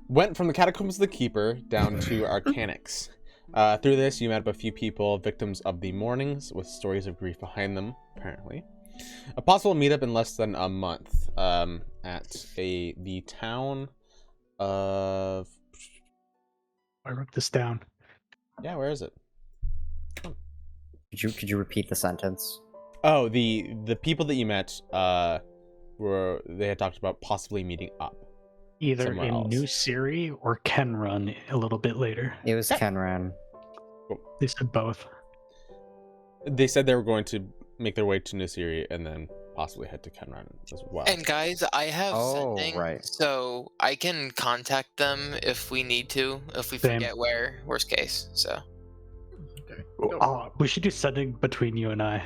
went from the Catacombs of the Keeper down to Arcanics. Through this, you met up a few people, victims of the mornings, with stories of grief behind them, apparently. A possible meetup in less than a month at the town of... I wrote this down. Yeah, where is it? Could you repeat the sentence? Oh, the people that you met they had talked about possibly meeting up. Either in else. New Siri or Kenrun a little bit later. It was Kenran. They said both. They said they were going to make their way to Nusiri and then possibly head to Kenran as well. And guys, I have sending, right. so I can contact them if we need to, if we Same. forget where, worst case, so. Okay. Oh, we should do sending between you and I.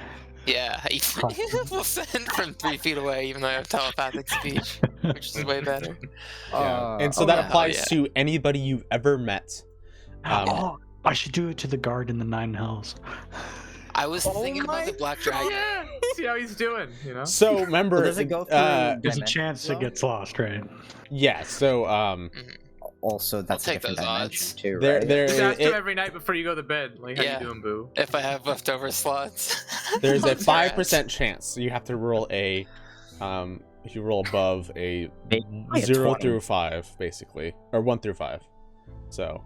Yeah, we'll send from 3 feet away, even though I have telepathic speech, which is way better. And so that applies to anybody you've ever met. I should do it to the guard in the Nine Hells. I was thinking about the Black Dragon. Yeah, see how he's doing, you know? So remember, Well, does it go through There's a chance it gets lost, right? yeah, so Also, that's a take different those dimension odds. too, there right? there Just ask him it- every night before you go to bed. Like, how Yeah. you doing, boo? If I have leftover slots. there's a I'll 5% chance. So you have to roll a if you roll above a Maybe a 0 20. through 5 basically, or 1 through 5. So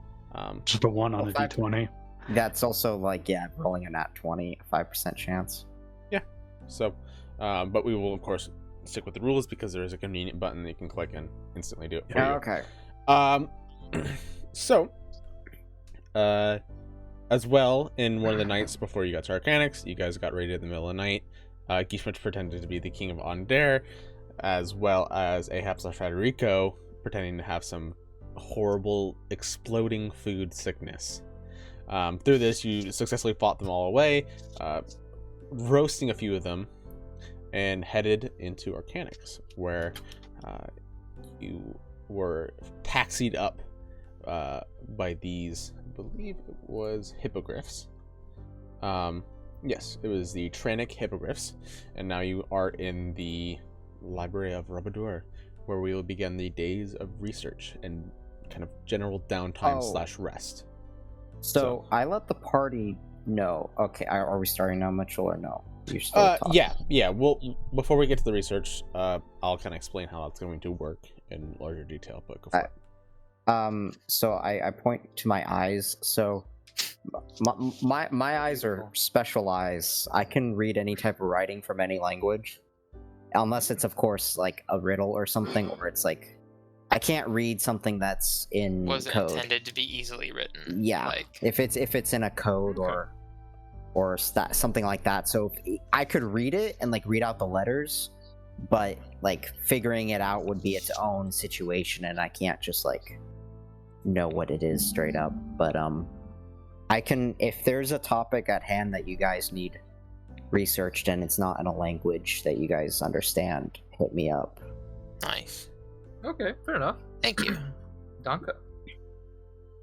Just a 1 on Well, a five- d20. That's also like, rolling a nat 20, 5% chance. So, but we will of course stick with the rules because there is a convenient button that you can click and instantly do it for you. Okay. So, as well, in one of the nights before you got to Arcanics, you guys got raided in the middle of the night. Gishmich pretended to be the king of Onder, as well as Ahab/Federico pretending to have some horrible exploding food sickness. Through this, you successfully fought them all away, roasting a few of them, and headed into Arcanics, where you were taxied up by these, I believe it was hippogriffs. Yes, it was the Tranic hippogriffs, and now you are in the Library of Robadur, where we will begin the days of research and kind of general downtime / rest. So I let the party know. Okay, are we starting now, Mitchell, or no? You're still talking. Yeah. Well, before we get to the research, I'll kind of explain how that's going to work in larger detail. But go for it. So I point to my eyes. So my eyes are special eyes. I can read any type of writing from any language, unless it's of course like a riddle or something, or it's like I can't read something that's in Wasn't code. intended to be easily written. Yeah, Like, if it's in a code or something like that. So I could read it and like read out the letters, but like figuring it out would be its own situation, and I can't just like know what it is straight up. But I can, if there's a topic at hand that you guys need researched and it's not in a language that you guys understand, hit me up. nice. Okay, fair enough. Thank you. Danka.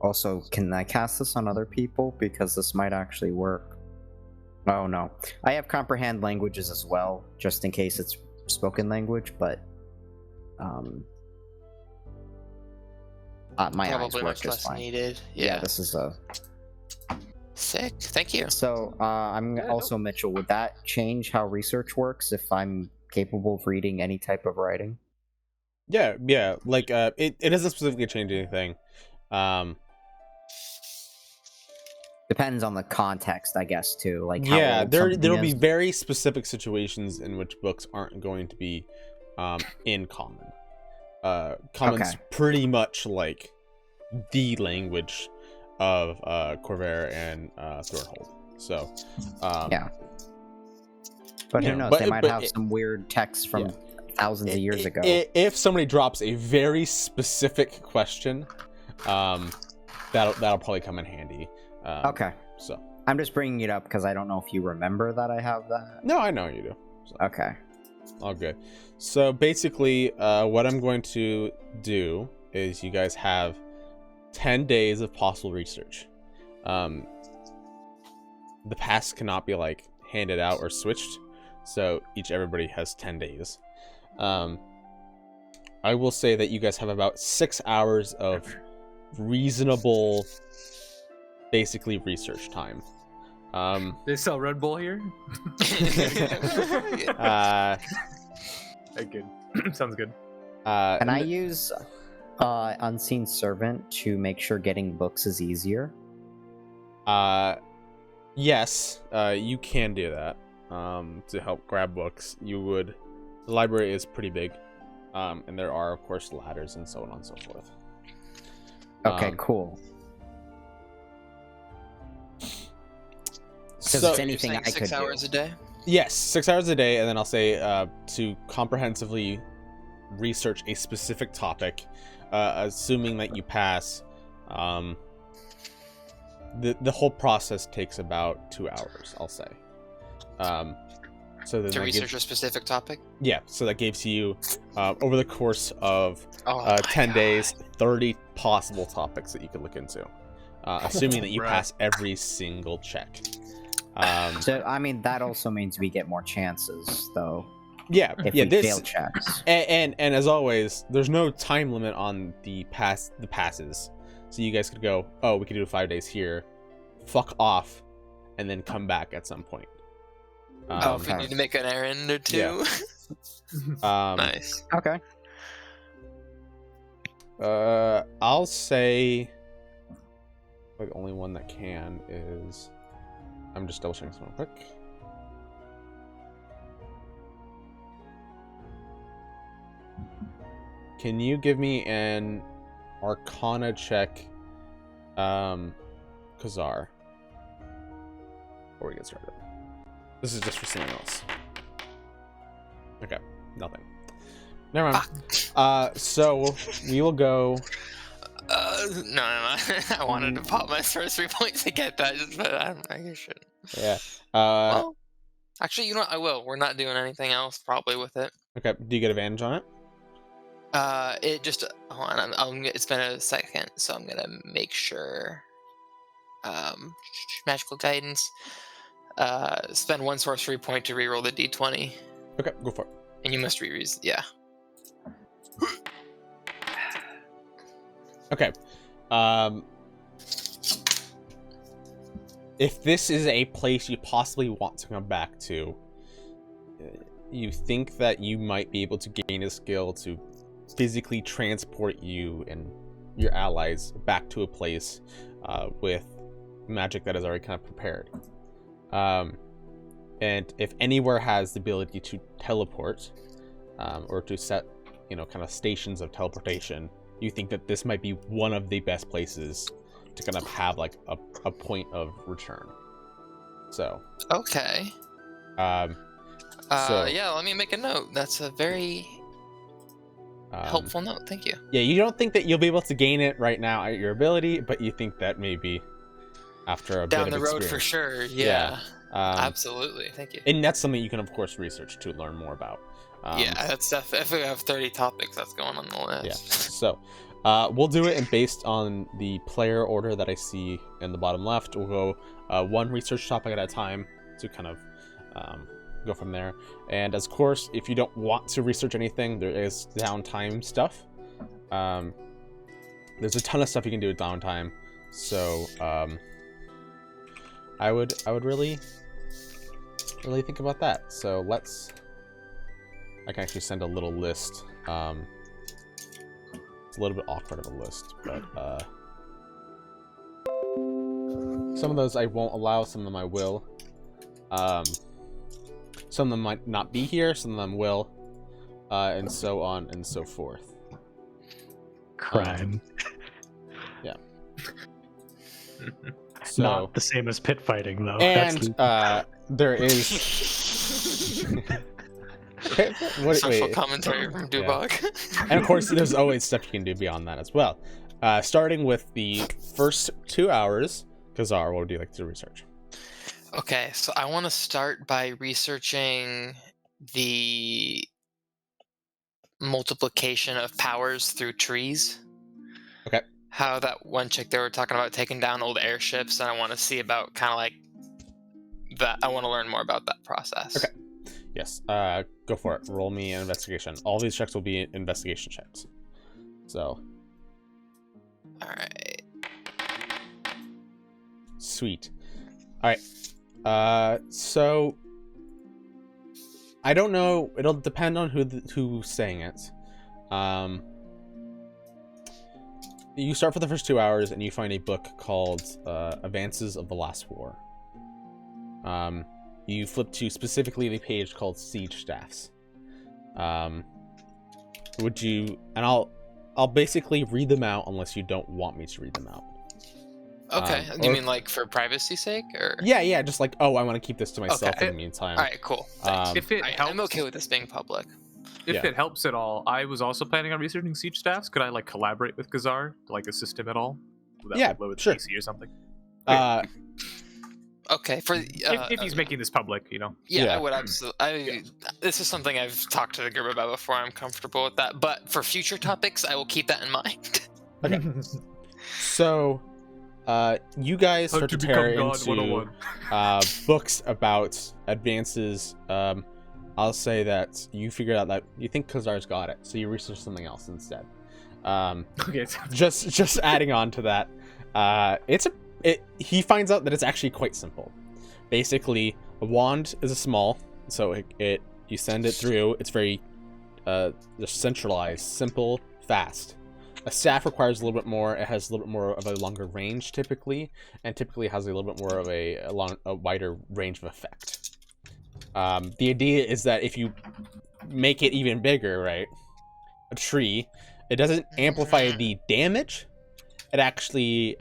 Also, can I cast this on other people? Because this might actually work. Oh no. I have comprehend languages as well, just in case it's spoken language, but my eyes Probably work much just less fine. needed. Yeah, Yeah. this is a... Sick. Thank you. So, I'm Yeah, also, Mitchell, would that change how research works if I'm capable of reading any type of writing? Yeah. Like, it doesn't specifically change anything. Depends on the context, I guess, too. Like, how Yeah, old there'll something be is. very specific situations in which books aren't going to be in common. Common's Okay. pretty much like the language of Corvair and Thornhold. So Yeah. But you who know, knows? but- They might but have some weird text from Yeah. thousands of years ago. If somebody drops a very specific question, that'll probably come in handy. Okay. So I'm just bringing it up because I don't know if you remember that I have that. no, I know you do. So, Okay. all good. So basically, what I'm going to do is you guys have 10 days of possible research. The pass cannot be like handed out or switched, so everybody has 10 days. I will say that you guys have about 6 hours of reasonable, basically research time. They sell Red Bull here? Good. Sounds good. Can I use Unseen Servant to make sure getting books is easier? Yes, you can do that. To help grab books, the library is pretty big, and there are of course ladders and so on and so forth. Okay, cool. So if anything, You're I saying could 6 hours do. a day? yes, 6 hours a day, and then I'll say to comprehensively research a specific topic, assuming that you pass. The whole process takes about 2 hours, I'll say. So then To that research a specific topic? yeah, so that gives you over the course of Oh my 10 God. days, 30 possible topics that you could look into, assuming that you Right. pass every single check. So, I mean, that also means we get more chances, though, Yeah, if yeah. we This fail checks. and as always, there's no time limit on the passes. So you guys could go, oh, we could do 5 days here, fuck off, and then come back at some point. Oh, if we Okay. need to make an errand or two? Yeah. Nice. Okay. I'll say the only one that can is. I'm just double checking something real quick. Can you give me an Arcana check, Khazar, before we get started? This is just for someone else. Okay, nothing. Never mind. So we will go. No. I wanted to pop my first 3 points to get that, but I don't think I should. Yeah. Well, actually, you know what? I will. We're not doing anything else probably with it. Okay. Do you get advantage on it? It just hold on. It's been a second, so I'm gonna make sure. Magical guidance. Spend 1 sorcery point to reroll the d20, Okay, go for it. and you must re-read. Yeah. Okay. If this is a place you possibly want to come back to, you think that you might be able to gain a skill to physically transport you and your allies back to a place with magic that is already kind of prepared. And if anywhere has the ability to teleport, or to set, kind of stations of teleportation, you think that this might be one of the best places to kind of have like a point of return. So, Okay. so Yeah. Let me make a note. That's a very helpful note. Thank you. yeah, you don't think that you'll be able to gain it right now at your ability, but you think that maybe after a Down bit the of road experience. for sure. Yeah. Yeah. Absolutely. Thank you. And that's something you can of course research to learn more about. Yeah, that's definitely. If we have 30 topics, that's going on the list. Yeah. So, we'll do it, and based on the player order that I see in the bottom left, we'll go one research topic at a time to kind of go from there. And of course, if you don't want to research anything, there is downtime stuff. There's a ton of stuff you can do with downtime. So, I would really think about that. So I can actually send a little list. It's a little bit awkward of a list, but some of those I won't allow, some of them I will. Some of them might not be here, some of them will, and so on and so forth. Crime. Yeah. So, Not the same as pit fighting, though. and there is. Social commentary from Dubog. And of course, there's always stuff you can do beyond that as well. Starting with the first 2 hours, Khazar, what would you like to research? Okay, so I want to start by researching the multiplication of powers through trees. Okay. How that one chick they were talking about taking down old airships, and I want to see about kind of like that. I want to learn more about that process. Okay. Yes. Go for it. Roll me an investigation. All these checks will be investigation checks. So. All right. Sweet. All right. So. I don't know. It'll depend on who's saying it. You start for the first 2 hours, and you find a book called "Advances of the Last War." You flip to specifically the page called Siege Staffs. Would you? And I'll basically read them out unless you don't want me to read them out. Okay. You mean like for privacy's sake, or? Yeah. Just like, oh, I want to keep this to myself Okay. in the meantime. All right. Cool. Thanks. If it helps, I'm okay with this being public. if it helps at all, I was also planning on researching siege staffs. Could I like collaborate with Kazar to like assist him at all? Would that Yeah, like, lower the sure. PC or something? Okay. For If he's making this public, yeah, Yeah. I would absolutely. This is something I've talked to the group about before. I'm comfortable with that. But for future topics, I will keep that in mind. Okay. So, you guys start to tear into books about advances. I'll say that you figured out that you think Kazar's got it, so you research something else instead. Okay. Just adding on to that, he finds out that it's actually quite simple. Basically, a wand is a small, so you send it through. It's very just centralized, simple, fast. A staff requires a little bit more. It has a little bit more of a longer range typically, and typically has a little bit more of a wider range of effect. The idea is that if you make it even bigger, right, a tree, it doesn't amplify the damage. It actually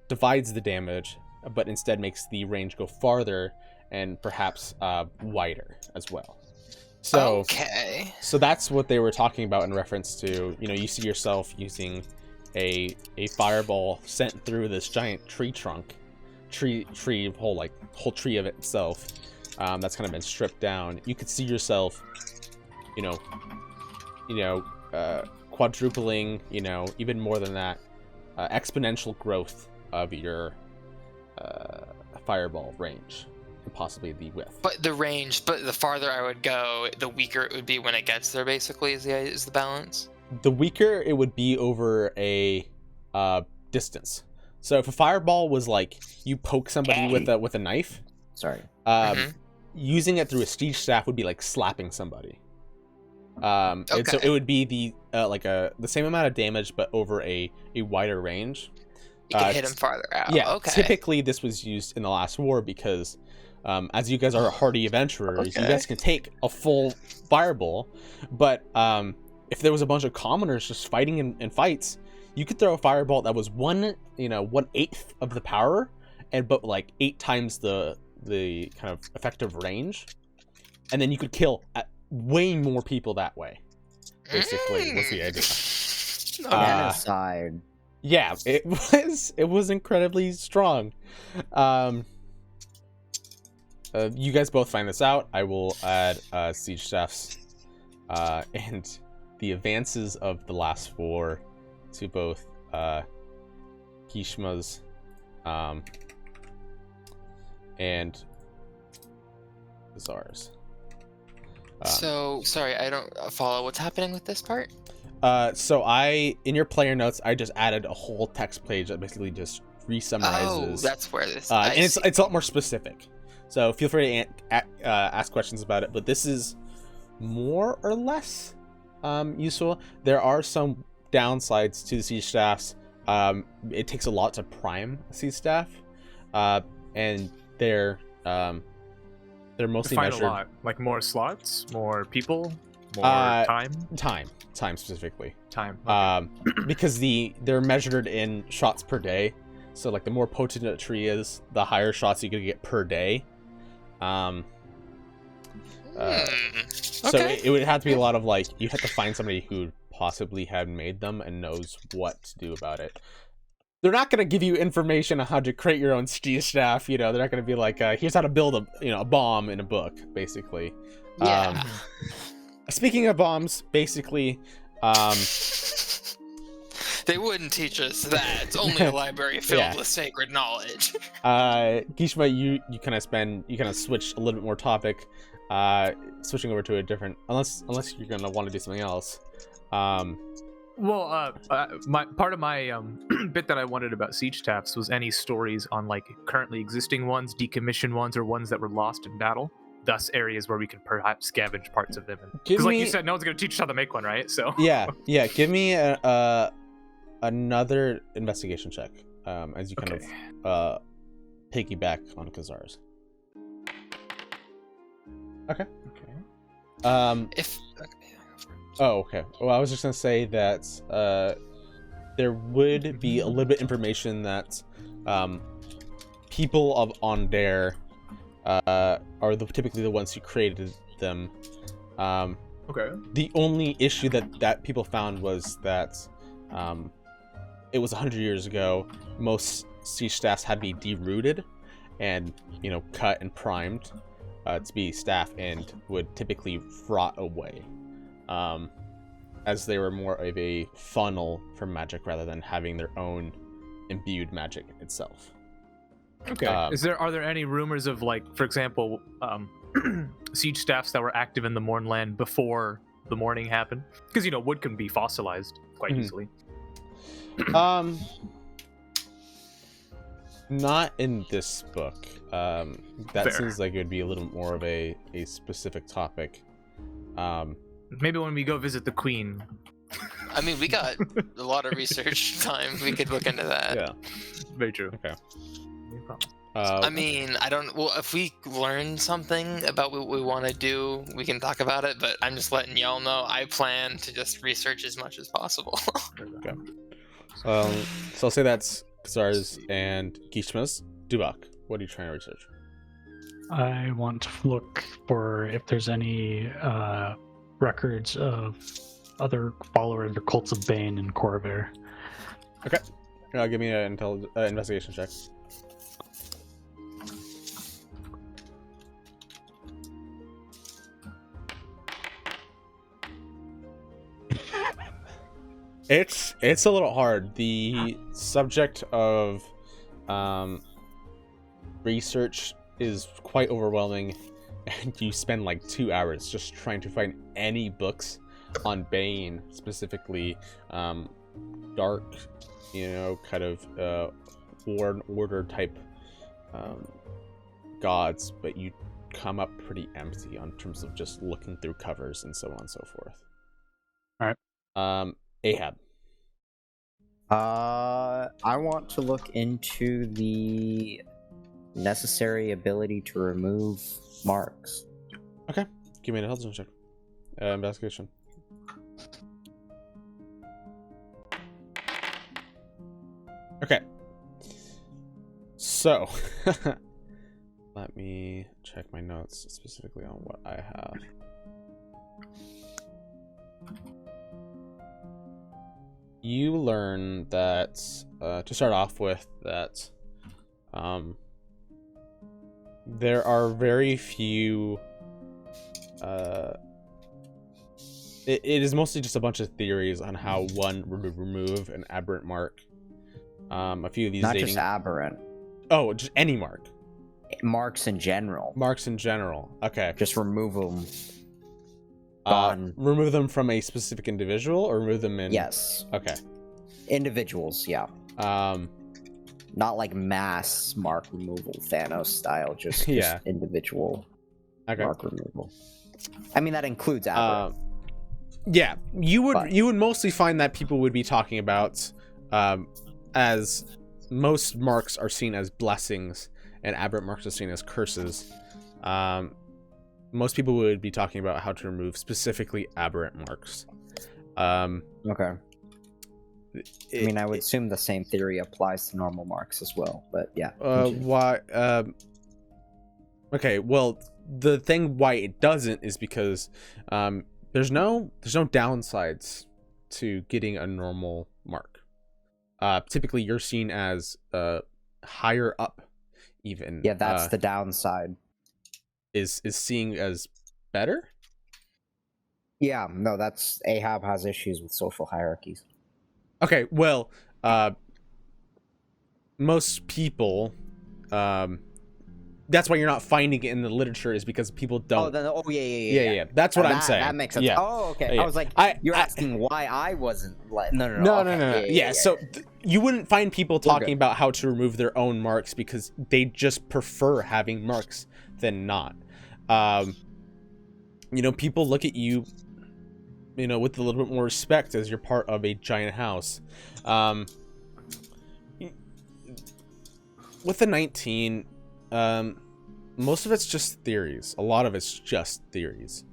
divides the damage, but instead makes the range go farther and perhaps wider as well. So, okay. So that's what they were talking about in reference to, you see yourself using a fireball sent through this giant tree trunk, whole tree of itself, that's kind of been stripped down. You could see yourself, quadrupling, even more than that, exponential growth of your fireball range. And possibly the width. But the farther I would go, the weaker it would be when it gets there. Basically, is the balance. The weaker it would be over a distance. So if a fireball was like you poke somebody with a knife, Sorry. using it through a siege staff would be like slapping somebody. And so it would be the same amount of damage, but over a wider range. You can hit him farther out. Yeah. Okay. Typically, this was used in the last war because. As you guys are hardy adventurers, you guys can take a full fireball, but if there was a bunch of commoners just fighting in fights, you could throw a fireball that was 1/8 of the power, but like 8 times the kind of effective range, and then you could kill way more people that way. Basically, was the idea. Genocide. Yeah, it was incredibly strong. You guys both find this out. I will add siege staffs and the advances of the last war to both Kishma's and Kazar's. So sorry, I don't follow what's happening with this part. So in your player notes, I just added a whole text page that basically just re-summarizes. Oh, that's where this. And it's a lot more specific. So feel free to ask questions about it, but this is more or less useful. There are some downsides to the siege staffs. It takes a lot to prime a siege staff, and they're mostly measured. A lot. Like more slots, more people, more time. Time specifically. Time. Okay. Because they're measured in shots per day. So like the more potent a tree is, the higher shots you're gonna get per day. So it would have to be a lot of you have to find somebody who possibly had made them and knows what to do about it. They're not going to give you information on how to create your own siege staff. They're not going to be like, here's how to build a bomb in a book, basically. Yeah. Speaking of bombs, basically, they wouldn't teach us that. It's only a library filled with sacred knowledge. Gishma, you kind of switch a little bit more topic. switching over to a different, unless you're gonna want to do something else. Well, my part of my bit that I wanted about siege staffs was any stories on like currently existing ones, decommissioned ones, or ones that were lost in battle. Thus, areas where we could perhaps scavenge parts of them. Because, like you said, no one's gonna teach us how to make one, right? So yeah. Give me another investigation check, as you kind of piggyback on Khazar's. Okay. If Oh, okay. Well, I was just gonna say that there would be a little bit information that people of Onder are typically the ones who created them. okay. The only issue that people found was that it was 100 years ago. Most siege staffs had to be derooted and cut and primed to be staff, and would typically rot away. As they were more of a funnel for magic rather than having their own imbued magic itself. Okay. Are there any rumors of, like, for example, siege staffs that were active in the Mornland before the Morning happened? Because wood can be fossilized quite easily. Not in this book. That Fair. seems like it would be a little more of a specific topic. Maybe when we go visit the Queen. I mean, we got a lot of research time. We could look into that. Yeah. Very true. Okay. No problem. I mean, I don't. Well, if we learn something about what we want to do, we can talk about it. But I'm just letting y'all know. I plan to just research as much as possible. Okay. So I'll say that's Khazar's and Gishma's. Dubak, what are you trying to research? I want to look for if there's any records of other followers or cults of Bane in Khyber. Okay. Give me an investigation check. It's a little hard. The subject of research is quite overwhelming, and you spend like 2 hours just trying to find any books on Bane, specifically dark, kind of war and order type gods, but you come up pretty empty on terms of just looking through covers and so on and so forth. All right. Ahab. I want to look into the necessary ability to remove marks. Okay. Give me an intelligence check. Investigation. Okay. So, let me check my notes specifically on what I have. You learn that, to start off with, that there are very few. It is mostly just a bunch of theories on how one would remove an aberrant mark. A few of these Not dating... just aberrant. Oh, just any mark. Marks in general. Marks in general. Okay. Just remove them. Remove them from a specific individual, or remove them in... Yes. Okay. Individuals, yeah. Not like mass mark removal, Thanos style, just individual mark removal. I mean, that includes aberrant. Yeah, you would mostly find that people would be talking about, as most marks are seen as blessings and aberrant marks are seen as curses. Most people would be talking about how to remove specifically aberrant marks. Okay. I mean, I would assume the same theory applies to normal marks as well, but yeah. Why? Okay, well, the thing why it doesn't is because there's no downsides to getting a normal mark. Typically, you're seen as higher up, even. Yeah, that's the downside. Is seeing as better? Yeah, no, that's Ahab has issues with social hierarchies. Okay, well, most people that's why you're not finding it in the literature, is because people don't. Yeah. That's what I'm saying. That makes sense. Yeah. Oh, okay. Yeah. I was like, you're asking why I wasn't like. No. No. Yeah, so you wouldn't find people talking about how to remove their own marks because they just prefer having marks than not. People look at you, with a little bit more respect as you're part of a giant house. With the 19, most of it's just theories. A lot of it's just theories.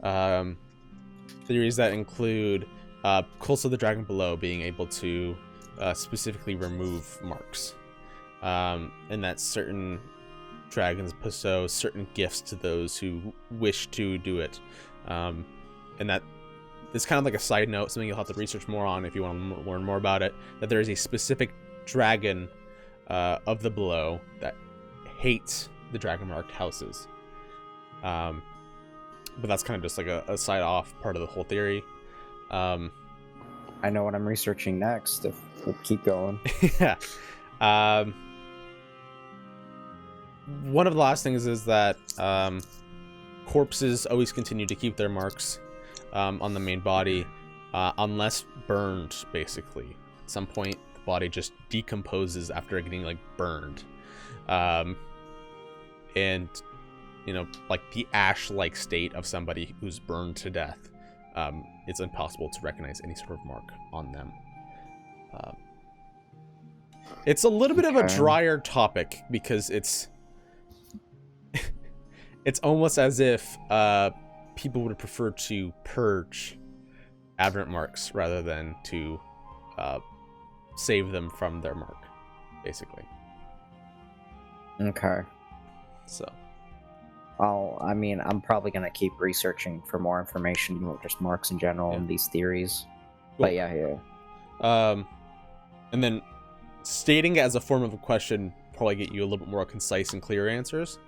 Theories that include Cults of the Dragon Below being able to specifically remove marks. And that certain dragons bestow certain gifts to those who wish to do it. And that it's kind of like a side note, something you'll have to research more on if you want to learn more about it, that there is a specific dragon of the Below that hates the dragon marked houses. But that's kind of just like a side off part of the whole theory. I know what I'm researching next. If we'll keep going. Yeah. One of the last things is that corpses always continue to keep their marks on the main body, unless burned, basically. At some point, the body just decomposes after getting, like, burned. And, like, the ash-like state of somebody who's burned to death, it's impossible to recognize any sort of mark on them. It's a little bit of a drier topic, because it's almost as if people would prefer to purge aberrant marks rather than to save them from their mark, basically. Okay. So. I'm probably gonna keep researching for more information about just marks in general and these theories. Cool. But yeah. And then stating it as a form of a question probably get you a little bit more concise and clear answers.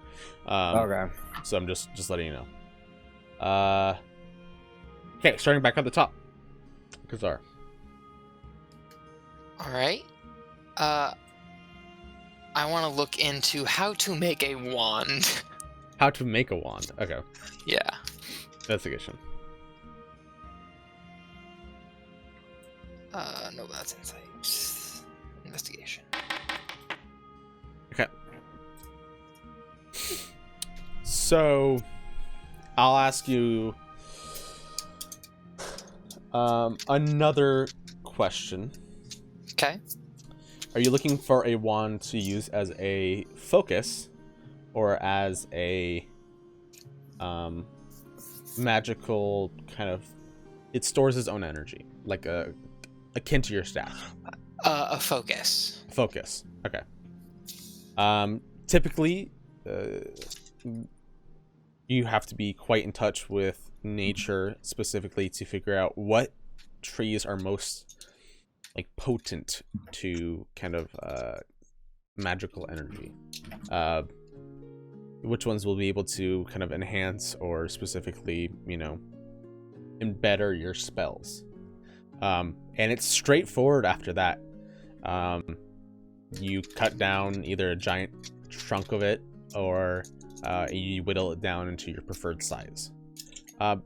Okay. So I'm just letting you know. Okay, starting back at the top. Kazar. All right. I want to look into how to make a wand. How to make a wand. Okay. Yeah. Investigation. No, that's insight. Investigation. Okay. So, I'll ask you another question. Okay. Are you looking for a wand to use as a focus or as a magical kind of... It stores its own energy, like akin to your staff? A focus. Focus. Okay. Typically, you have to be quite in touch with nature specifically to figure out what trees are most like potent to kind of magical energy. Which ones will be able to kind of enhance or specifically, embetter your spells. And it's straightforward after that. You cut down either a giant chunk of it or you whittle it down into your preferred size.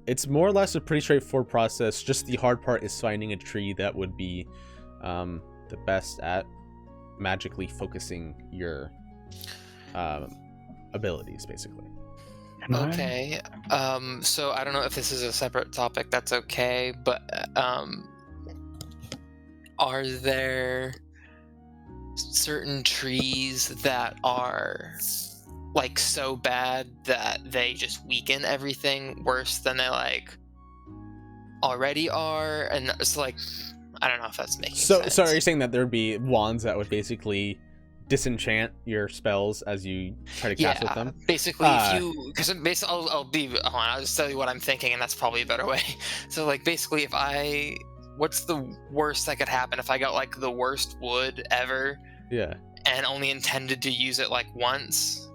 It's more or less a pretty straightforward process. Just the hard part is finding a tree that would be the best at magically focusing your abilities, basically. Okay. So I don't know if this is a separate topic. That's okay. But are there certain trees that are like so bad that they just weaken everything worse than they like already are? And it's like, I don't know if that's making sense. So are you saying that there'd be wands that would basically disenchant your spells as you try to cast with them? Basically, if you, because basically, I'll just tell you what I'm thinking, and that's probably a better way. So, like, basically, what's the worst that could happen if I got like the worst wood ever? Yeah. And only intended to use it like once.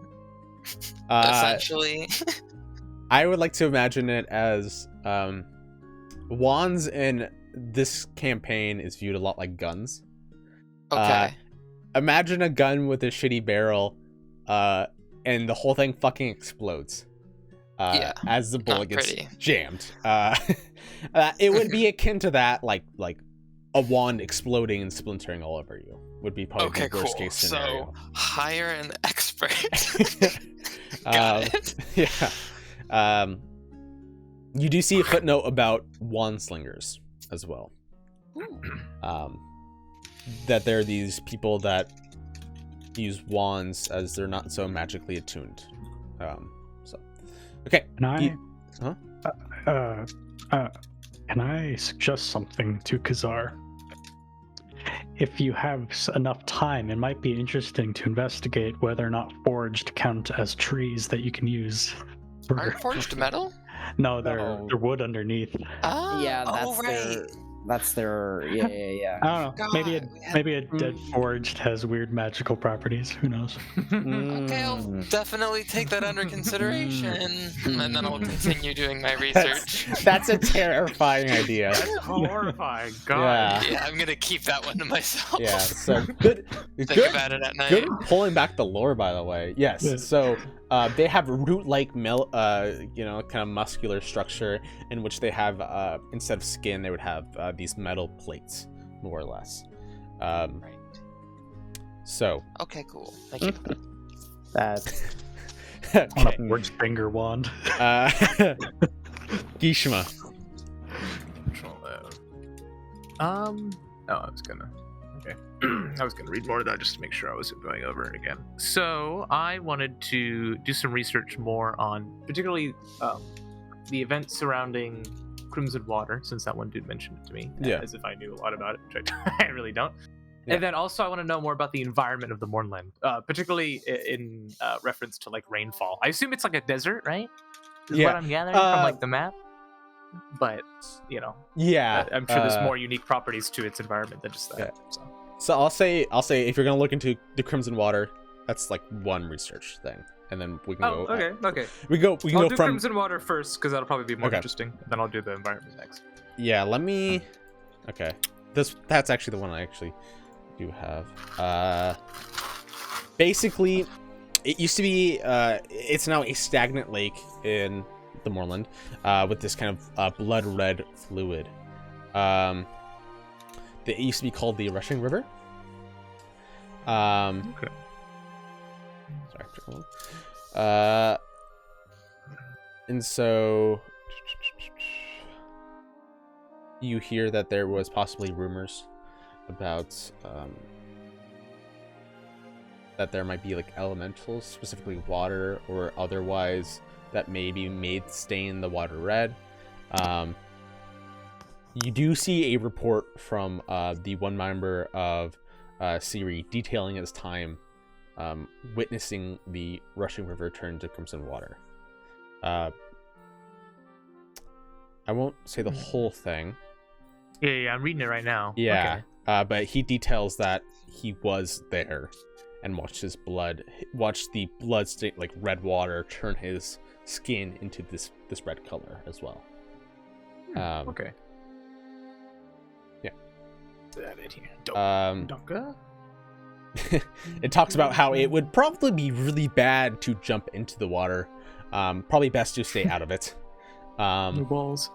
Essentially. I would like to imagine it as wands in this campaign is viewed a lot like guns. Okay. Imagine a gun with a shitty barrel and the whole thing fucking explodes. Yeah, as the bullet not gets pretty. jammed. It would be akin to that, like a wand exploding and splintering all over you. Would be probably Okay, the worst cool. case scenario. So hire an expert. Got it. Yeah. You do see a footnote about wand slingers as well. That there are these people that use wands as they're not so magically attuned. So, okay. Can I suggest something to Kazar? If you have enough time, it might be interesting to investigate whether or not forged count as trees that you can use. Aren't forged metal? No, they're wood underneath. Oh, Yeah, right. that's their yeah. I don't know. God, Maybe a dead forged has weird magical properties. Who knows? Okay, I'll definitely take that under consideration, and then I'll continue doing my That's, research. that's a terrifying idea. That's horrifying. God. Yeah. Yeah, I'm gonna keep that one to myself. Yeah. So good. Think about it at night. Good at pulling back the lore, by the way. Yes. Yeah. So they have root-like, kind of muscular structure in which they have, instead of skin, they would have these metal plates, more or less. Right. So. Okay, cool. Thank you. That On a forged finger wand. Gishma. Control F. I was gonna. Okay. I was gonna read more of that just to make sure I wasn't going over it again. So I wanted to do some research more on, particularly, the events surrounding Crimson Water, since that one dude mentioned it to me, Yeah. as if I knew a lot about it, which I really don't. Yeah. And then also I want to know more about the environment of the Mournland, particularly in reference to like rainfall. I assume it's like a desert, right? Is Yeah. what I'm gathering from like the map. But Yeah. I'm sure there's more unique properties to its environment than just that. Yeah. So. So I'll say if you're gonna look into the Crimson Water, that's like one research thing, and then we can go. Okay. We can I'll go do from. Crimson Water first because that'll probably be more Okay. interesting. Then I'll do the environment next. Yeah. Let me. Okay. That's actually the one I actually do have. Basically, it used to be. It's now a stagnant lake in the Moorland, with this kind of blood red fluid. That used to be called the Rushing River. Okay. Sorry. And so you hear that there was possibly rumors about that there might be like elementals, specifically water or otherwise, that maybe made stain the water red. You do see a report from the one member of Siri detailing his time witnessing the rushing river turn to crimson water. I won't say the whole thing. Yeah, I'm reading it right now. Yeah, Okay. but he details that he was there and watched the blood stain, like red water, turn his skin into this red color as well. Okay. Yeah. That in here. Donka? It talks about how it would probably be really bad to jump into the water. Probably best to stay out of it. No balls.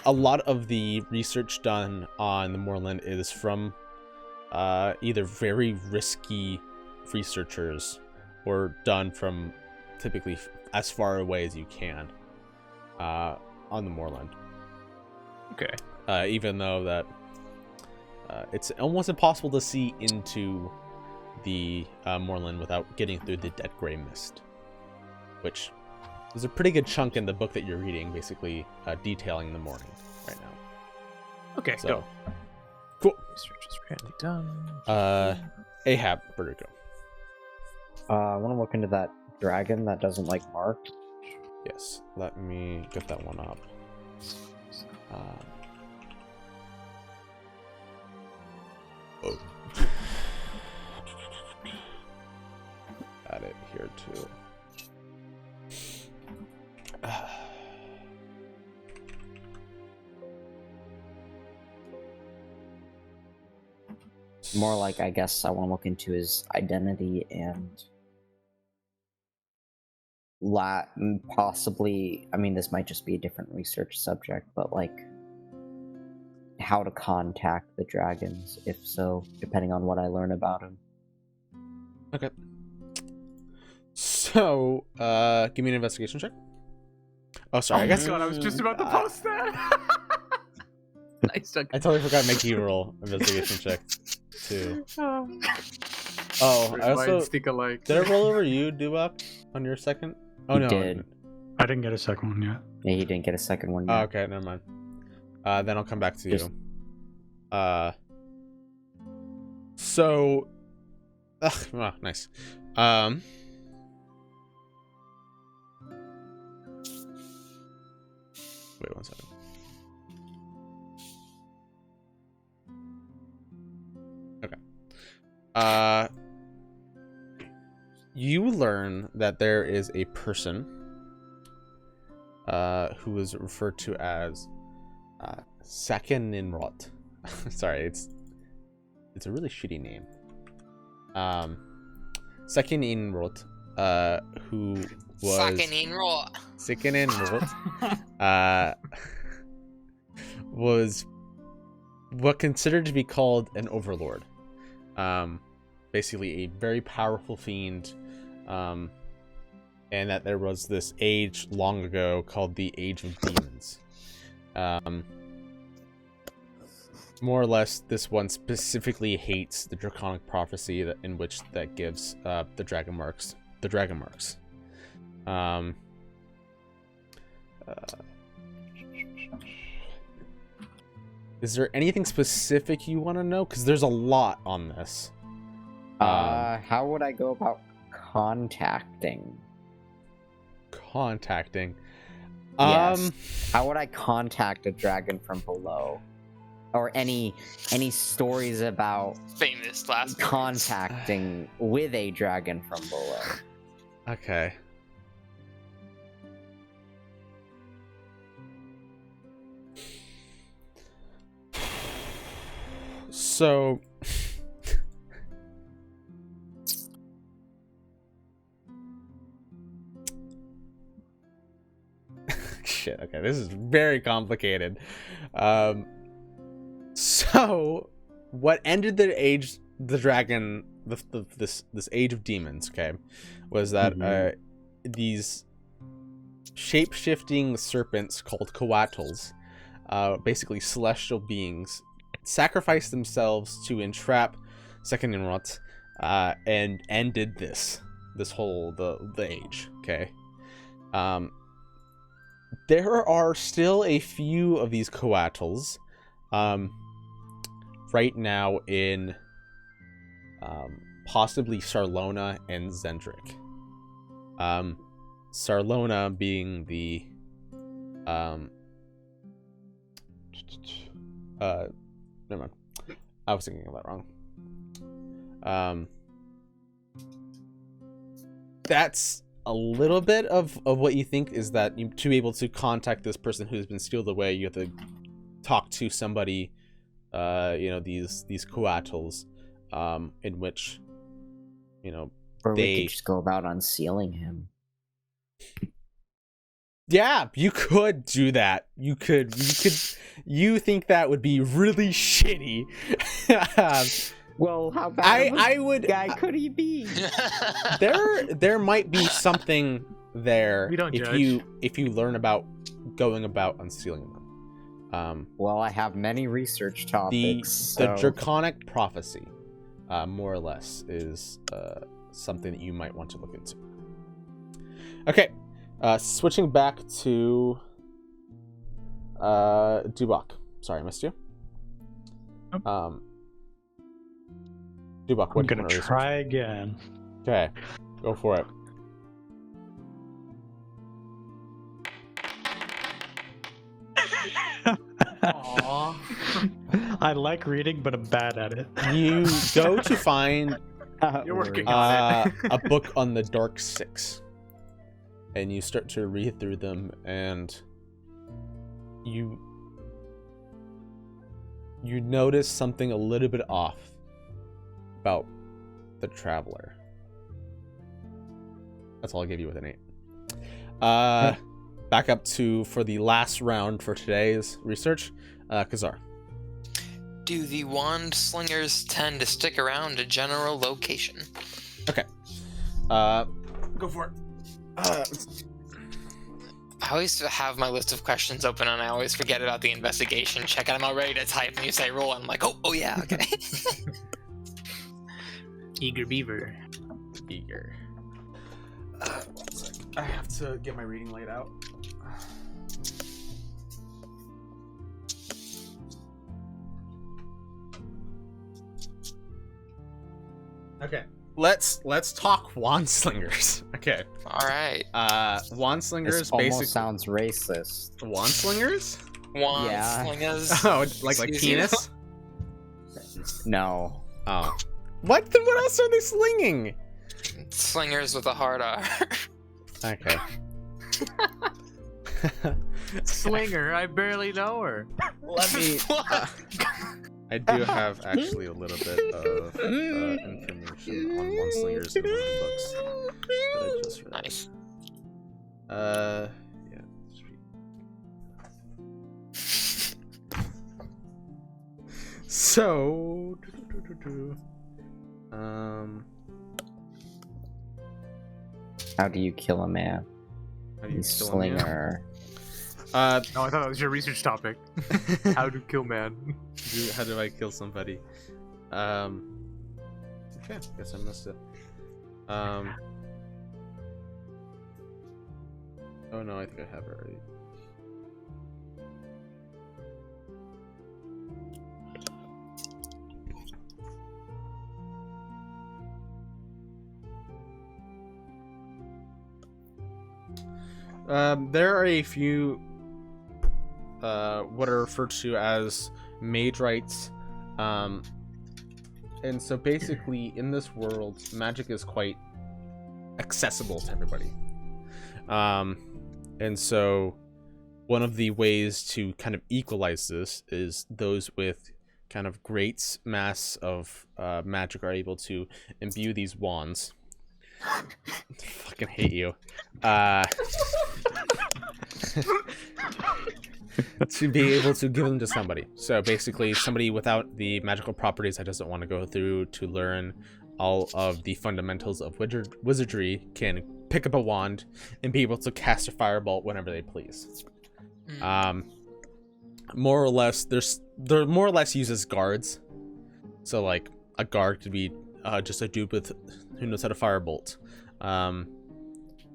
A lot of the research done on the Moorland is from either very risky researchers or done from typically as far away as you can on the Moorland. Okay. Even though that it's almost impossible to see into the Moorland without getting through the dead gray mist, which there's a pretty good chunk in the book that you're reading, basically detailing the morning right now. Okay, So, go. cool. Research is currently done. Ahab, where to go? I want to look into that dragon that doesn't like marked. Yes, let me get that one up. Got it here too. More like, I guess I want to look into his identity and possibly, I mean, this might just be a different research subject, but like how to contact the dragons, if so, depending on what I learn about them. Okay. So, give me an investigation check. Oh, sorry. Oh I my guess god, I was just about to post that. Nice. I totally forgot to make you roll investigation check too. Oh, I also Minds think alike. did I roll over you, Dubak, on your second? Oh You no, did. I didn't get a second one yet. Yeah, he didn't get a second one Oh, yet. okay, never mind. Then I'll come back to Just- you. So, oh, nice. Wait 1 second. Okay. You learn that there is a person who is referred to as Sakeninrot. Sorry, it's a really shitty name. Sakeninrot, who was Sakeninrot, was what considered to be called an overlord. Basically a very powerful fiend, and that there was this age long ago called the Age of Demons. More or less, this one specifically hates the draconic prophecy in which that gives the dragon marks. Is there anything specific you want to know? Because there's a lot on this. How would I go about contacting? Yes. How would I contact a dragon from below? Or any stories about Famous last contacting with a dragon from below? Okay. So shit, okay, this is very complicated. So what ended the dragon, this age of demons, okay, was that these shape-shifting serpents called coatls, basically celestial beings, sacrificed themselves to entrap Sekeninrot, and ended this whole the age. Okay. There are still a few of these coatls right now in possibly Sarlona and Zendrick. Sarlona being the never mind. I was thinking of that wrong. That's a little bit of what you think is that to be able to contact this person who's been sealed away, you have to talk to somebody, these coatls, in which, Or we they could just go about unsealing him. Yeah, you could do that. You think that would be really shitty. Well, how bad I would guy could he be? there might be something there We don't if judge. you learn about going about unsealing them. Well, I have many research The topics. the so- draconic prophecy, more or less, is something that you might want to look into. Okay, switching back to Dubak. Sorry, I missed you. Nope. Dubak, I'm what do you gonna want to research? try again. Okay, go for it. Aww. I like reading, but I'm bad at it. You go to find You're working on it. a book on the Dark Six, and you start to read through them, and you notice something a little bit off about the traveler. That's all I'll give you with an 8. Back up to for the last round for today's research, Khazar. Do the wand slingers tend to stick around a general location? Okay. Go for it. I always have my list of questions open and I always forget about the investigation check and I'm all ready to type and you say roll and I'm like, oh yeah, okay. Eager beaver. Eager. 1 sec. I have to get my reading light out. Okay. Let's talk wand slingers. Okay. All right. Wand slingers This almost basically sounds racist. wand slingers? Wand Yeah. slingers. Oh, like Excuse you? penis? No. Oh. What? Then what else are they slinging? Slingers with a hard R. Okay. Slinger, I barely know her. Let me. What? I do have actually a little bit of information on wand slingers in one of the books that I just read. Nice. Yeah. So, How do you kill a man? how do you He's kill a man? slinger. No, I thought that was your research topic. How to kill man. How do I kill somebody? Okay, guess I missed it. Oh no, I think I have it already. There are a few what are referred to as mage rights, and so basically in this world magic is quite accessible to everybody, and so one of the ways to kind of equalize this is those with kind of great mass of magic are able to imbue these wands. Fucking hate you. To be able to give them to somebody. So basically somebody without the magical properties that doesn't want to go through to learn all of the fundamentals of wizardry can pick up a wand and be able to cast a firebolt whenever they please. More or less, they're more or less used as guards. So like a guard could be just a dude who knows how to firebolt.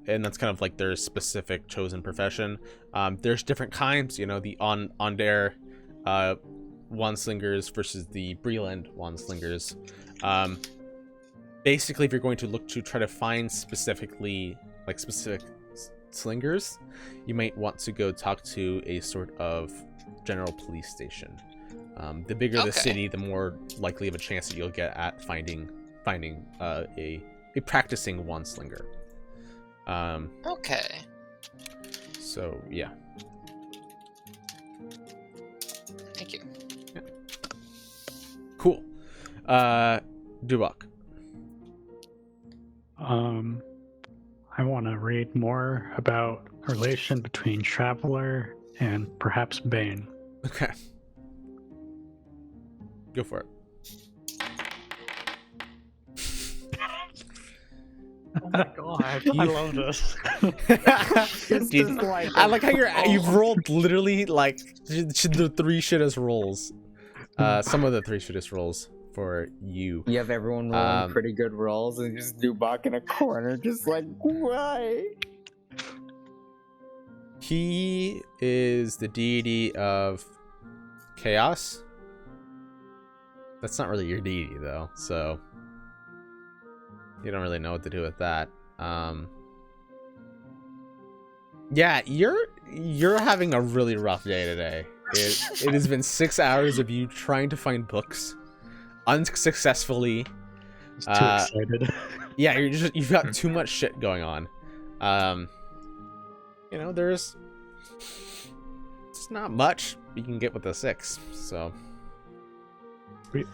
And that's kind of like their specific chosen profession. There's different kinds, you know, the Onder wand slingers versus the Breland wand slingers. Basically, if you're going to look to try to find specific slingers, you might want to go talk to a sort of general police station. The bigger the city, the more likely of a chance that you'll get at finding a practicing wand slinger. Okay. So yeah. Thank you. Yeah. Cool. Dubak. I want to read more about a relation between Traveler and perhaps Bane. Okay. Go for it. Oh my god. I love this. Dude, I like how you've rolled literally like the three shittest rolls. Some of the three shittest rolls for you. You have everyone rolling pretty good rolls and just Dubak in a corner, just like, why? He is the deity of chaos. That's not really your deity though, so you don't really know what to do with that. Yeah, you're having a really rough day today. It has been 6 hours of you trying to find books unsuccessfully. Too excited. Yeah, you've got too much shit going on. You know, there's not much you can get with a 6, so. Sweet.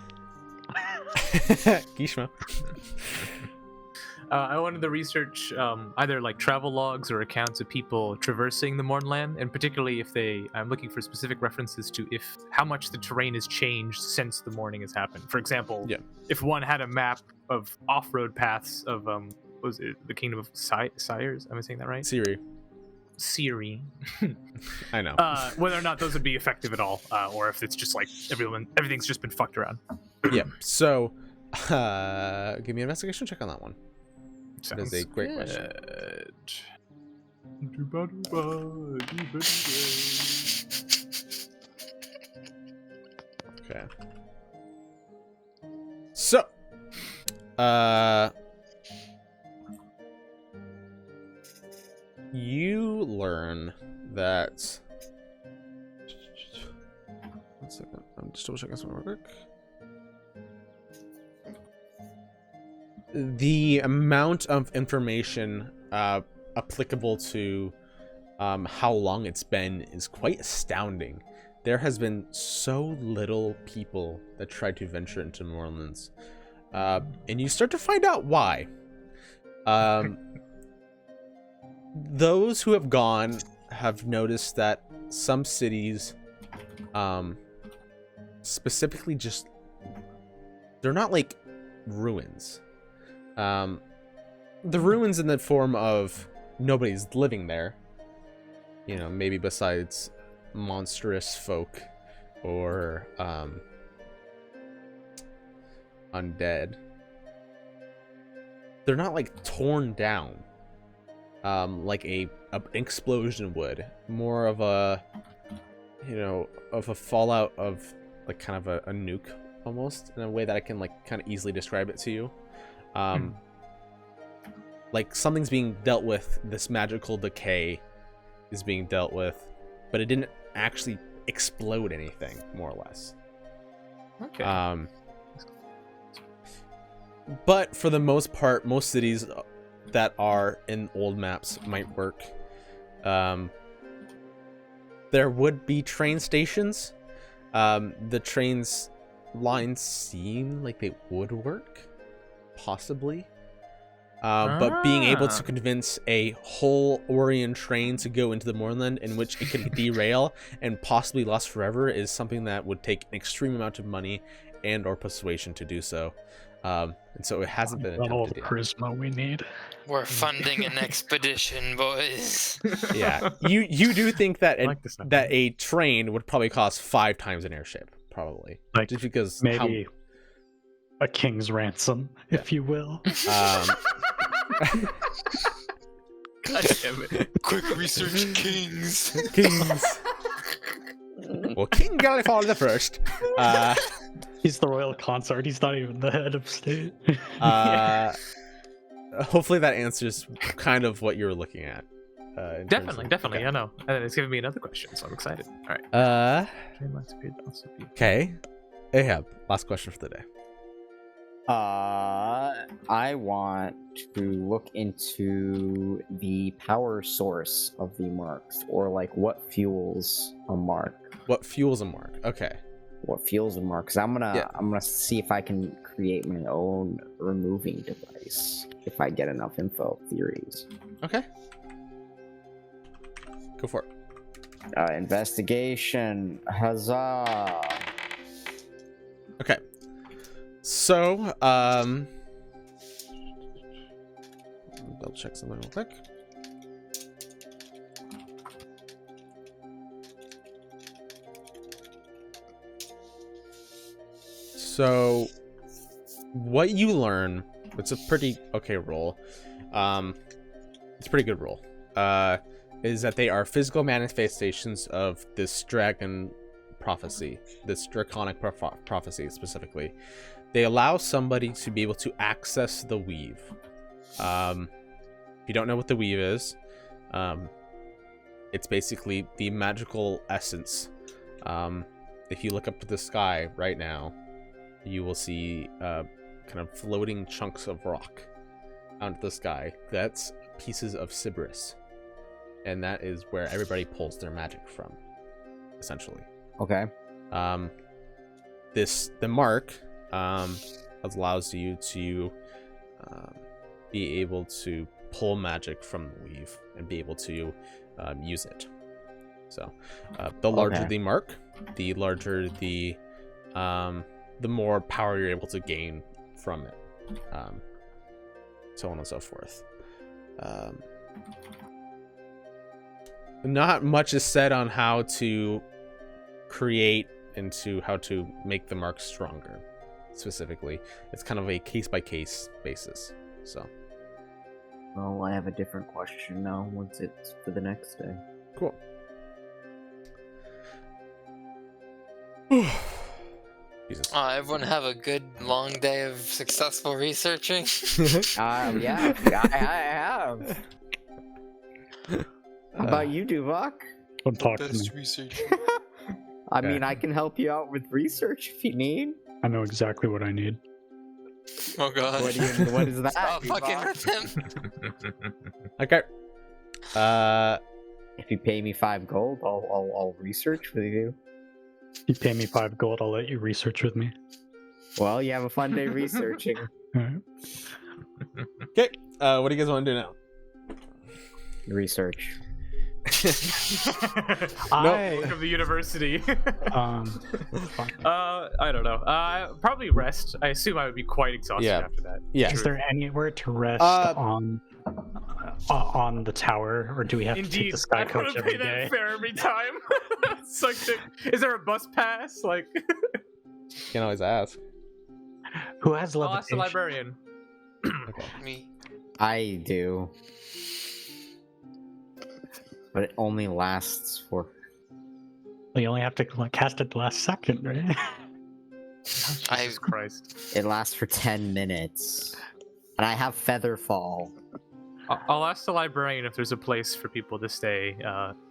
Gishma. I wanted to research either like travel logs or accounts of people traversing the Mornland, and particularly if I'm looking for specific references to how much the terrain has changed since the morning has happened. For example, Yeah. if one had a map of off-road paths of was it the Kingdom of Sires? Am I saying that right? Siri. I know. Whether or not those would be effective at all, or if it's just like everything's just been fucked around. Yeah. So, give me an investigation check on that one. That is a great question. Okay. So, you learn that. 1 second. I'm just double checking something real quick. The amount of information applicable to how long it's been is quite astounding. There has been so little people that tried to venture into New Orleans, and you start to find out why. Those who have gone have noticed that some cities, specifically, they're not like ruins. The ruins in the form of nobody's living there, maybe besides monstrous folk or undead. They're not like torn down like an explosion would. More of a fallout of like kind of a nuke almost, in a way that I can like kind of easily describe it to you. Like something's being dealt with, this magical decay is being dealt with, but it didn't actually explode anything, more or less. Okay. But for the most part, most cities that are in old maps might work. There would be train stations. The trains lines seem like they would work, possibly. But being able to convince a whole Orion train to go into the Moorland in which it could derail and possibly last forever is something that would take an extreme amount of money and or persuasion to do so. And so it hasn't been Got all the attempted yet. charisma we need. We're funding an expedition, boys. Yeah, you do think that I like this idea. that a train would probably cost 5 times an airship, probably, Like, just because Maybe a king's ransom, if you will. how, God damn it. Quick research, kings. kings. Well, King Gallifard the First. He's the royal consort. He's not even the head of state. Hopefully that answers kind of what you're looking at. In terms Definitely. okay. I know. And it's giving me another question, so I'm excited. All right. Train lines appear to also be- Okay. Ahab, last question for the day. I want to look into the power source of the marks, or like what fuels a mark. What fuels a mark? Okay. What fuels a mark? Because I'm gonna see if I can create my own removing device if I get enough info theories. Okay. Go for it. Investigation. Huzzah! Okay. So, double check something real quick. So, what you learn, it's a pretty okay roll. It's a pretty good roll. Is that they are physical manifestations of this dragon prophecy, this draconic prophecy specifically. They allow somebody to be able to access the weave. If you don't know what the weave is, it's basically the magical essence. If you look up to the sky right now, you will see kind of floating chunks of rock out of the sky. That's pieces of Sybaris. And that is where everybody pulls their magic from, essentially. Okay. The mark allows you to be able to pull magic from the weave and be able to use it. So the larger Okay. the mark, the larger the more power you're able to gain from it, so on and so forth. Not much is said on how to create into how to make the mark stronger. Specifically, it's kind of a case-by-case basis. So Well, I have a different question now once it's for the next day. cool. Jesus. Everyone have a good long day of successful researching. Yeah, I have. How about you, Duvok? Don't talk to me. research. I Okay. mean, I can help you out with research if you need. I know exactly what I need. Oh god. What is that? Stop fucking Duvok? with him. Okay. If you pay me 5 gold, I'll research with you. You pay me 5 gold, I'll let you research with me. Well, you have a fun day researching. Alright. Okay. What do you guys want to do now? Research. Look of the university. I don't know. Probably rest. I assume I would be quite exhausted Yeah. after that. Yeah. Is there anywhere to rest on the tower, or do we have to take Indeed, the sky I coach want to every pay that day? fare every time. It's like, is there a bus pass? Like, You can always ask. Who has I'll ask the levitation? librarian. Okay. Me. I do. But it only lasts for... Well, you only have to cast it the last second, right? Jesus Christ. It lasts for 10 minutes. And I have Featherfall. I'll ask the librarian if there's a place for people to stay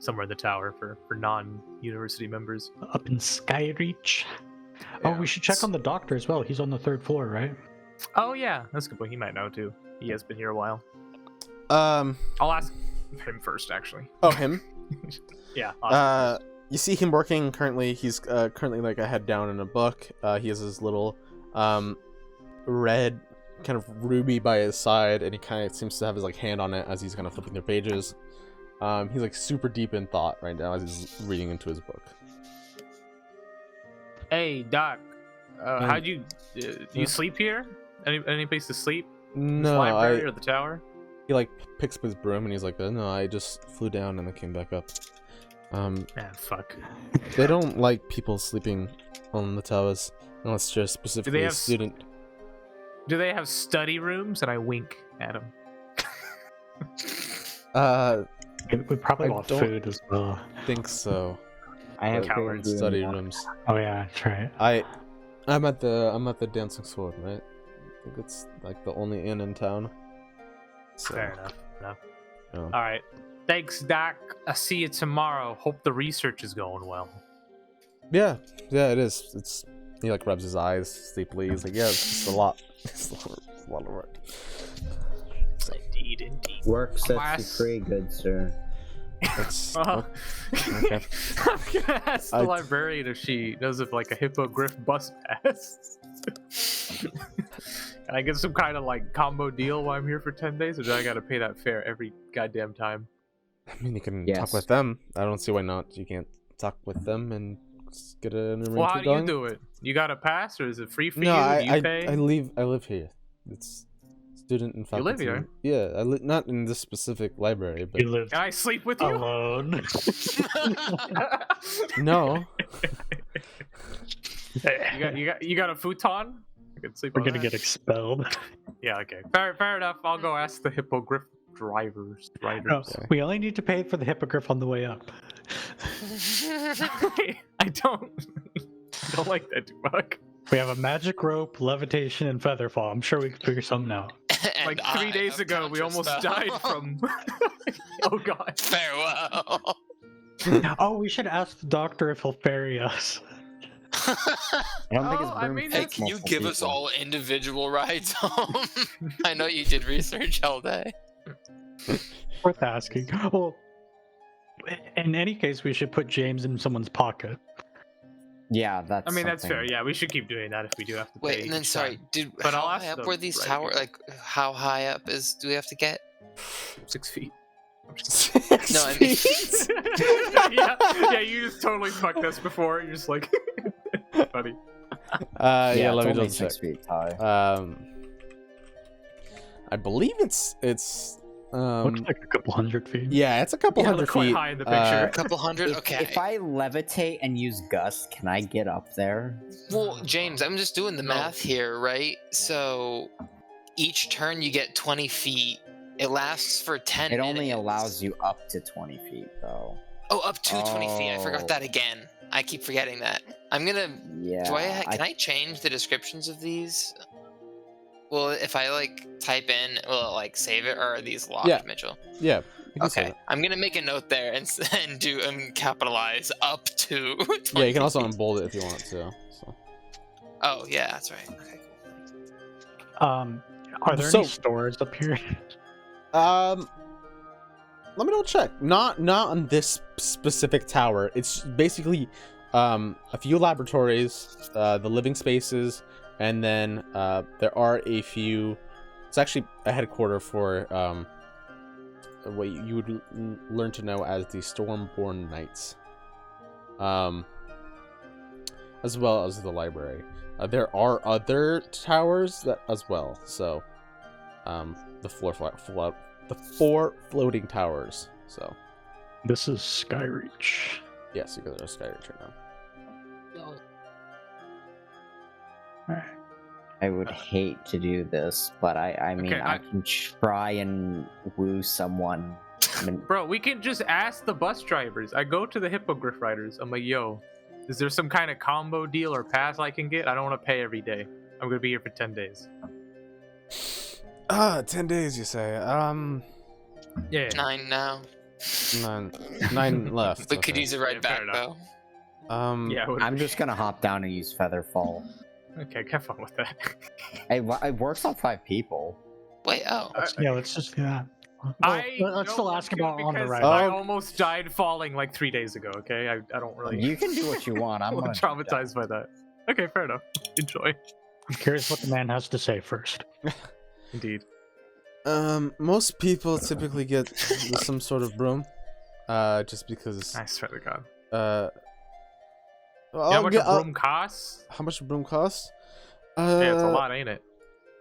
somewhere in the tower for non-university members. Up in Skyreach. Oh, Yeah. we should check on the doctor as well. He's on the 3rd floor, right? Oh yeah, that's a good point. He might know too. He has been here a while. Um. I'll ask him first, actually. Oh, him. Yeah. I'll ask him You see him working currently. He's currently like a head down in a book. He has his little red kind of ruby by his side, and he kind of seems to have his like hand on it as he's kind of flipping through pages. He's like super deep in thought right now as he's reading into his book. Hey, Doc. How'd you? Do you sleep here? Any place to sleep? The No, library or the tower? he like picks up his broom and he's like, no, I just flew down and then came back up. Fuck. They don't like people sleeping on the towers unless you're specifically a have student. Do they have study rooms? And I wink at him. We probably I want don't- food as well. Think so. I have Cowards. food Study now. rooms. Oh yeah, that's right. I'm at the Dancing Sword, right? I think it's like the only inn in town. So, Fair enough. No. yeah. All right. Thanks, Doc. I'll see you tomorrow. Hope the research is going well. Yeah, it is. It's he like rubs his eyes sleepily. He's like, yeah, it's just a lot. It's a lot of work. Indeed. Work sets Alas. you free, good sir. It's Oh. okay. I'm gonna ask the I- librarian if she knows of like a hippogriff bus pass. Can I get some kind of like combo deal while I'm here for 10 days, or do I gotta pay that fare every goddamn time? I mean, you can Yes. talk with them. I don't see why not. You can't talk with them and just get an arrangement Well, how do going. you do it? You got a pass, or is it free for No, you? Do you pay? I live here. It's student and You live faculty. here? Yeah, I not in this specific library, but You live Can I sleep with you? alone. no. You got a futon? I can sleep. We're on gonna that. get expelled. Yeah, okay. Fair enough. I'll go ask the hippogriff riders. No, Okay. we only need to pay for the hippogriff on the way up. I don't like that too much. We have a magic rope, levitation, and featherfall. I'm sure we can figure something out. And Like I 3 days have ago, we almost counterspell. died from. Oh god. Farewell. Oh, we should ask the doctor if he'll ferry us. I don't think his Oh, I broom mean, Hey, fits can you multiple give us people. all individual rides home? I know you did research all day. Worth asking. Well, in any case, we should put James in someone's pocket. Yeah, that's. I mean, that's fair. something- Yeah, we should keep doing that if we do have to. Wait, pay and then each sorry, time. dude. But How I'll ask high up the were these right towers? here. Like, how high up do we have to get? 6 feet. I'm just- 6 No, I mean- feet? yeah, you just totally fucked us before. You're just like, buddy. Yeah, Yeah, let it's me only just check. 6 feet high. I believe it's Looks like a couple hundred feet. yeah, it's a couple Yeah, hundred look quite feet. high in the picture. A couple hundred. If, Okay. if I levitate and use gust, can I get up there? Well, James, I'm just doing the No. math here, right? So each turn you get 20 feet. It lasts for 10 It minutes. only allows you up to 20 feet, though. Oh, up to 20 feet. I forgot Oh. that again. I keep forgetting that. I'm gonna. Yeah. Can I change the descriptions of these? Well, if I like type in, will it like save it, or are these locked, Yeah. Mitchell? Yeah. you can say Okay, that. I'm gonna make a note there and do capitalize up to. 20 Yeah, you can also feet. unbold it if you want to. So. Oh yeah, that's right. Okay, Are there So- any stores up here? Let me double check. Not on this specific tower. It's basically a few laboratories, the living spaces, and then there are a few. It's actually a headquarter for what you would learn to know as the Stormborn Knights, as well as the library. There are other towers that as well. So, the four floating towers. So, This is Skyreach. yes, you guys are Skyreach right now. Alright. I would hate to do this, but I mean, Okay, I I- can try and woo someone. I mean, Bro, we can just ask the bus drivers. I go to the hippogriff riders. I'm like, yo, is there some kind of combo deal or pass I can get? I don't want to pay every day. I'm gonna be here for 10 days. 10 days, you say? Yeah. 9 now. 9 left. We could okay. use it right Yeah, back fair enough. though. Yeah. I'm just gonna hop down and use Featherfall. Okay, have fun with that. It works on 5 people. Wait, oh. Yeah, let's just do that. Well, I let's don't still want ask to about on the because right. I Oh. almost died falling like 3 days ago. Okay, I don't really. You can do what you want. I'm I'm gonna traumatized by that. Okay, fair enough. Enjoy. I'm curious what the man has to say first. Indeed. Most people typically get some sort of broom. Just because. I swear to God. Well, You know how I'll much get- a broom costs? how much a broom costs? Yeah, it's a lot, ain't it?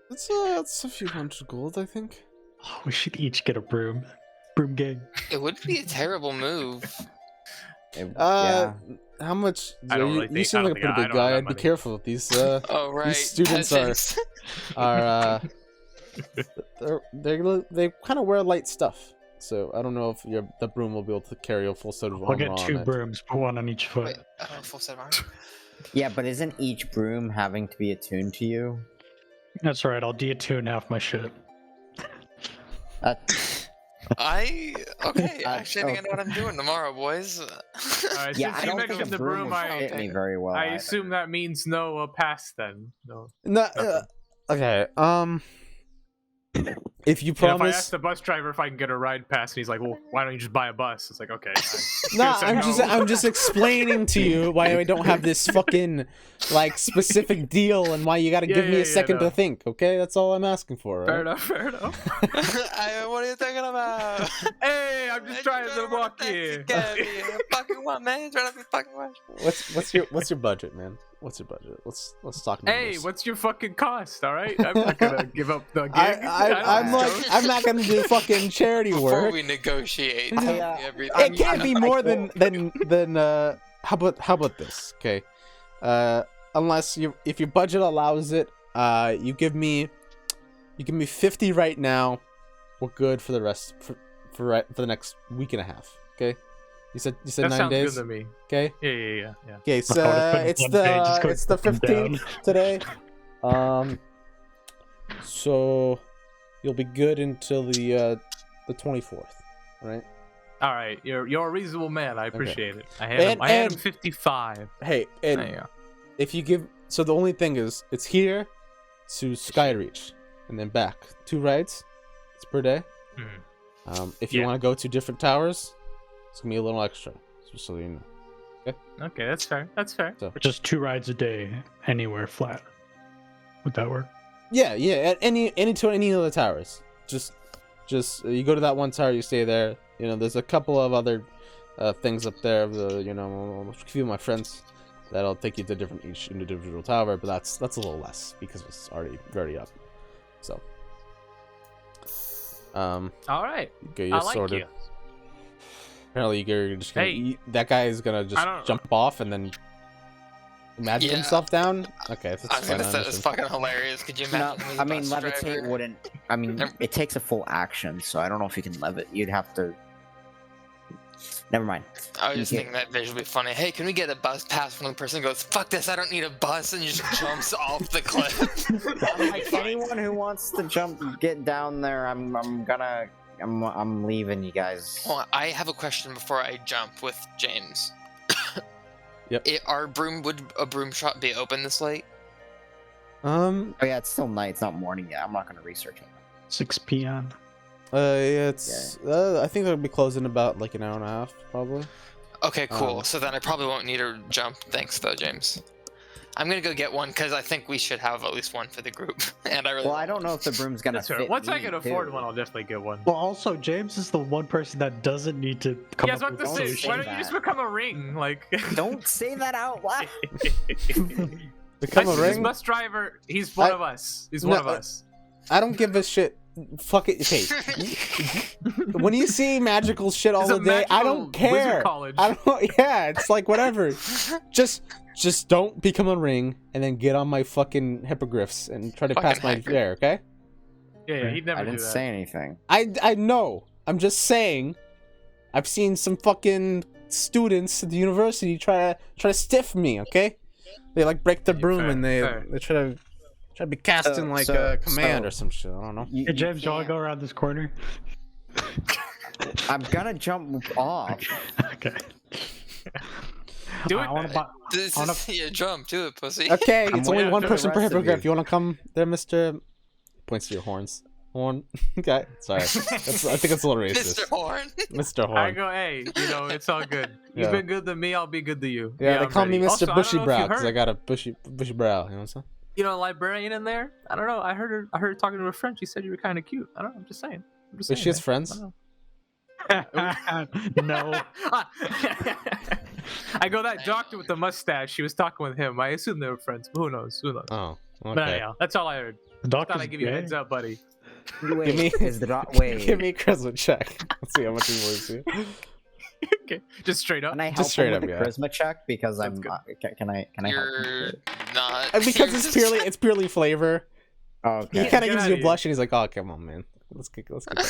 It's a few hundred gold, I think. Oh, we should each get a broom. Broom gang. It would be a terrible move. yeah. How much? I don't you, really you think- seem I like a don't pretty think I good don't have guy. that I'd be money. careful with these. Oh right. students peasants. are they kind of wear light stuff, so I don't know if the broom will be able to carry a full set of We'll armor get on 2 it. brooms, put one on each foot. Wait, full set of armor. Yeah, but isn't each broom having to be attuned to you? That's right, I'll de-attune half my shit. Okay. Actually, I think I oh. know what I'm doing tomorrow, boys. Alright, Yeah, since I you don't think mentioned a the broom, would I fit me very well. either. assume that means no pass then. No. No, okay. If you You know, if I promise, ask the bus driver if I can get a ride pass, and he's like, "Well, why don't you just buy a bus?" It's like, okay. no, Say I'm just explaining to you why I don't have this fucking like specific deal and why you got to give me a second no. to think. Okay, that's all I'm asking for. Fair Right? enough. Fair enough. What are you thinking about? Hey, I'm just trying to walk here. Fucking what, man? Trying to be fucking what? What's your budget, man? What's your budget? Let's talk about Hey, this. what's your fucking cost? All right, I'm not gonna give up the gig. I'm not gonna do fucking charity Before work. we negotiate, I, tell me uh, everything. It can't be more than how about this? Okay, unless if your budget allows it, you give me 50 right now. We're good for the rest for the next week and a half. Okay, you said that 9 sounds days. good to me. Okay. Yeah. Okay, I so thought it it's was one page, just the going up and 15th today. So you'll be good until the 24th, right? All right, you're a reasonable man. I appreciate it. I had And- him and- 55. Hey, There and you go. if you give, so the only thing is, it's here to Skyreach and then back 2 rides. It's per day. Mhm. If you Yeah. want to go to different towers, it's gonna be a little extra, just so you know. Okay, that's fair. That's fair. So Just 2 rides a day, anywhere flat. Would that work? yeah, at any of the towers. Just you go to that one tower, you stay there. You know, there's a couple of other things up there. A few of my friends that'll take you to each individual tower, but that's a little less because it's already very up. So, All right. get you I like sorted. you. Apparently, you're just gonna Hey. that guy is gonna just jump off and then magic Yeah. himself down. Okay, that's I was fine. gonna I say it's understand. fucking hilarious. Could you No, imagine? I mean bus levitate driver? wouldn't. I mean Never- it takes a full action, so I don't know if you can levitate. You'd have to. Never mind. I was just Yeah. thinking that visual would be funny. Hey, can we get a bus pass when the person goes, "Fuck this, I don't need a bus," and just jumps off the cliff? Like anyone who wants to get down there, I'm leaving you guys. Hold on, I have a question before I jump with James. Yep. Would a broom shop be open this late? Oh yeah, it's still night. It's not morning yet. I'm not gonna research it. 6 p.m. It's I think they'll be closing about like an hour and a half, probably. Okay, cool. Um, So then I probably won't need a jump. Thanks, though, James. I'm gonna go get one because I think we should have at least one for the group, and I really. Well, I don't know if the broom's gonna That's fair. fit. Once I me, can afford too. one, I'll definitely get one. Well, also, James is the one person that doesn't need to come Yeah, I was up about with to don't say, say why don't you that. just become a ring? Like, Don't say that out loud. Become a This ring. bus driver, he's one I- of us. He's one No, of us. I don't give a shit. Fuck it. Okay. When you see magical shit all It's a the day, I magical don't care. wizard college. I don't. Yeah, it's like whatever. Just don't become a ring and then get on my fucking hippogriffs and try to Fucking pass my hacker. there. Okay. Yeah, he'd never I do didn't that. say anything. I know. I'm just saying. I've seen some fucking students at the university try to stiff me. Okay. They like break the broom Fair, and they fair. try to be casting like so- a command so- or some shit. I don't know. Hey, James, you want to go around this corner? I'm gonna jump off. Okay. Do it. I want to buy. This I wanna- is your jump, do it, pussy. Okay, I'm it's only waiting one for the person per rest of hippogriff. you. You want to come there, Mister? Points to your horns. Horn. Okay, sorry. I think it's a little racist. Mr. Horn. Mr. I Horn. go, hey, it's all good. You've Yeah. been good to me, I'll be good to you. Yeah, they I'm call me ready. Mr. Also, I don't Bushy know if Brow you because I heard- got a bushy brow. You know what I'm saying? librarian in there. I don't know. I heard her talking to her friend. She said you were kind of cute. I don't know. I'm just saying. But she has man. friends. I don't know. No. I go, that doctor with the mustache. She was talking with him. I assume they were friends. But who knows? Who knows? Oh, But okay. anyhow, that's all I heard. The Thought doctor's I'd give you a gay. heads up, buddy. Wait, Give me- is the wait? Give me a charisma check. Let's see how much he works here. Okay, just straight up. Can I help Just straight him up, with the yeah. charisma check because That's I'm good. not, can I help him? You're not. Because you're it's just- purely flavor. Oh, He okay. kind of get gives outta you a here. blush and he's like, "Oh, come on, man. Let's keep it down.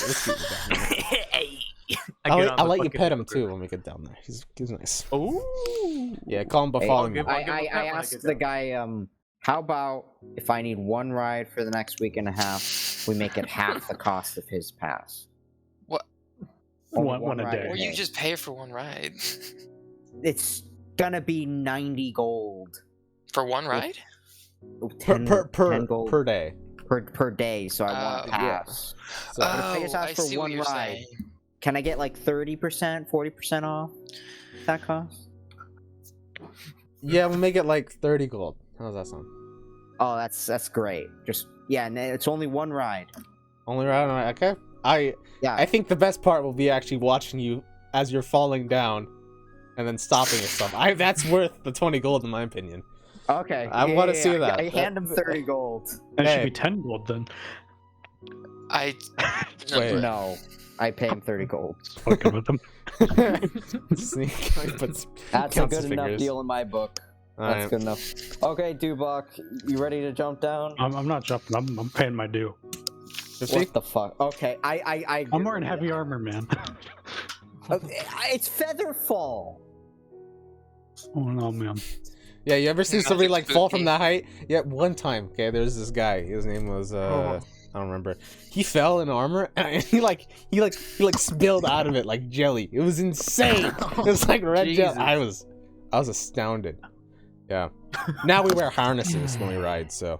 I get on I'll the let you fucking pet him hippogriff. too when we get down there. He's nice. Ooh. Yeah, call him by Hey, following I'll me. give- I'll I him a pet when I asked get the down. guy, how about if I need one ride for the next week and a half, we make it half the cost of his pass? What? Only One a ride day. a Or you day. just pay for one ride. It's gonna be 90 gold. For one ride? 10, 10 gold Per day. per day, so I want a yeah. pass. So, But if I just ask for see what one you're ride, saying. Can I get like 30%, 40% off that cost? yeah, we'll make it like 30 gold. How's that sound? Oh, that's great. Just yeah, and it's only one ride. Only right? Okay. Yeah, I think the best part will be actually watching you as you're falling down, and then stopping yourself. That's worth the 20 gold in my opinion. okay. I yeah, wanna yeah, see yeah. that. I hand him 30 gold. That Hey. should be 10 gold then. I. Wait. No, I pay him 30 gold. Fucking with them. Sneak. But That's a counts good his enough fingers. deal in my book. That's Alright. good enough. Okay, Dubok, you ready to jump down? I'm not jumping. I'm paying my due. 50? What the fuck? Okay, I I'm wearing heavy armor, man. Okay, it's Featherfall. Oh no, man. Yeah, you ever see Nothing somebody like fall from spooky. that height? Yeah, one time. Okay, there's this guy. His name was I don't remember. He fell in armor and he spilled out of it like jelly. It was insane. It was like red jelly. Jesus. I was astounded. Yeah. Now we wear harnesses when we ride, so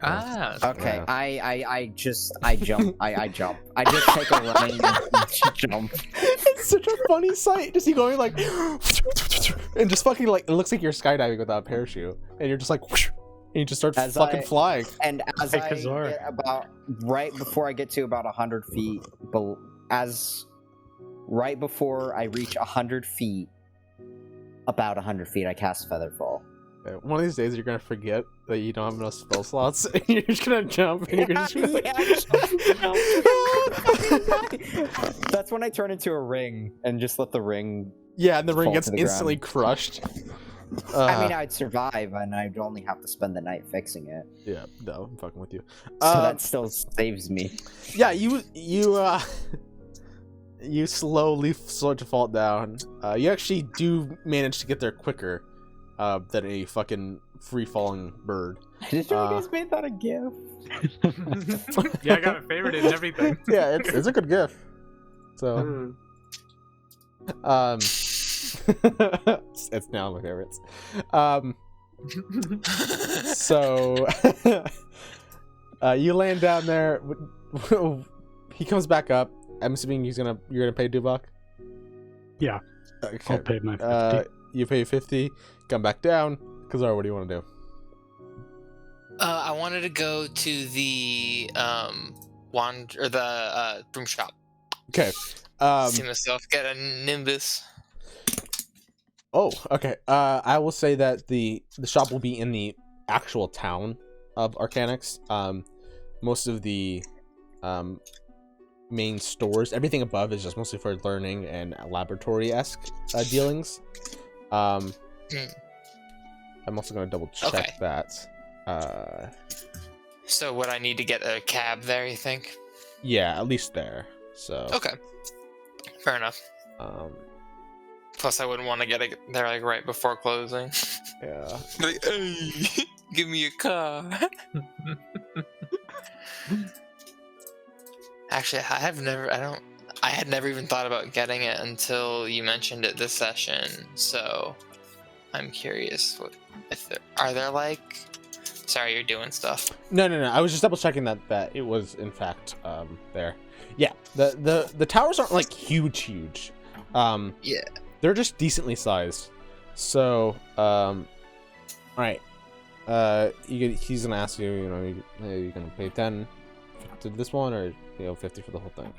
Okay, Yeah. I jump. I jump. I just take a running jump. It's such a funny sight. Just you going like, and just fucking like, it looks like you're skydiving without a parachute, and you're just like, and you just start As fucking I- flying. And as Hey, I Kazar. get about right before I get to about 100 feet, right before I reach 100 feet, about 100 feet, I cast Featherfall. One of these days, you're gonna forget that you don't have enough spell slots, and you're just gonna jump, and you're just gonna That's when I turn into a ring and just let the ring. yeah, and the ring Fall gets to the instantly ground. crushed. I mean, I'd survive, and I'd only have to spend the night fixing it. Yeah, no, I'm fucking with you. So that still saves me. Yeah, you you slowly start to fall down. You actually do manage to get there quicker than a fucking free-falling bird. I didn't know you guys made that a gift. Yeah, I got it favorited and everything. Yeah, it's a good gift. So, it's now my favorites. So, you land down there. He comes back up. I'm assuming you're gonna pay Dubak. Yeah. Okay. I'll pay my 50. You pay 50. Come back down. Kazar, what do you want to do? I wanted to go to the broom shop. Okay. See myself get a Nimbus. Oh, okay. I will say that the shop will be in the actual town of Arcanix. Most of the main stores, everything above is just mostly for learning and laboratory-esque dealings. I'm also going to double check that. So would I need to get a cab there, you think? Yeah, at least there. So. Okay. Fair enough. Plus, I wouldn't want to get it there like right before closing. Yeah. Like, hey, give me a car. Actually, I had never even thought about getting it until you mentioned it this session. So, I'm curious are there like. Sorry, you're doing stuff. No. I was just double checking that it was in fact there. Yeah. The towers aren't like huge. Yeah. They're just decently sized. So, all right. He's gonna ask you. Are you gonna pay 10 to this one, or 50 for the whole thing?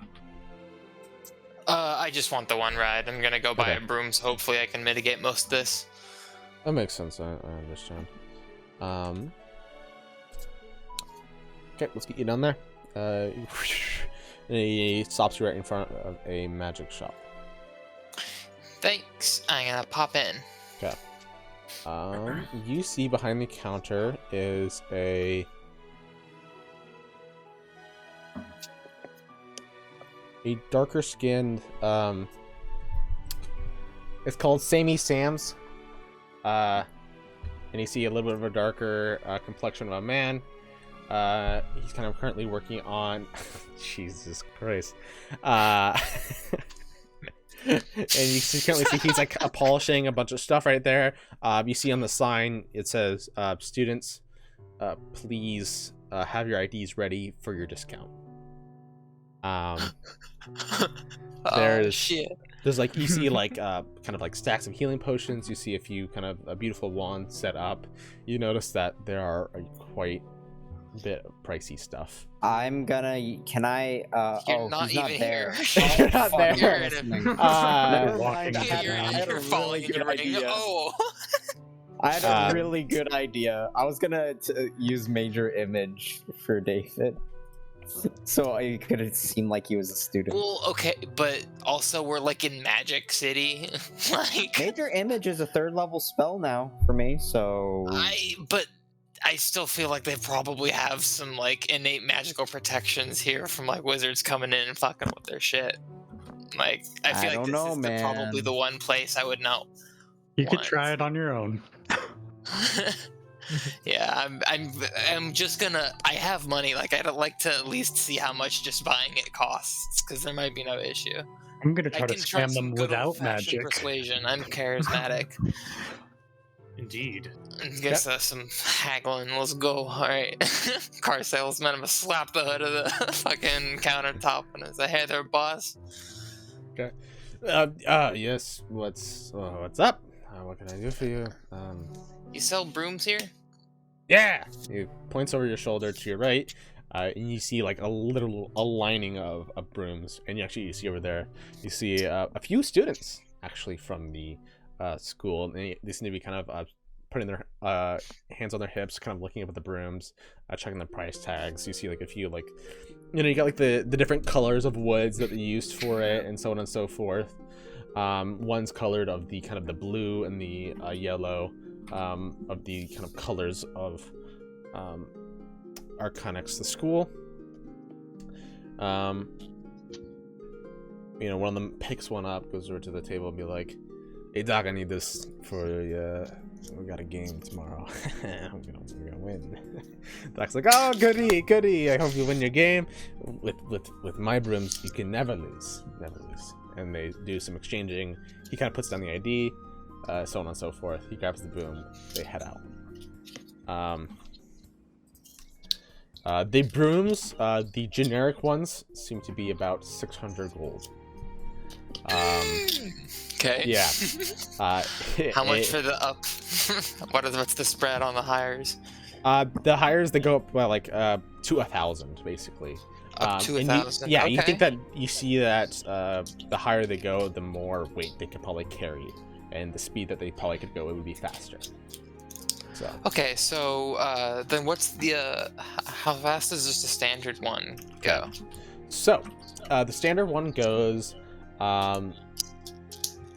I just want the one ride. I'm gonna go buy Okay. a broom, so hopefully I can mitigate most of this. That makes sense. I understand. Okay, let's get you down there. And he stops you right in front of a magic shop. Thanks. I'm gonna pop in. Okay. You see behind the counter is a darker skinned it's called Sammy Sam's. And you see a little bit of a darker complexion of a man. He's kind of currently working on Jesus Christ. And you can currently see he's like polishing a bunch of stuff right there. You see on the sign it says students, please have your IDs ready for your discount. Oh, shit. There's like you see like kind of like stacks of healing potions. You see a few kind of a beautiful wands set up. You notice that there are quite a bit of pricey stuff. I'm gonna. Can I? You're not he's not even there. here. You're not there. You're in Never walking mind, I had- You're, I had a you're falling really in good your ring. idea. Oh. I had a Um, really good idea. I was gonna use major image for David, so I could seem like he was a student. Well, okay, but also we're like in Magic City. Like Major image is a 3rd level spell now for me, so but I still feel like they probably have some like innate magical protections here from like wizards coming in and fucking with their shit. Like I feel I like don't this know, is probably man. the one place I would not. You could want. try it on your own. Yeah, I'm just gonna. I have money. Like I'd like to at least see how much just buying it costs, because there might be no issue. I'm gonna I try to can try scam some them good without old-fashioned magic. persuasion. I'm charismatic. Indeed. I guess that's some haggling. Let's go. All right. Car salesman. I'm gonna slap the hood of the fucking countertop and say, "Hey there, boss." Okay. Yes. What's up? What can I do for you? You sell brooms here? Yeah. He points over your shoulder to your right, and you see like a lining of brooms, and you see over there, you see a few students actually from the school, and they seem to be kind of putting their hands on their hips, kind of looking up at the brooms, checking the price tags. You see like a few like, you got like the different colors of woods that they used for it, and so on and so forth. One's colored of the kind of the blue and the yellow, of the kind of colors of Arcanix, the school. One of them picks one up, goes over to the table and be like, "Hey Doc, I need this for we got a game tomorrow." we're gonna win. Doc's like, "Oh, goody, I hope you win your game. With my brooms, you can never lose. And they do some exchanging. He kind of puts down the ID, so on and so forth. He grabs the broom. They head out. The brooms, the generic ones, seem to be about 600 gold. Okay. Yeah. How much for the up? What's the spread on the hires? The hires, they go up by like to 1,000 basically. Up to 1,000. Yeah, okay. you think that you see that the higher they go, the more weight they could probably carry, and the speed that they probably could go, it would be faster. So. Okay, so then what's the how fast does just the standard one go? So, the standard one goes,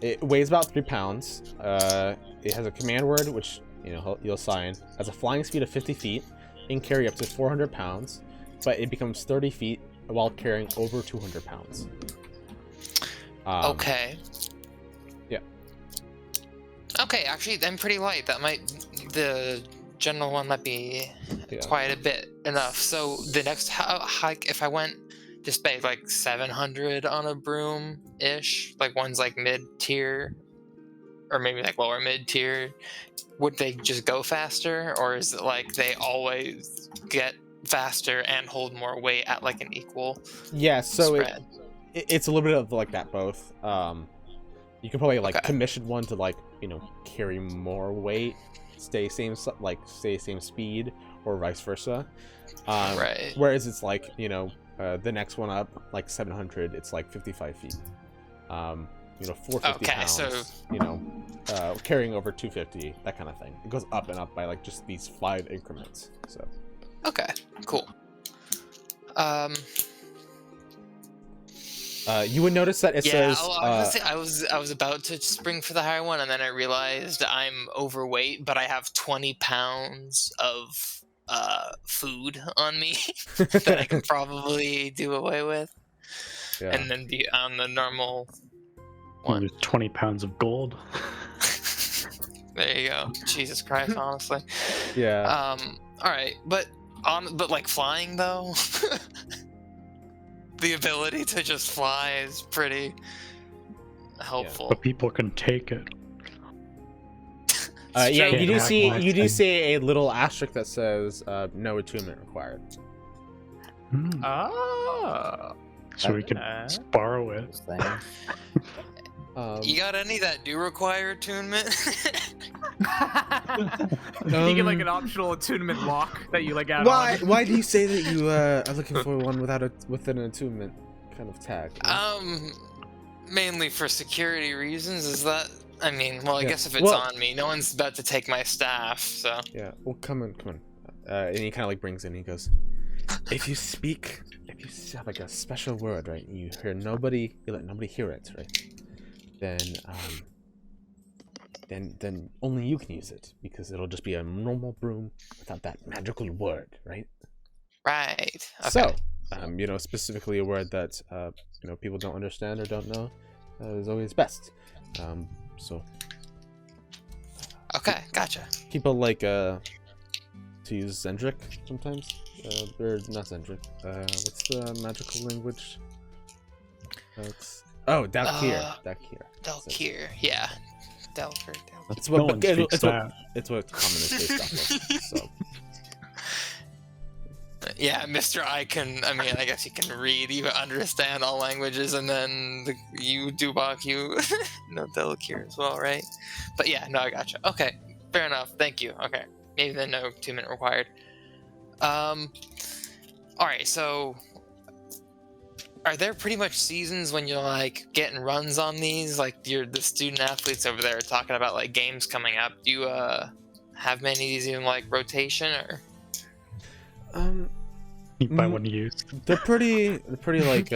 it weighs about 3 pounds. It has a command word, which you'll sign. Has a flying speed of 50 feet, and can carry up to 400 pounds, but it becomes 30 feet while carrying over 200 pounds. Okay. Yeah. Okay, actually, I'm pretty light. The general one might be quite a bit enough. So the next hike, if I went to spend like 700 on a broom ish, like one's like mid tier, or maybe like lower mid tier, would they just go faster, or is it like they always get faster and hold more weight at like an equal spread? It's a little bit of like that both. You can probably like commission one to like carry more weight, stay same speed, or vice versa. Right. Whereas it's like the next one up, like 700, it's like 55 feet. 450 pounds. So carrying over 250, that kind of thing. It goes up and up by like just these 5 increments. So. Okay. Cool. You would notice that it says. I was about to spring for the higher one, and then I realized I'm overweight, but I have 20 pounds of food on me that I can probably do away with, and then be on the normal one. 20 pounds of gold. There you go. Jesus Christ, honestly. Yeah. All right, but like flying though. The ability to just fly is pretty helpful. But people can take it. You do see a little asterisk that says no attunement required. So we can borrow it. You got any that do require attunement? You get like an optional attunement lock that you like add on. Why do you say that you are looking for one with an attunement kind of tag? Mainly for security reasons. Is that? I guess if it's on me, no one's about to take my staff. So. Yeah. Well, come on. And he kind of like brings in. He goes, if you have like a special word, right? You let nobody hear it, right? Then only you can use it, because it'll just be a normal broom without that magical word, right? Right. Okay. So, specifically a word that people don't understand or don't know is always best. Okay, gotcha. People like to use Zendrick sometimes. Or not Zendrick. What's the magical language? Dalkir. Dalkir, yeah. Delver. It's what No one speaks that. it's what common is based off of. So Yeah, Mr. I guess you can read, you understand all languages, and then you, Dubak, you know Delikir as well, right? But yeah, no, I gotcha. Okay, fair enough. Thank you. Okay, maybe then no 2-minute required. All right, so are there pretty much seasons when you're like getting runs on these? Like the student athletes over there are talking about like games coming up. Do you have many of these in like rotation or? You buy one used. they're pretty like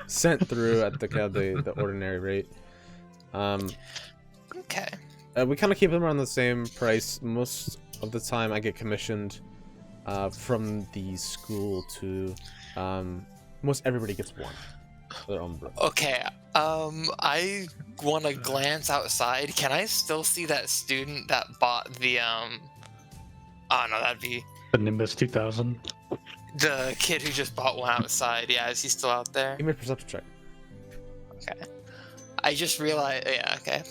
sent through at the kind of the ordinary rate. Okay. We kind of keep them around the same price. Most of the time, I get commissioned from the school to most everybody gets one. Their own brew. Okay. I want to glance outside. Can I still see that student that bought the Oh no, that'd be The Nimbus 2000. the kid who just bought one outside. Yeah, is he still out there? Give me a perception check. Okay. I just realized. Yeah. Okay.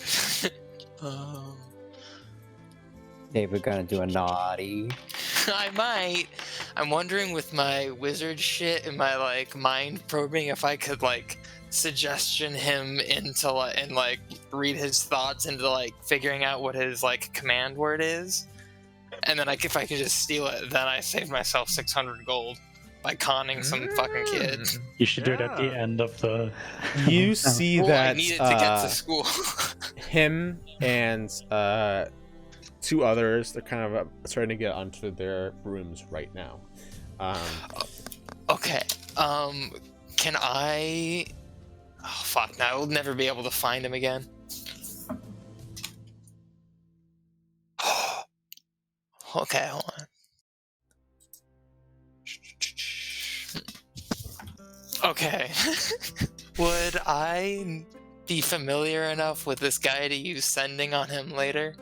David gonna do a naughty. I might. I'm wondering with my wizard shit and my like mind probing if I could like suggestion him into and like read his thoughts into like figuring out what his like command word is, and then if I could just steal it, then I save myself 600 gold by conning some fucking kid. You should do it at the Yeah. end of the. You see Well, I that need it to get to school. him and two others, they're kind of starting to get onto their rooms right now. Okay. Can I? Oh fuck! Now I'll never be able to find him again. Okay, hold on. Okay. Would I be familiar enough with this guy to use sending on him later?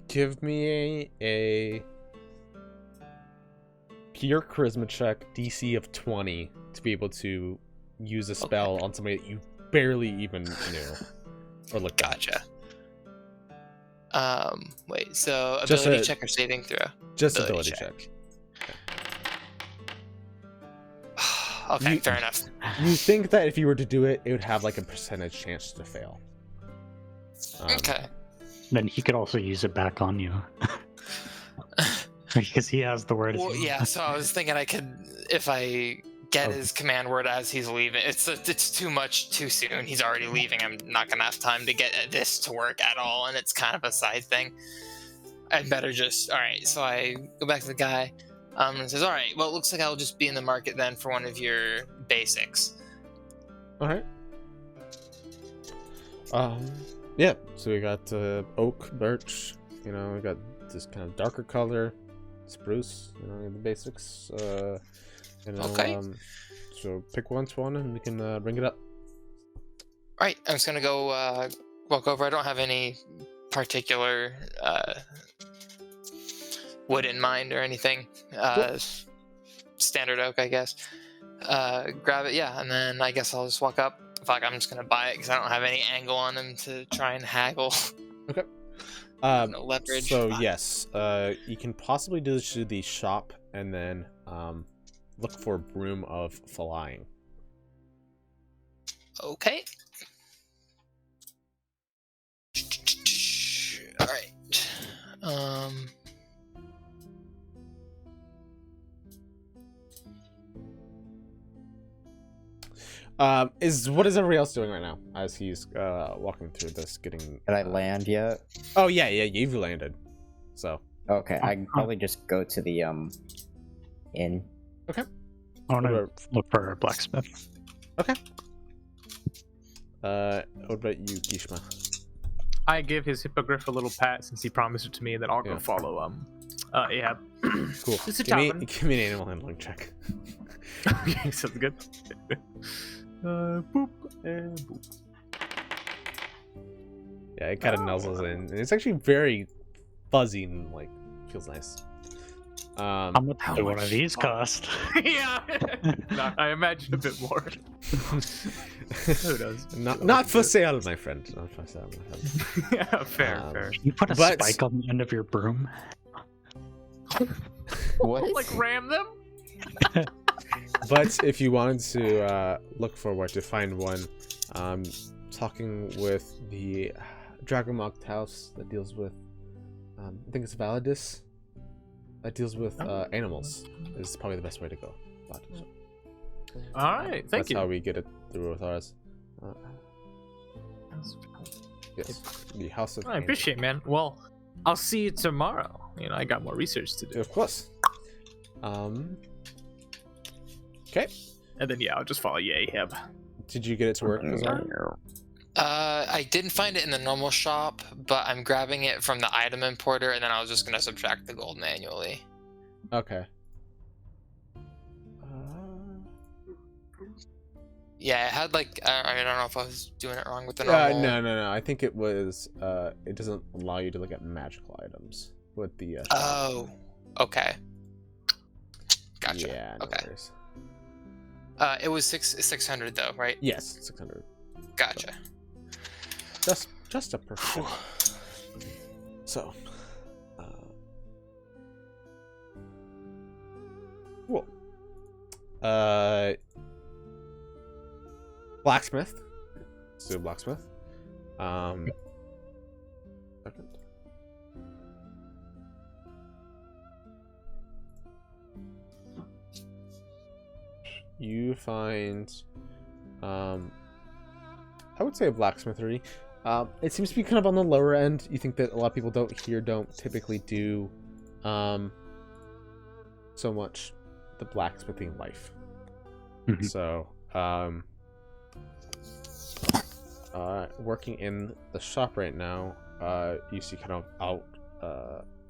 Give me a pure charisma check, DC of 20, to be able to use a spell on somebody that you barely even knew or looked at. Gotcha. Wait, so Just ability a- check or saving throw? Just Ability ability check. Okay, You- fair enough. You think that if you were to do it, it would have like a percentage chance to fail. Okay. Then he could also use it back on you. Because he has the word. Well, yeah, so I was thinking I could, if I get Oh. his command word as he's leaving, it's too much too soon. He's already leaving. I'm not gonna have time to get this to work at all, and it's kind of a side thing. I'd better just, all right. So I go back to the guy, and says, all right, well, it looks like I'll just be in the market then for one of your basics. All right. Yeah. So we got oak, birch. You know, we got this kind of darker color, spruce. You know, the basics. You know, Okay. So pick one, and we can bring it up. All right, I'm just gonna go walk over. I don't have any particular wood in mind or anything. Standard oak, I guess. Grab it, yeah, and then I guess I'll just walk up. Fuck, I'm just gonna buy it because I don't have any angle on him to try and haggle. Okay. No leverage. So Fuck. yes, you can possibly do this to the shop and then look for Broom of Flying. Okay. All right. What is everybody else doing right now as he's walking through this, getting? Did I land yet? Oh yeah, you've landed. So Okay, I can probably just go to the inn. I want to look for a blacksmith. what about you, Gishma? I give his hippogriff a little pat since he promised it to me, and then I'll go Yeah. follow yeah. Cool. It's a Give me tavern. an animal handling check. Okay, sounds good. Boop and boop. Yeah, it kind of nuzzles in, and it's actually very fuzzy and like feels nice. How much do one of these cost? Yeah. I imagine a bit more. Who knows? Not for sale, my friend. Not for sale, my friend. Yeah, fair. You put a But- spike on the end of your broom. What? Like ram them? But if you wanted to look for where to find one, talking with the Dragonmocked house that deals with, I think it's Validus, that deals with animals, is probably the best way to go. All right, thank That's you. how we get it through with ours. Yes, the house of. I appreciate it, man. Well, I'll see you tomorrow. You know, I got more research to do. Of course. Okay. And then, yeah, I'll just follow you, Ahab. Did you get it to work? I didn't find it in the normal shop, but I'm grabbing it from the item importer, and then I was just gonna subtract the gold manually. Okay. Yeah, it had like I don't know if I was doing it wrong with the normal. No. I think it was. It doesn't allow you to look at magical items with the. Oh, okay. Gotcha. Yeah. No Okay. worries. It was 600 though, right? Yes, 600. Gotcha. Just a perfect. So. Cool. Blacksmith. Let's do a blacksmith. Second. You find, I would say a blacksmithery. It seems to be kind of on the lower end. You think that a lot of people don't typically do, so much the blacksmithing life. Mhm. So, working in the shop right now, you see kind of out,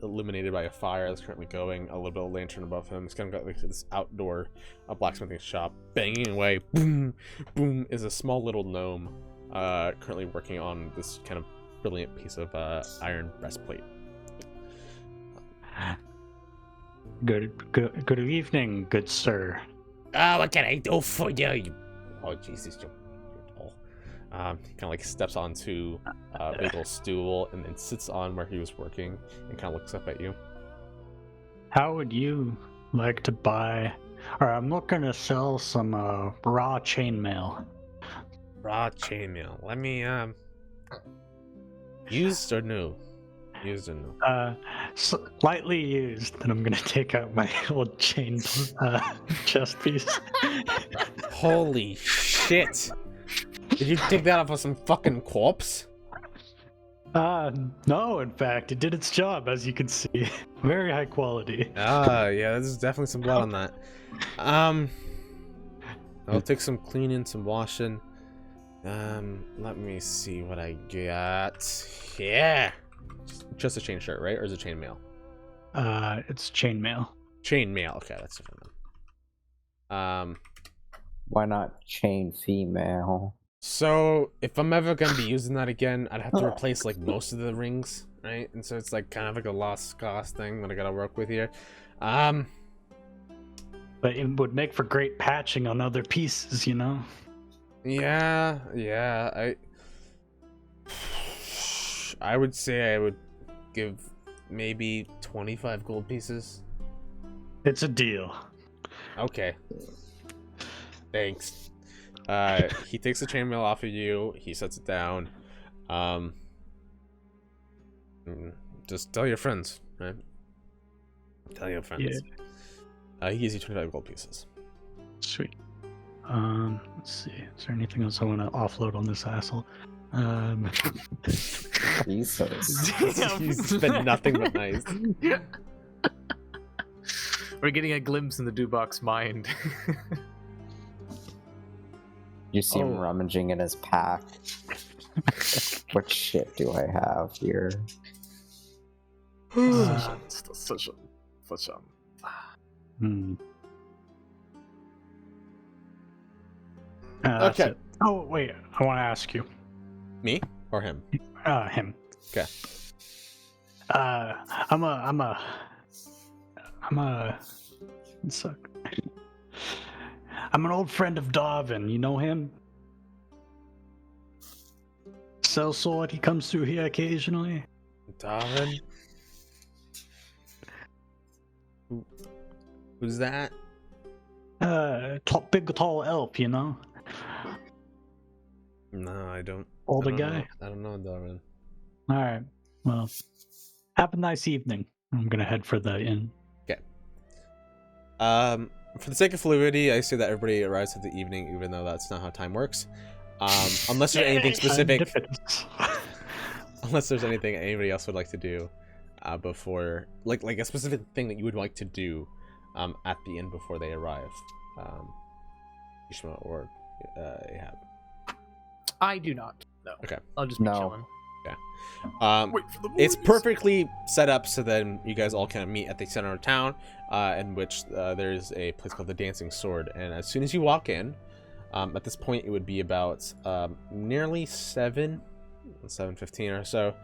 illuminated by a fire that's currently going, a little bit of lantern above him. It's kind of got like this outdoor blacksmithing shop, banging away. Boom, boom is a small little gnome, currently working on this kind of brilliant piece of iron breastplate. Good evening, good sir. What can I do for you? Oh Jesus, you're tall. He kind of like steps onto a big old stool and then sits on where he was working and kind of looks up at you. How would you like to buy? Or I'm looking to sell some raw chainmail. Raw chainmail. Let me used or new? Used or new? Slightly used. Then I'm gonna take out my old chain chest piece. Holy shit! Did you dig that off of some fucking corpse? No, in fact, it did its job, as you can see. Very high quality. Yeah, there's definitely some blood on that. I'll take some cleaning, some washing. Let me see what I got. Yeah! Just a chain shirt, right? Or is it chainmail? It's chainmail. Chainmail, okay, that's different then. Why not chain female? So, if I'm ever gonna be using that again, I'd have to replace, like, most of the rings, right? And so it's, like, kind of like a lost cause thing that I gotta work with here. But it would make for great patching on other pieces, you know? Yeah, I would say I would give maybe 25 gold pieces. It's a deal. Okay. Thanks. He takes the chainmail off of you. He sets it down. Just tell your friends, right? Tell your friends. Yeah. He gives you 25 gold pieces. Sweet. Let's see. Is there anything else I want to offload on this asshole? Jesus. He's been nothing but nice. We're getting a glimpse in the Dubok's mind. You see him rummaging in his pack. What shit do I have here? Such a. That's Okay. it. Oh wait, I want to ask you. Me or him? Him. Okay. I'm I'm an old friend of Darwin. You know him? Sellsword, he comes through here occasionally. Darwin? Who's that? Big tall elf, you know? No, I don't. Older I don't guy? know. I don't know Darwin. Alright. Well, have a nice evening. I'm gonna head for the inn. Okay. For the sake of fluidity, I say that everybody arrives at the evening, even though that's not how time works. Unless there's anything specific. Unless there's anything anybody else would like to do, before, like a specific thing that you would like to do, at the inn before they arrive. Ishma or Ahab. I do not. No. Okay. I'll just be No. chilling. Wait for the it's perfectly set up so then you guys all kind of meet at the center of town, in which there's a place called the Dancing Sword. And as soon as you walk in, at this point it would be about nearly 7:15 or so,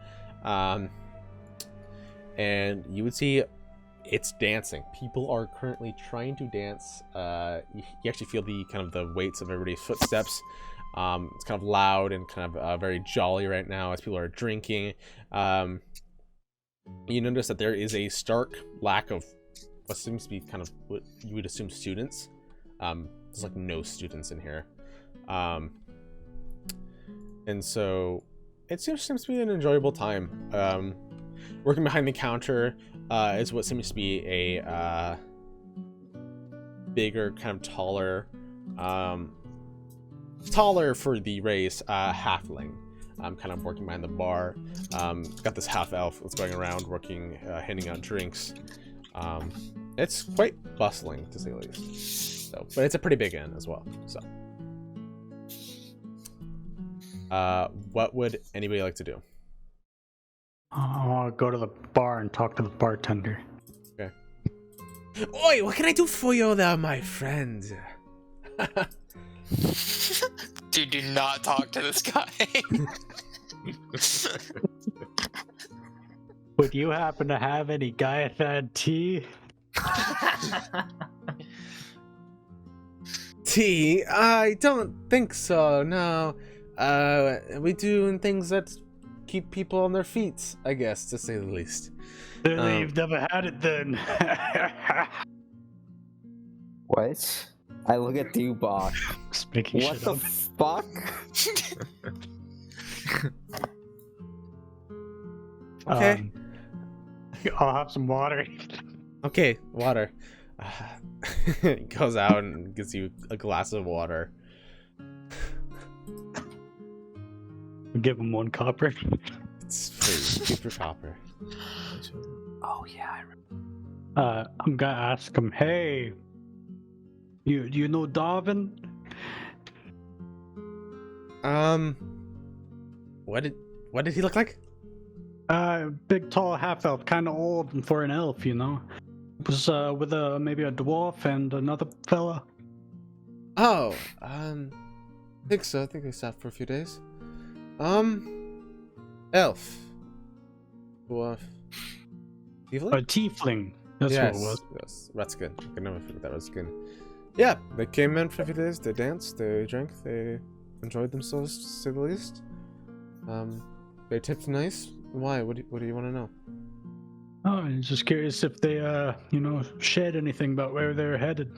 and you would see it's dancing. People are currently trying to dance. You actually feel the kind of the weights of everybody's footsteps. It's kind of loud and kind of very jolly right now as people are drinking. You notice that there is a stark lack of what seems to be kind of what you would assume students. There's like no students in here. And so it seems to be an enjoyable time. Working behind the counter is what seems to be a bigger, kind of taller for the race, halfling. Kind of working behind the bar. Got this half elf that's going around working, handing out drinks. It's quite bustling, to say the least. So, but it's a pretty big inn as well. So, what would anybody like to do? I want to go to the bar and talk to the bartender. Okay. Oi, what can I do for you there, my friend? Dude, do not talk to this guy. Would you happen to have any Gaiathad tea? Tea? I don't think so, no. We do things that keep people on their feet, I guess, to say the least. You've never had it then. What? I look at Dubok. Just making What shit the up. fuck? Okay. I'll have some water. Okay, water. He goes out and gives you a glass of water. Give him 1 copper. It's free. Super copper. Oh yeah, I remember. I'm gonna ask him, hey, you know Darwin? What did he look like? Big, tall, half elf, kind of old for an elf, you know. Was with maybe a dwarf and another fella. Oh, I think so. I think they stopped for a few days. Elf. Dwarf. Tiefling? A tiefling. That's yes, what it was. yes, that's good. I can never forget that was good. Yeah, they came in for a few days. They danced, they drank, they enjoyed themselves, to say the least. They tipped nice. Why? What do you want to know? Oh, I'm just curious if they, shared anything about where they're headed.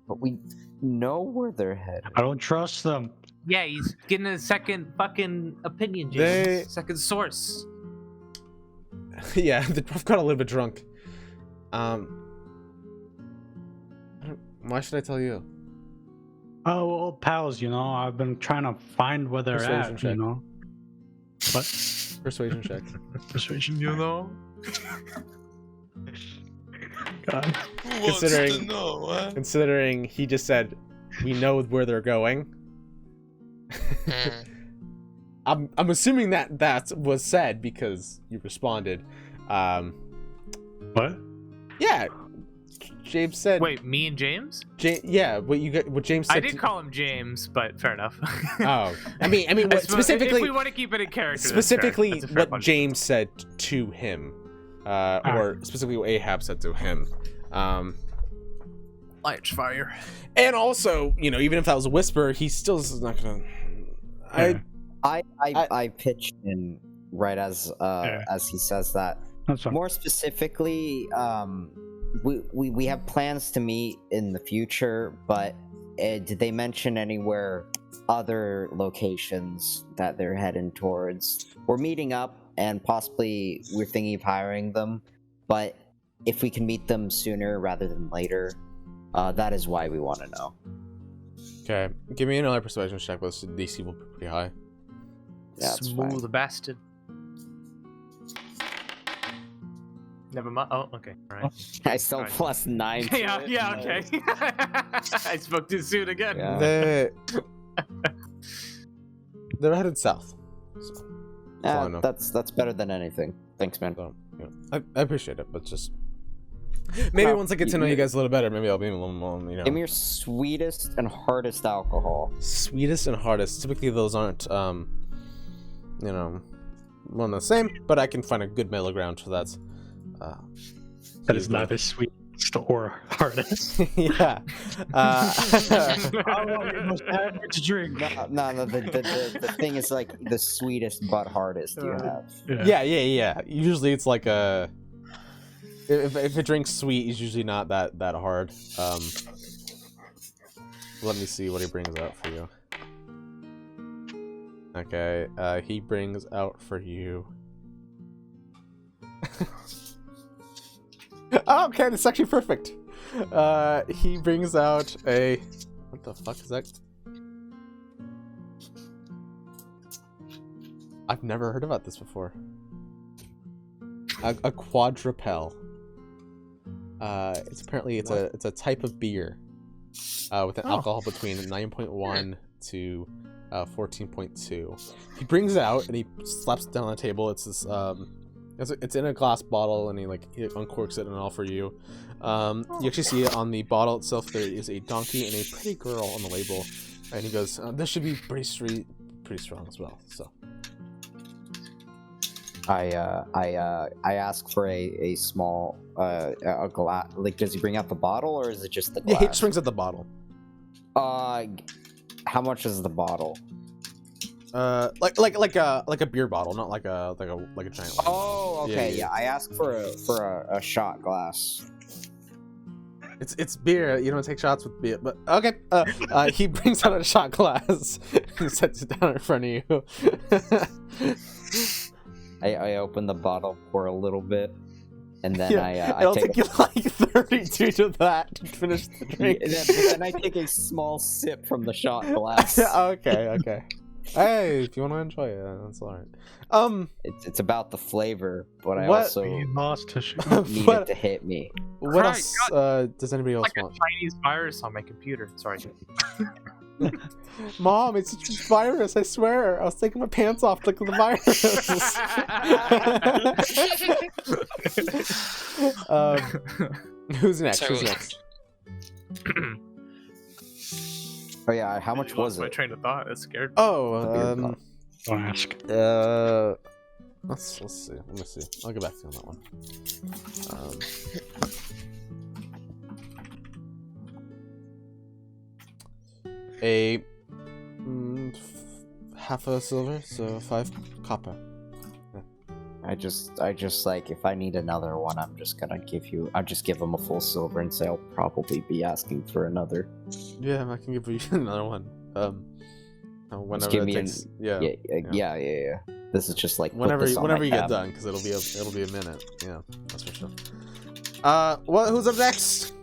But we know where they're headed. I don't trust them. Yeah, he's getting a second fucking opinion, They- James. Second source. Yeah, the dwarf got a little bit drunk. Why should I tell you? Oh, well, old pals, you know. I've been trying to find where they're Persuasion at, check. you know. What? Persuasion check. Persuasion. You know? God. Considering- Considering he just said, we know where they're going. Mm. I'm assuming that was said because you responded. What? Yeah. James said. Wait, me and James? Yeah. What James said. I did call him James, but fair enough. Oh, I mean, I what, suppose if specifically, we want to keep it in character, specifically that's fair. That's a fair what punishment. James said to him. or specifically what Ahab said to him. Light fire. And also, even if that was a whisper, he still is not gonna. I pitched in right as he says that. That's fine. More specifically, we have plans to meet in the future, but did they mention anywhere other locations that they're heading towards? We're meeting up, and possibly we're thinking of hiring them, but if we can meet them sooner rather than later, that is why we want to know. Okay, give me another persuasion check. But DC will be pretty high. Yeah, that's Smooth fine. bastard. Never mind. Oh, okay. All right. I still Alright. plus 9. to Yeah, it. yeah, okay. I spoke too soon again. Yeah. They're headed south. So, that's all I know. That's better than anything. Thanks, man. So, I appreciate it, but just maybe once I get to know you guys a little better, maybe I'll be a little more. Give me your sweetest and hardest alcohol. Sweetest and hardest. Typically, those aren't one and the same, but I can find a good middle ground. So that's That is neither sweet or hardest. yeah. Most average drink. No. The thing is like the sweetest but hardest you have. Yeah. Usually it's like a. If it drinks sweet, it's usually not that hard. Let me see what he brings out for you. Okay, he brings out for you. Oh, okay, that's actually perfect. He brings out a. What the fuck is that? I've never heard about this before. A quadrupel. It's apparently it's a type of beer with an alcohol between 9.1 to 14.2. He brings it out and he slaps it down on the table. It's this it's in a glass bottle, and he uncorks it and all for you. You actually see it on the bottle itself. There is a donkey and a pretty girl on the label, and he goes, "This should be pretty strong as well." So. I ask for a small a glass. Like, does he bring out the bottle or is it just the glass? Yeah, he just brings out the bottle. How much is the bottle? Like a beer bottle, not like a giant one. Oh, okay. Yeah. I ask for a shot glass. It's beer. You don't take shots with beer, but okay. He brings out a shot glass and sets it down in front of you. I open the bottle, pour a little bit, and then it'll take you like 32 to that to finish the drink. But then I take a small sip from the shot glass. Okay. Hey, if you want to enjoy it, that's all right. It's about the flavor, but I What? also You lost to need it to hit me. What Right, else does anybody else Like a want? Chinese virus on my computer. Sorry. Mom, it's just a virus, I swear. I was taking my pants off to look at the virus. Who's next? So- Oh yeah, how much was My it? train of thought. That scared me. Oh, Don't ask. let's see. Let me see. I'll get back to you on that one. Half a silver, so 5 copper. I just like, if I need another one, I'll just give him a full silver and say I'll probably be asking for another. Yeah, I can give you another one. Whenever give it me takes. Yeah. Yeah. This is just like, put Whenever this on my you get tab. done, because it'll be a minute. Yeah, that's for sure. Who's up next?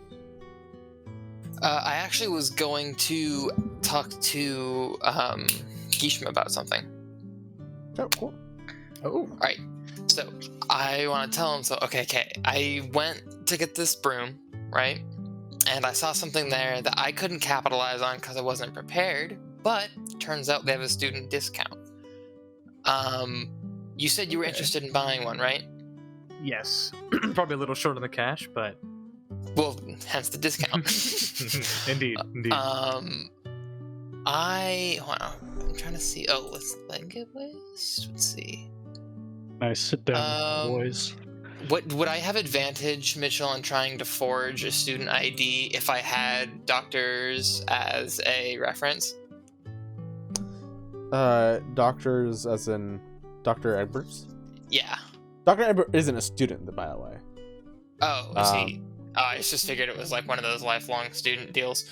I actually was going to talk to Khyber about something. Oh, cool. Oh. Alright, so I want to tell him, okay, I went to get this broom, right? And I saw something there that I couldn't capitalize on because I wasn't prepared, but turns out they have a student discount. You said you were interested in buying one, right? Yes. Probably a little short on the cash, but Well, hence the discount. indeed. I'm trying to see. Oh, what's language? Let's see. Nice sit down, Um, boys. would I have advantage, Mitchell, in trying to forge a student ID if I had doctors as a reference? Doctors as in Dr. Edwards? Yeah. Dr. Edwards isn't a student, by the way. Oh, is he? Oh, I just figured it was like one of those lifelong student deals.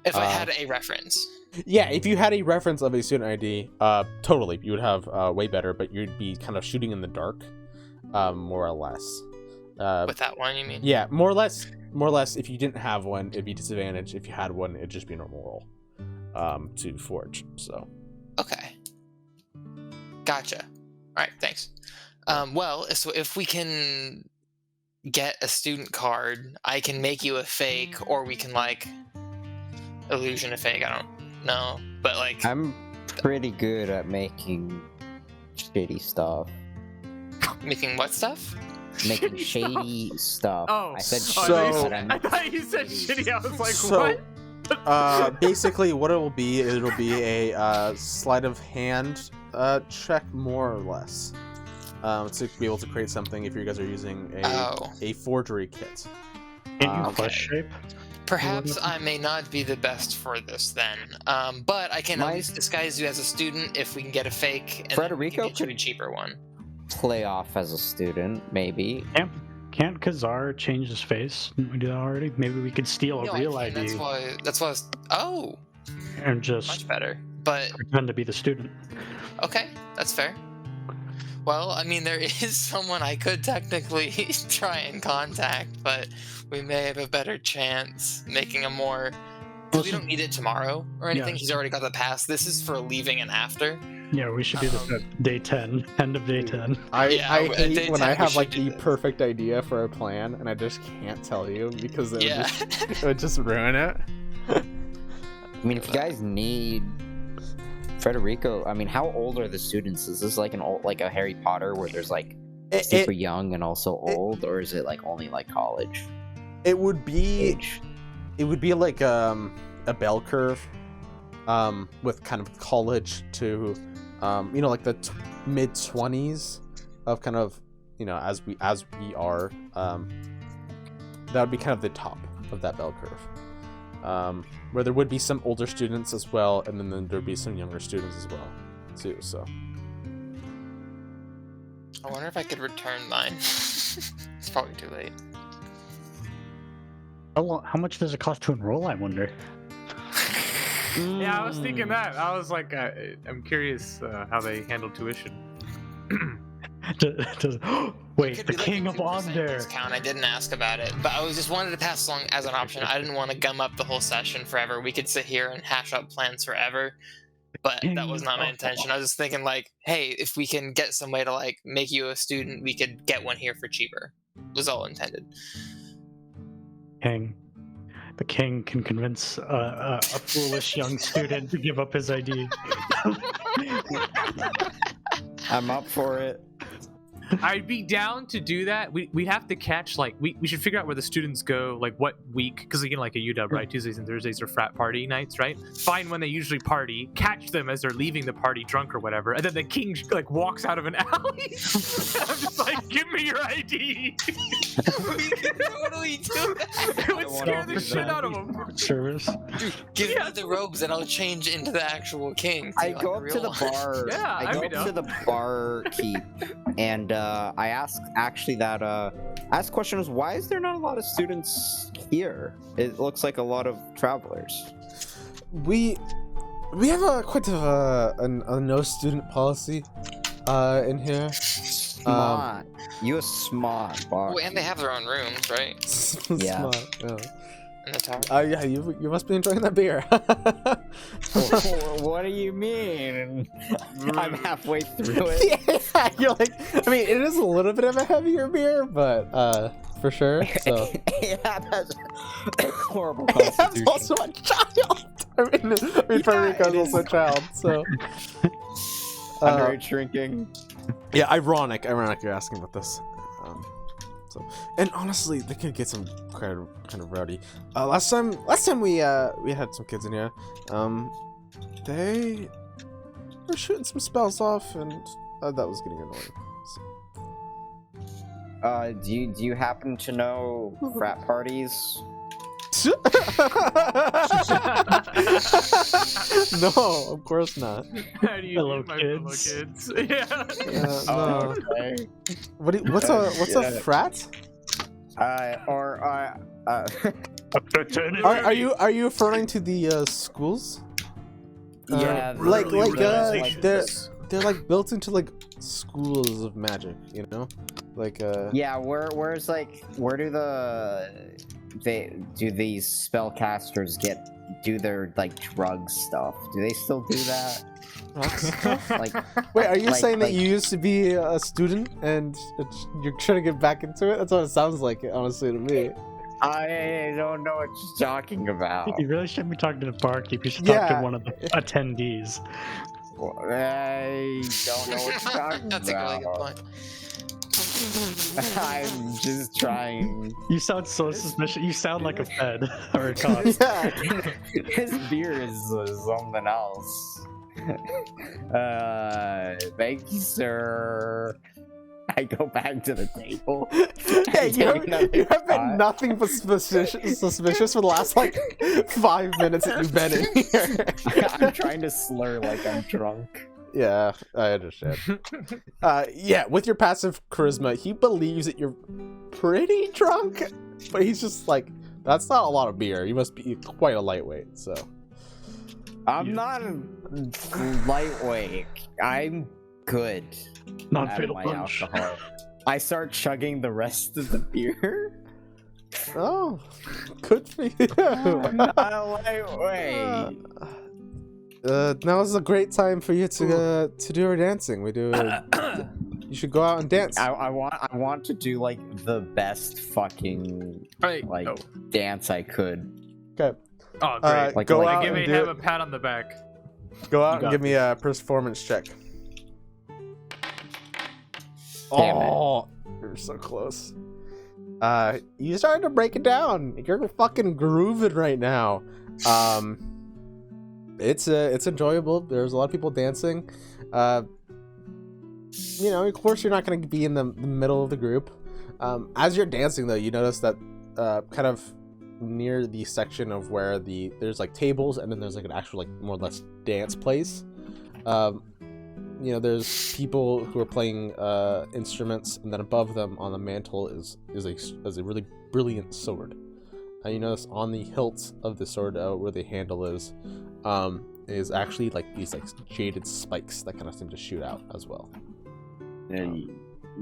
If I had a reference. Yeah, if you had a reference of a student ID, totally, you would have way better, but you'd be kind of shooting in the dark, more or less. With that one, you mean? Yeah, more or less. More or less, if you didn't have one, it'd be disadvantage. If you had one, it'd just be a normal roll to forge. So. Okay. Gotcha. All right, thanks. Well, so if we can get a student card, I can make you a fake, or we can like illusion a fake. I don't know, but like I'm pretty good at making shitty stuff. making what stuff? Making shady stuff. Oh, I said so- I thought you said shitty. I was like, So- what? Basically, what it'll be a sleight of hand check, more or less, to be able to create something if you guys are using a forgery kit. Can't you Okay. flesh shape? Perhaps I may not be the best for this then, but I can at least disguise you as a student if we can get a fake, and Frederico then we can get you could- a cheaper one. Play off as a student, maybe. Can't Khazar change his face? Didn't we do that already? Maybe we could steal a No, I real can't. ID That's why I was, oh, and much just better. But pretend to be the student. okay, that's fair. Well, I mean, there is someone I could technically try and contact, but we may have a better chance making a more. 'Cause we don't need it tomorrow or anything. Yeah. He's already got the pass. This is for leaving and after. Yeah, we should do this at day 10, end of day 10. I Yeah, I at hate day when 10 I we have should like do the this. perfect idea for a plan and I just can't tell you because it, Yeah. it would just ruin it. I mean, if you guys need Frederico, I mean, how old are the students? Is this like like a Harry Potter where there's like super young and also old, or is it like only like college It would be age? like a bell curve, with kind of college to, like the mid 20s of kind of, as we are, that would be kind of the top of that bell curve, where there would be some older students as well, and then there'd be some younger students as well, too. So I wonder if I could return mine. It's probably too late. How much does it cost to enroll, I wonder? Yeah, I was thinking that. I was like, I'm curious how they handle tuition. Wait, Could the be like king a of 2% Onder. discount. I didn't ask about it, but I was just wanted to pass along as an option. I didn't want to gum up the whole session forever. We could sit here and hash up plans forever, but that was not my intention. I was just thinking like, hey, if we can get some way to like make you a student, we could get one here for cheaper. Was all intended. King. The king can convince a foolish young student to give up his ID. I'm up for it. I'd be down to do that. We have to catch like we should figure out where the students go, like what week, because again, like a UW, right? Tuesdays and Thursdays are frat party nights, right? Find when they usually party, catch them as they're leaving the party drunk or whatever, and then the king like walks out of an alley. I'm just like, give me your ID. We can totally do that. It would scare the shit out of them. Service. Dude, give me the robes and I'll change into the actual king. I like go a up to the real one. bar. Yeah, I I'd go be up down. to the bar keep, and I ask actually that ask question is, why is there not a lot of students here? It looks like a lot of travelers. we have a quite a no student policy in here. Smart. You a smart bar. Oh, and they have their own rooms, right? Yeah. Smart, yeah. In the tower. Yeah, you must be enjoying that beer. What do you mean? I'm halfway through it. Yeah, you're like, I mean, it is a little bit of a heavier beer, but for sure. So Yeah, that's horrible that's constitution. also a child. I mean Federico's it also a is. child. So Underage drinking. yeah, ironic you're asking about this. So, and honestly, they could get some kind of rowdy. Last time we had some kids in here. They were shooting some spells off, and that was getting annoying. So. Do you happen to know frat parties? No, of course not. How do you Fellow do, my kids. fellow kids? Yeah. No. Okay. What's Yeah. a frat? A fraternity. Are you referring to the schools? Yeah, like organizations. they're like built into like schools of magic, you know, like yeah. Where do these spellcasters do their like drug stuff? Do they still do that? Like, Wait, are you saying that like- you used to be a student and you're trying to get back into it? That's what it sounds like, honestly, to me. I don't know what you're talking about. You really shouldn't be talking to the barkeep. You should talk Yeah. to one of the attendees. I don't know what you're talking That's a really good about. point. I'm just trying. You sound so suspicious. You sound like a fed or a cop. Yeah. His beer is something else. Thank you, sir. I go back to the table. Hey, you have been shot. nothing but suspicious for the last like 5 minutes that you've been in here. I'm trying to slur like I'm drunk. Yeah, I understand. Yeah, with your passive charisma, he believes that you're pretty drunk, but he's just like, that's not a lot of beer. You must be quite a lightweight, so. I'm not a lightweight. I'm good. Not Out of fatal my punch. alcohol. I start chugging the rest of the beer. Oh, good for you. I'm not a lightweight. Now is a great time for you to do our dancing. You should go out and dance. I want to do like the best fucking Right. like Oh, dance I could. Okay, oh great. Like- go like- out Give and me have do a pat on the back. go You out and got give me a performance check. Damn it. Oh, you're so close. You started to break it down. You're fucking grooving right now. It's enjoyable. There's a lot of people dancing. You know, of course, you're not going to be in the middle of the group. As you're dancing, though, you notice that kind of near the section of where there's like tables, and then there's like an actual like more or less dance place. You know, there's people who are playing instruments, and then above them on the mantle is a really brilliant sword. You notice on the hilt of the sword, where the handle is actually like these like jaded spikes that kind of seem to shoot out as well.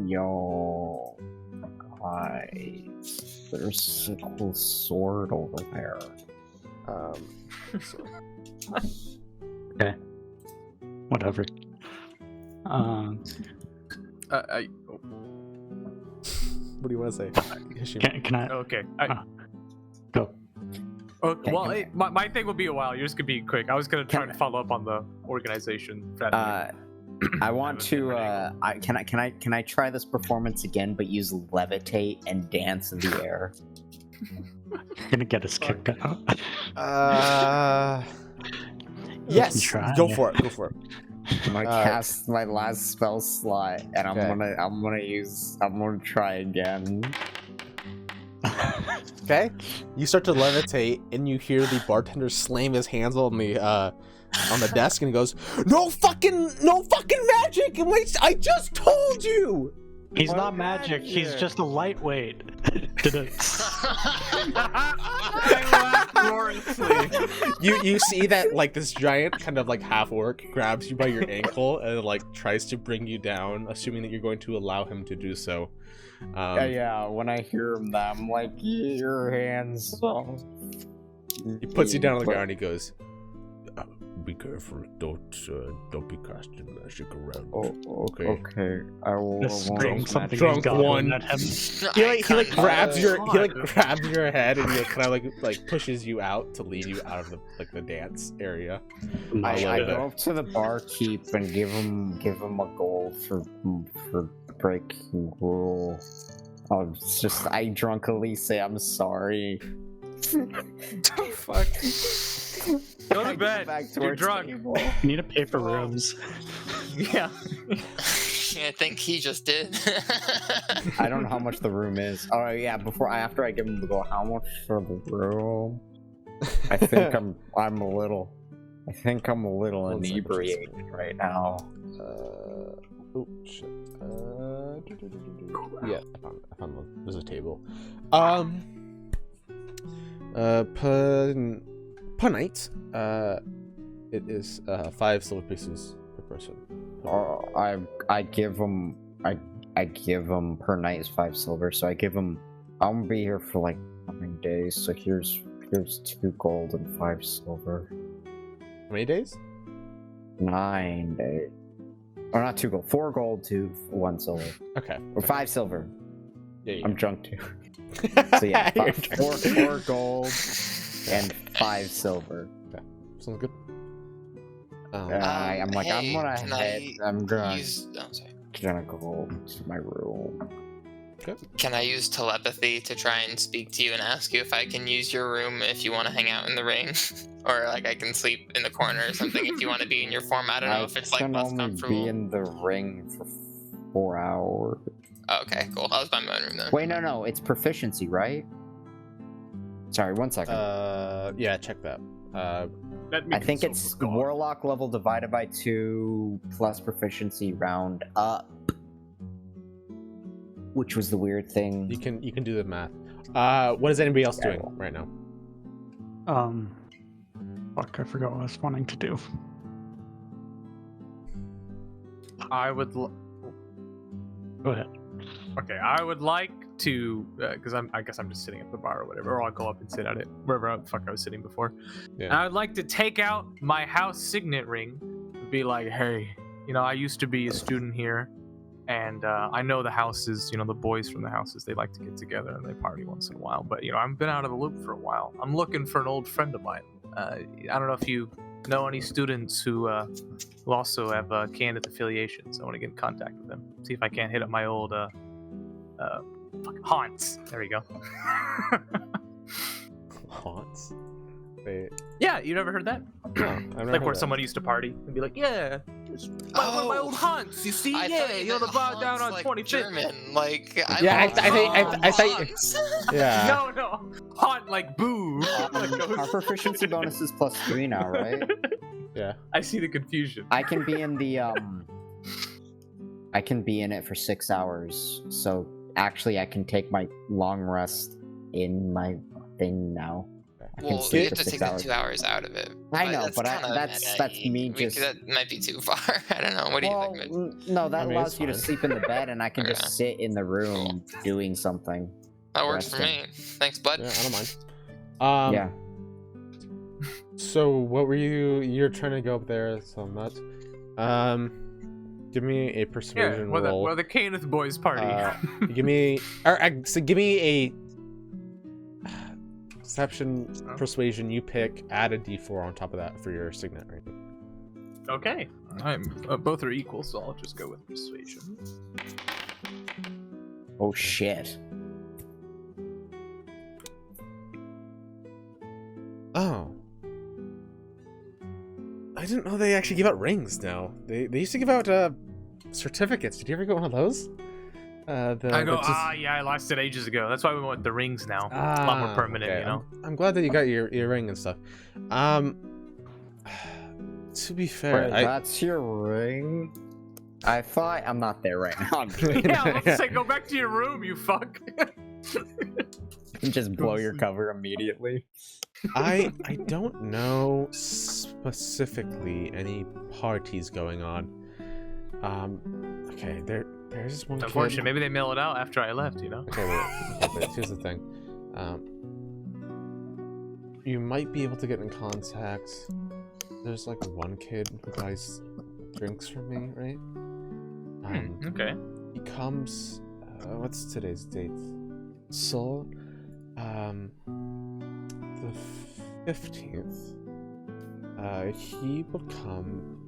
Yo, guys, there's a cool sword over there. So, Okay. Whatever. I what do you want to say? Can I? okay. Go. Okay, well, my thing will be a while. Yours could be quick. I was gonna try to follow up on the organization. I want to. Can I try this performance again, but use levitate and dance in the air? You're gonna get us kicked out. Yes, try. go for it. Go for it. I'm gonna cast my last spell slot, and I'm gonna try again. Okay, you start to levitate, and you hear the bartender slam his hands on the desk, and he goes, "No fucking magic! I just told you." He's What not magic. He's magic? just a lightweight. You see that like this giant kind of like half orc grabs you by your ankle and like tries to bring you down, assuming that you're going to allow him to do so. Yeah, when I hear him, that I'm like, your hands. He puts you down on the ground. And he goes, "Be careful! Don't be casting magic around." Oh, Okay. okay. I will. Just scream something drunk he's goblin one. at him. He like grabs your God. grabs your head and he kind of like pushes you out to lead you out of the dance area. I go up to the barkeep and give him a gold for breaking rule. Oh, it's just I drunkenly say I'm sorry. Fuck. Go to bed. Back to You're our drunk. table. You need to pay for rooms. Yeah. I think he just did. I don't know how much the room is. Oh yeah, after I give him the gold, how much for the room? I think I'm a little One second, inebriated right now. Oh shit. Yeah, I found one. There's a table. Per night, it is 5 silver pieces per person. I give him per night is 5 silver, so I'm gonna be here for like how many days? So here's 2 gold and 5 silver. How many days? 9 days. Or not 2 gold, 4 gold to 1 silver. Okay. Or 5 silver. Yeah, I'm drunk too. So yeah, 4 gold and 5 silver. Okay. Sounds good. I'm like, hey, I'm gonna use... Oh, sorry. gonna go to my room. Can I use telepathy to try and speak to you and ask you if I can use your room if you want to hang out in the ring? Or like I can sleep in the corner or something if you want to be in your form. I don't know if it's like can less only comfortable. be in the ring for 4 hours. Oh, okay, cool. I was by my own room then. Wait, no, it's proficiency, right? Sorry, 1 second. Yeah, check that. I think it's warlock level divided by 2 plus proficiency round up. Which was the weird thing. You can do the math. What is anybody else doing right now? Fuck, I forgot what I was wanting to do. I would. Go ahead. Okay, I would like to, because I guess I'm just sitting at the bar or whatever, or I'll go up and sit at it, wherever the fuck I was sitting before. Yeah. I would like to take out my house signet ring and be like, hey, I used to be a student here, and I know the houses, the boys from the houses, they like to get together and they party once in a while, but, I've been out of the loop for a while. I'm looking for an old friend of mine. I don't know if you know any students who also have candidate affiliations. I want to get in contact with them, see if I can't hit up my old haunts. There we go. Haunts? Wait. Yeah, you never heard that? No, I've never Like heard where that. someone used to party and be like, yeah, it's one of my old haunts. You see, I yeah, thought the bar down Haunts, on like 25th. German, like Yeah, I thought you- Haunts. Yeah. No, haunt like boo. Our proficiency bonus is plus 3 now, right? Yeah. I see the confusion. I can be in the I can be in it for 6 hours. So actually I can take my long rest in my thing now. I can Well, sleep you have for to 6 take the hours. 2 hours out of it. I know, that's but kinda that's meta-y. me just. That might be too far. I don't know. What do you think? No, that I mean, allows it's you to fine. sleep in the bed, and I can Okay. just sit in the room doing something. That works for me. Thanks, bud. Yeah, I don't mind. Yeah. So what were you're trying to go up there so much? Give me a Yeah, persuasion where roll. the Caneth boys party. Give me give me a deception persuasion. You pick. Add a d4 on top of that for your signet rating. Okay. Both are equal, so I'll just go with persuasion. Oh shit. Oh. I didn't know they actually give out rings now. They used to give out certificates. Did you ever get one of those? Yeah, I lost it ages ago. That's why we want the rings now. A lot more permanent, okay. I'm glad that you got your ring and stuff. To be fair, Wait, that's your ring? I thought I'm not there right now. Yeah, I was gonna say, go back to your room, you fuck. Just blow your cover immediately. I don't know specifically any parties going on. Okay, there's one. Unfortunately, kid. maybe they mail it out after I left, Okay, wait, here's the thing. You might be able to get in contact. There's like one kid who buys drinks from me, right? Okay. He comes. What's today's date? So, the 15th. He would come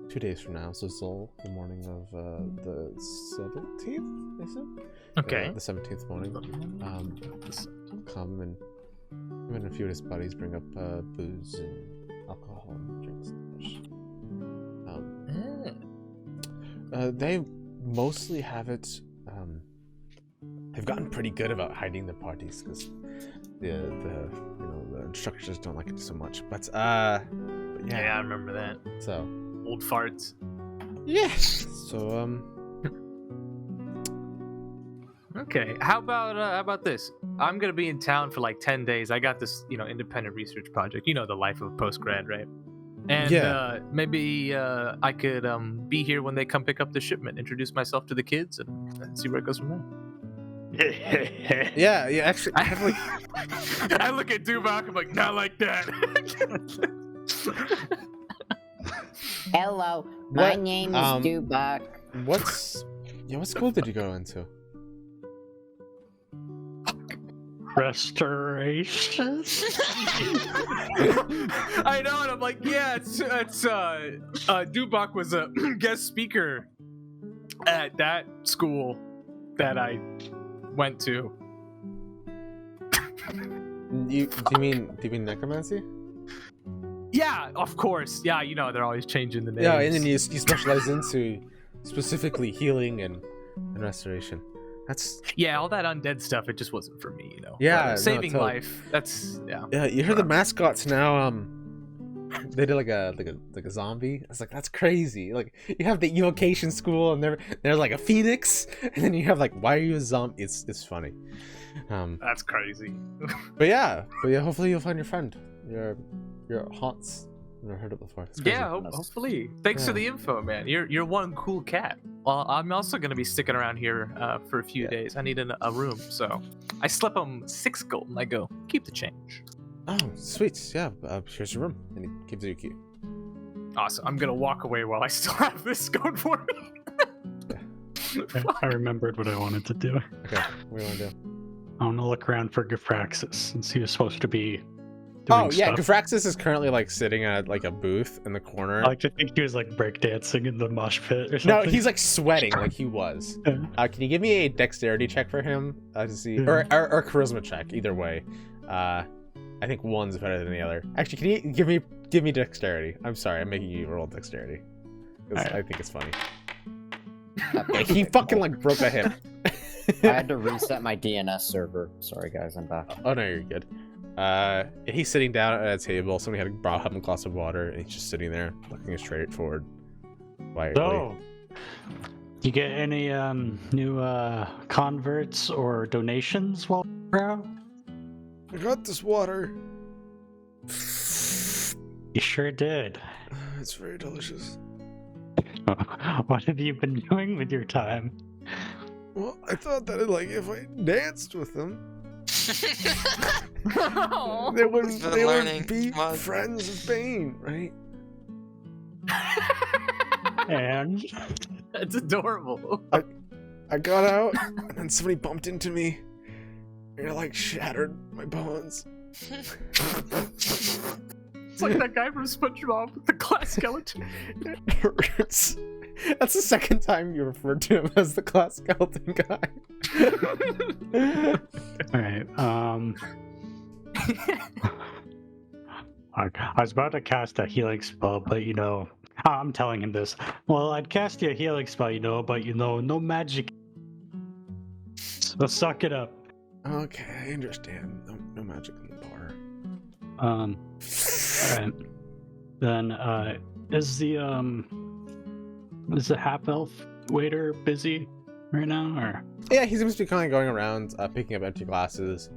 2 days from now, so Zol, the morning of the 17th, I said? Okay. The 17th morning. He'll come and him and a few of his buddies bring up booze and alcohol and drinks and such. They mostly have it. They've gotten pretty good about hiding their parties because the instructors don't like it so much. But Yeah, I remember that. So Old farts. yeah. So Okay, how about this? I'm gonna be in town for like 10 days. I got this, independent research project. You know the life of a post grad, right? And Yeah. maybe I could be here when they come pick up the shipment, introduce myself to the kids, and see where it goes from there. yeah. Actually, I have like I look at Dubak, I'm like, not like that. Hello, my What, name is Dubak. what school did you go into? Restoration? I know, and I'm like, yeah, it's Dubak was a guest speaker at that school that I went to. Do you mean necromancy? Yeah, of course. Yeah, they're always changing the names. Yeah, and then you specialize into specifically healing and restoration. That's all that undead stuff. It just wasn't for me, Yeah, But no, saving totally. life. That's yeah. You heard the mascots now. They did like a zombie. It's like that's crazy. Like you have the evocation school, and they're like a phoenix, and then you have like, why are you a zombie? It's funny. That's crazy. But yeah. Hopefully you'll find your friend. Your haunts. Never heard it before. It's crazy. Yeah, hopefully. Thanks for the info, man. You're one cool cat. Well, I'm also gonna be sticking around here for a few days. I need a room, so I slip him 6 gold, and I go keep the change. Oh, sweet. Yeah. Here's your room, and he gives you a key. Awesome. I'm gonna walk away while I still have this going for me. I remembered what I wanted to do. Okay. What do you want to do? I want to look around for Gafraxis since he was supposed to be doing Oh yeah, stuff. Gafraxis is currently like sitting at like a booth in the corner. I like to think he was like breakdancing in the mosh pit or No, something. he's like sweating like he was. Can you give me a dexterity check for him to see, Yeah. or a charisma check? Either way, I think one's better than the other. Actually, can you give me dexterity? I'm sorry, I'm making you roll dexterity because Alright. I think it's funny. Yeah, he fucking like broke a hip. I had to reset my DNS server. Sorry, guys, I'm back. Oh no, you're good. He's sitting down at a table. Somebody had brought him a glass of water, and he's just sitting there, looking straight forward. Quietly. So, you get any new converts or donations while you're out? I got this water. You sure did. It's very delicious. What have you been doing with your time? Well, I thought that like if I danced with them, they He's been learning. would be Come on. friends of Bane, right? And That's adorable. I got out, and then somebody bumped into me, and it like shattered my bones. It's like that guy from SpongeBob with the glass skeleton. It hurts. That's the second time you referred to him as the glass skeleton guy. alright, I was about to cast a healing spell, but I'm telling him this. Well, I'd cast you a healing spell, but no magic. So suck it up. Okay, I understand. No magic in the bar. Alright. Then, is the half elf waiter busy right now, or? Yeah, he seems to be kind of going around, picking up empty glasses,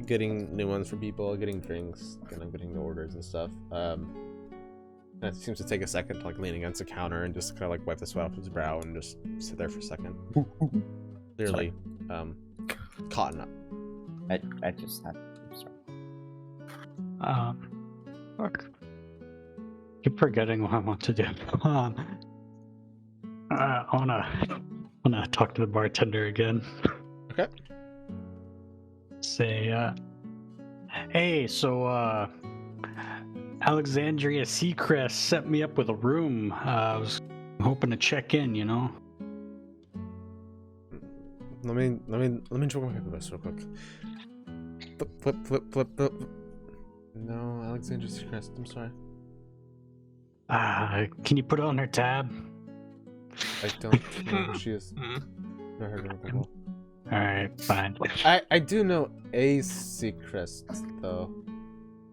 getting new ones for people, getting drinks, getting the orders and stuff. And it seems to take a second to like lean against the counter and just kind of like wipe the sweat off his brow and just sit there for a second. Clearly, caught up. I just had. Sorry. Fuck. Keep forgetting what I want to do. I wanna talk to the bartender again. Okay. Say, hey, so Alexandria Seacrest set me up with a room. I was hoping to check in, Let me check my paper real quick. Flip. No, Alexander Seacrest, I'm sorry. Can you put it on her tab? I don't know who she is. Mhm. Never heard of her before. Alright, fine. I do know a secret though.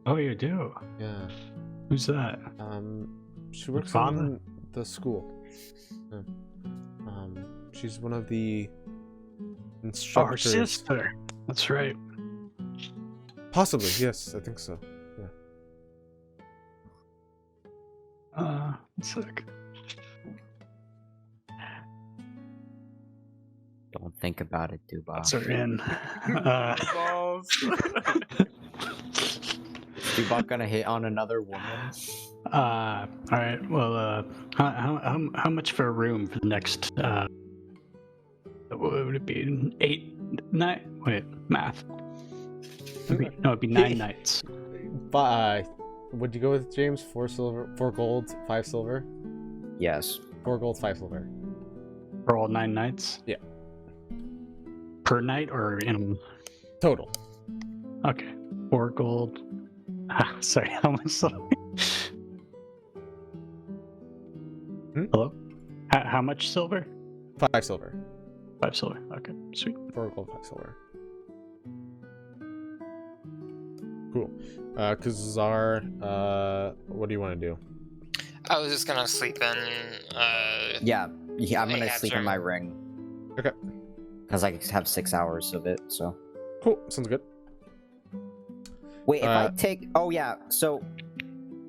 Oh, you do? Yeah. Who's that? She works Father? in the school. Yeah. She's one of the Oh, her instructors. sister. That's right. Possibly, yes, I think so. One sec. Don't think about it, Duba. That's her in. Balls. Duba gonna hit on another woman? All right. Well, how much for a room for the next? What would it be? 8 night? Wait, math. It'd be 9 nights. Would you go with James? 4 silver, 4 gold, 5 silver. Yes. 4 gold, 5 silver. For all 9 nights? Yeah. Per night or in? Total. Okay. 4 gold. Sorry, how much silver? Hello? How much silver? 5 silver. 5 silver. Okay, sweet. 4 gold, 5 silver. Cool. Kazar, what do you want to do? I was just gonna sleep in. Yeah, I'm gonna Ahab's sleep in ring. my ring. Okay. Because I have 6 hours of it, so. Cool. Sounds good. Wait, if I take... Oh, yeah, so...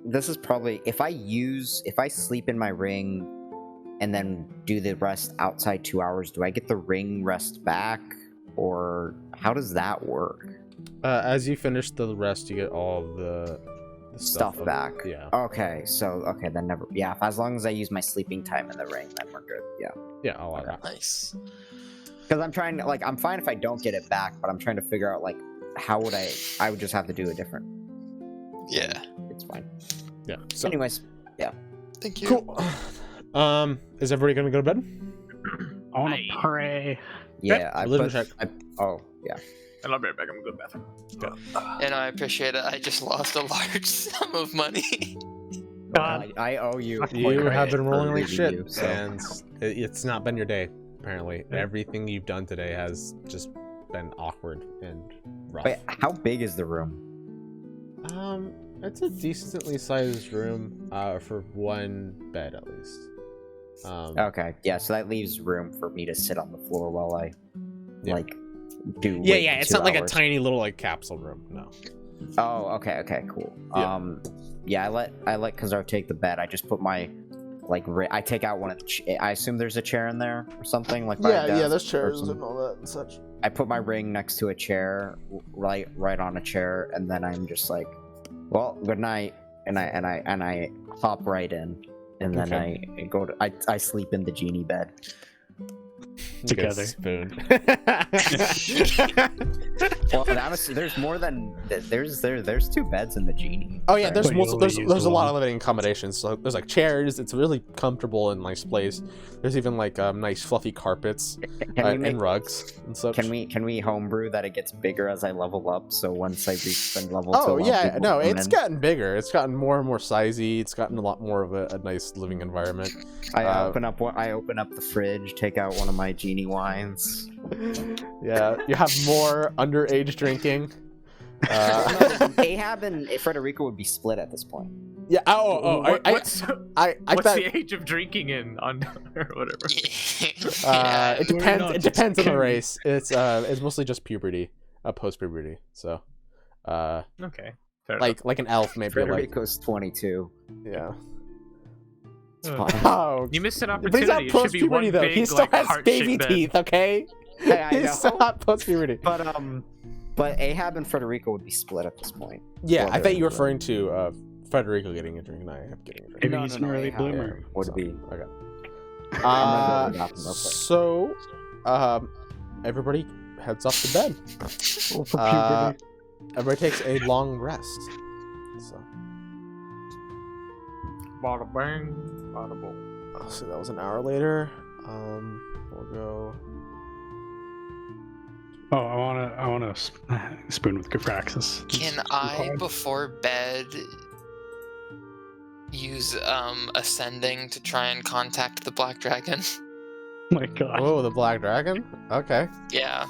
This is probably... If I sleep in my ring and then do the rest outside 2 hours, do I get the ring rest back? Or how does that work? As you finish the rest, you get all the Stuff of- back. Yeah. Okay, then never... Yeah, as long as I use my sleeping time in the ring, then we're good, yeah. Yeah, I'll allow that. Nice. Because I'm trying to... Like, I'm fine if I don't get it back, but I'm trying to figure out, like, how would I... I would just have to do it different. Yeah. It's fine. Yeah. So Anyways, Thank you. cool. Is everybody gonna go to bed? I want to Aye. pray. yeah, I religion put... check. Oh, yeah. And I'll be right back. I'm gonna go to the bathroom. And I appreciate it. I just lost a large sum of money. God. I owe you. You have been rolling like leaving shit, you, so- and it's not been your day. Apparently, everything you've done today has just been awkward and rough. Wait, how big is the room? It's a decently sized room, for one bed at least. Okay, yeah, so that leaves room for me to sit on the floor while I, Yeah. like, do. Yeah, wait yeah. for It's 2 not like a hours. tiny little like capsule room. No. Oh, okay, cool. Yeah. Yeah, I let Kazar take the bed. I just put my, like, I take out one of the. I assume there's a chair in there or something like. by a desk there's or chairs some- and all that and such. I put my ring next to a chair, right on a chair, and then I'm just like, well, good night, and I hop right in, and then Okay. I go to I sleep in the genie bed. You get a Together. spoon. Well, honestly, there's more than there's 2 beds in the genie. Oh yeah, there's But you multiple, only use there's a the lot one. of living accommodations. So there's like chairs. It's a really comfortable and nice place. There's even like nice fluffy carpets and rugs and such. Can we homebrew that it gets bigger as I level up? So once I reach the level, Oh two, yeah, people no, come it's in? gotten bigger. It's gotten more and more sizey. It's gotten a lot more of a nice living environment. I open up the fridge, take out one of my genie wines. Yeah, you have more underage drinking. Ahab and Frederico would be split at this point. Yeah. What's I what's thought, the age of drinking in on or whatever? Yeah. it We're depends. not It depends on the kidding. race. It's mostly just puberty, post puberty. So, Okay. Fair like an elf maybe. Like Frederico's 22. yeah. It's enough. fine. Oh, You missed an but he's not opportunity. It should post be one puberty though. big, He still like, has heart-shaped baby bed. teeth. Okay. Hey, I He's know. still not post puberty. But Ahab and Frederico would be split at this point. Yeah, Well, I thought you were they're- referring to Federico getting a drink, and I have getting a drink. Maybe he's an early Ahab bloomer. Would So, be. okay. I'm gonna go with that real quick. So, everybody heads off to bed. Oh, for Uh, puberty. Everybody takes a long rest. So, Bada bang, bada boom. so that was an hour later. We'll go. Oh, I want to spoon with Gafraxis. Can I, before bed, use ascending to try and contact the black dragon. Oh my god. Oh, the black dragon? Okay. Yeah.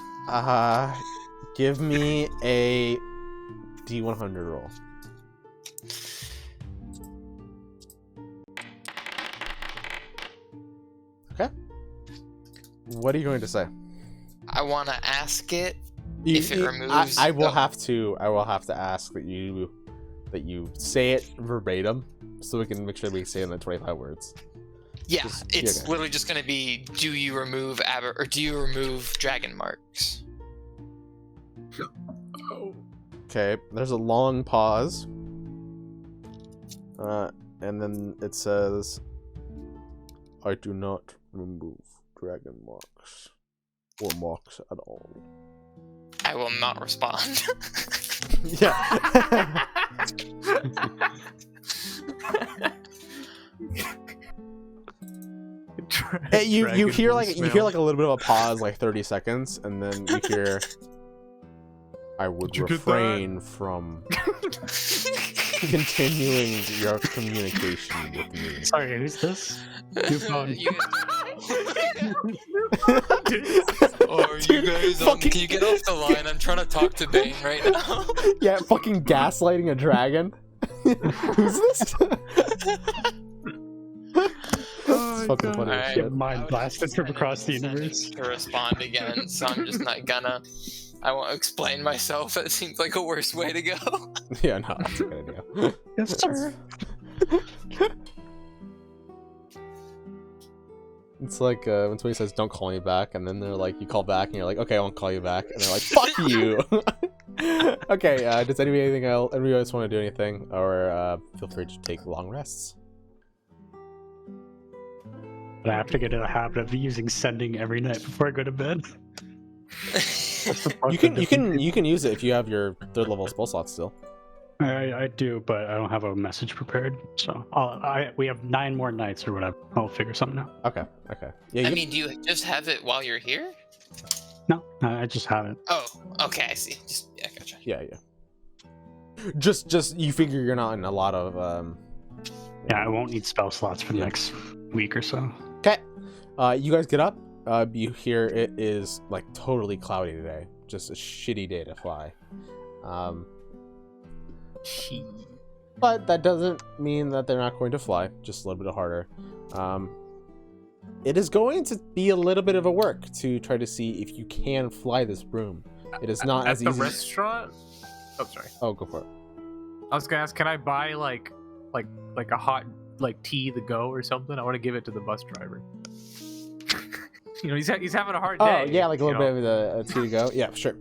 Give me a D100 roll. Okay. What are you going to say? I want to ask it if it removes. I will have to ask that you say it verbatim, so we can make sure we say it in the 25 words. Yeah, Just- it's okay. literally just gonna be: do you remove or do you remove dragon marks? Okay, there's a long pause. And then it says, I do not remove dragon marks. Or marks at all. I will not respond. Yeah. Hey, you hear like a little bit of a pause, like 30 seconds, and then you hear, I would you get refrain from continuing your communication with me. Sorry, who's this? New phone. Or you guys, fucking- can you get off the line? I'm trying to talk to Bane right now. Yeah, fucking gaslighting a dragon. Who's this? It's fucking funny as Alright. shit. Mind blasted from across the universe. To respond again, so I'm just not gonna. I won't explain myself. That seems like a worse way to go. Yeah, no, that's a good idea. Yes, sir. It's like when somebody says, don't call me back, and then they're like, you call back, and you're like, okay, I won't call you back. And they're like, fuck you! Okay, does anybody else want to do anything? Or feel free to take long rests. But I have to get in the habit of using sending every night before I go to bed. You can use it if you have your 3rd level spell slot still. I do, but I don't have a message prepared. So we have 9 more nights or whatever. I'll figure something out. Okay. Yeah, I mean, do you just have it while you're here? No, I just haven't. Oh, okay, I see. Yeah, gotcha. yeah. Just you figure you're not in a lot of Yeah, I won't need spell slots for the next week or so. Okay. You guys get up. You hear it is like totally cloudy today. Just a shitty day to fly. But that doesn't mean that they're not going to fly. Just a little bit harder. It is going to be a little bit of a work to try to see if you can fly this broom. It is not at as the easy. restaurant. Oh, sorry. Oh, go for it. I was gonna ask, can I buy like a hot tea to go or something? I want to give it to the bus driver. You know, he's having a hard day. Oh, yeah, like a little you bit of the tea to go. Yeah, sure.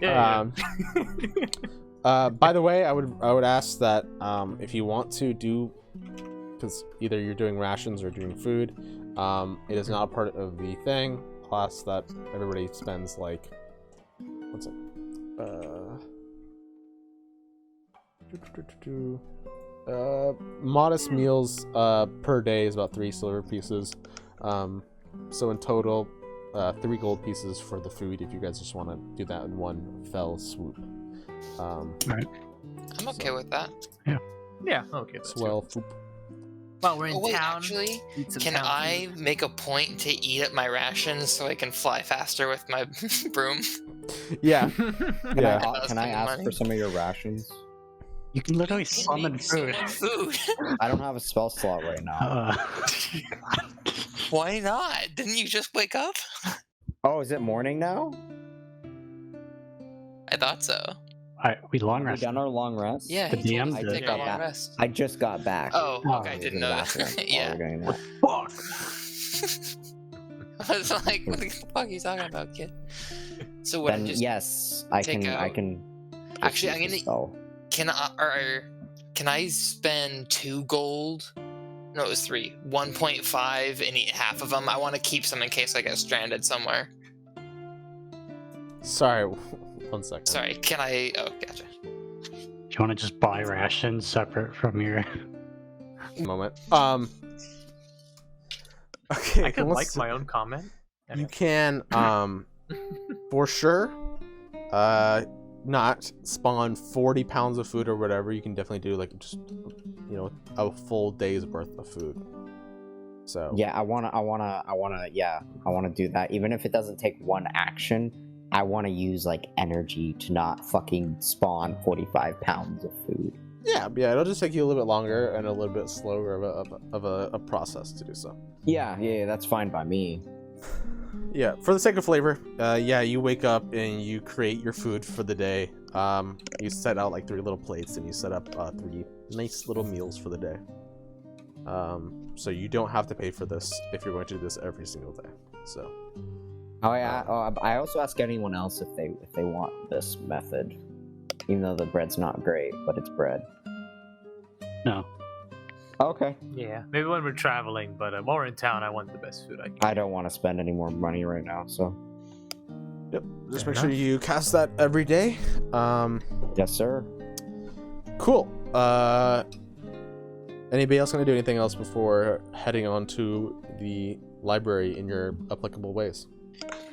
Yeah. By the way, I would ask that if you want to do, because either you're doing rations or doing food, it is not a part of the thing. I'll ask that everybody spends like, what's it? Modest meals per day is about 3 silver pieces. So in total, 3 gold pieces for the food if you guys just want to do that in one fell swoop. I'm okay with that. Yeah. Okay. That's Swell swoop. Well, we're in Oh wait, town. actually, Eat some can town I food. make a point to eat up my rations so I can fly faster with my broom? Yeah. Yeah. Can I ask Money. for some of your rations? You can literally Can summon make food. food. I don't have a spell slot right now. Why not? Didn't you just wake up? Oh, is it morning now? I thought so. We long Have we rest. done our long rest? Yeah, The he told DM us to did. take a Yeah. long rest. I just got back. Oh, Oh, okay, I I was didn't in know the that. bathroom while Yeah. we're doing that. Fuck. I was like, what the fuck are you talking about, kid? So what? Then Just yes, I take can. I out- can. Actually, I'm use the gonna. spell. Can I spend 2 gold? No, it was 3. 1.5 and eat half of them. I want to keep some in case I get stranded somewhere. Sorry. 1 second. Sorry, can I? Oh, gotcha. Do you want to just buy rations separate from your? Moment. Okay. I could like let's- my own comment. You Anyway. can for sure not spawn 40 pounds of food or whatever. You can definitely do like just a full day's worth of food. So Yeah, I wanna do that. Even if it doesn't take one action, I wanna use like energy to not fucking spawn 45 pounds of food. yeah, it'll just take you a little bit longer and a little bit slower of a process to do so. Yeah, that's fine by me. Yeah, for the sake of flavor, you wake up and you create your food for the day. You set out like 3 little plates and you set up 3 nice little meals for the day. So you don't have to pay for this if you're going to do this every single day. So. I also ask anyone else if they want this method, even though the bread's not great, but it's bread. No. Okay. Yeah, maybe when we're traveling, but while we're in town, I want the best food I can. I don't want to spend any more money right now, so. Yep. Just Fair make sure enough. you cast that every day. Yes, sir. Cool. Anybody else gonna do anything else before heading on to the library in your applicable ways?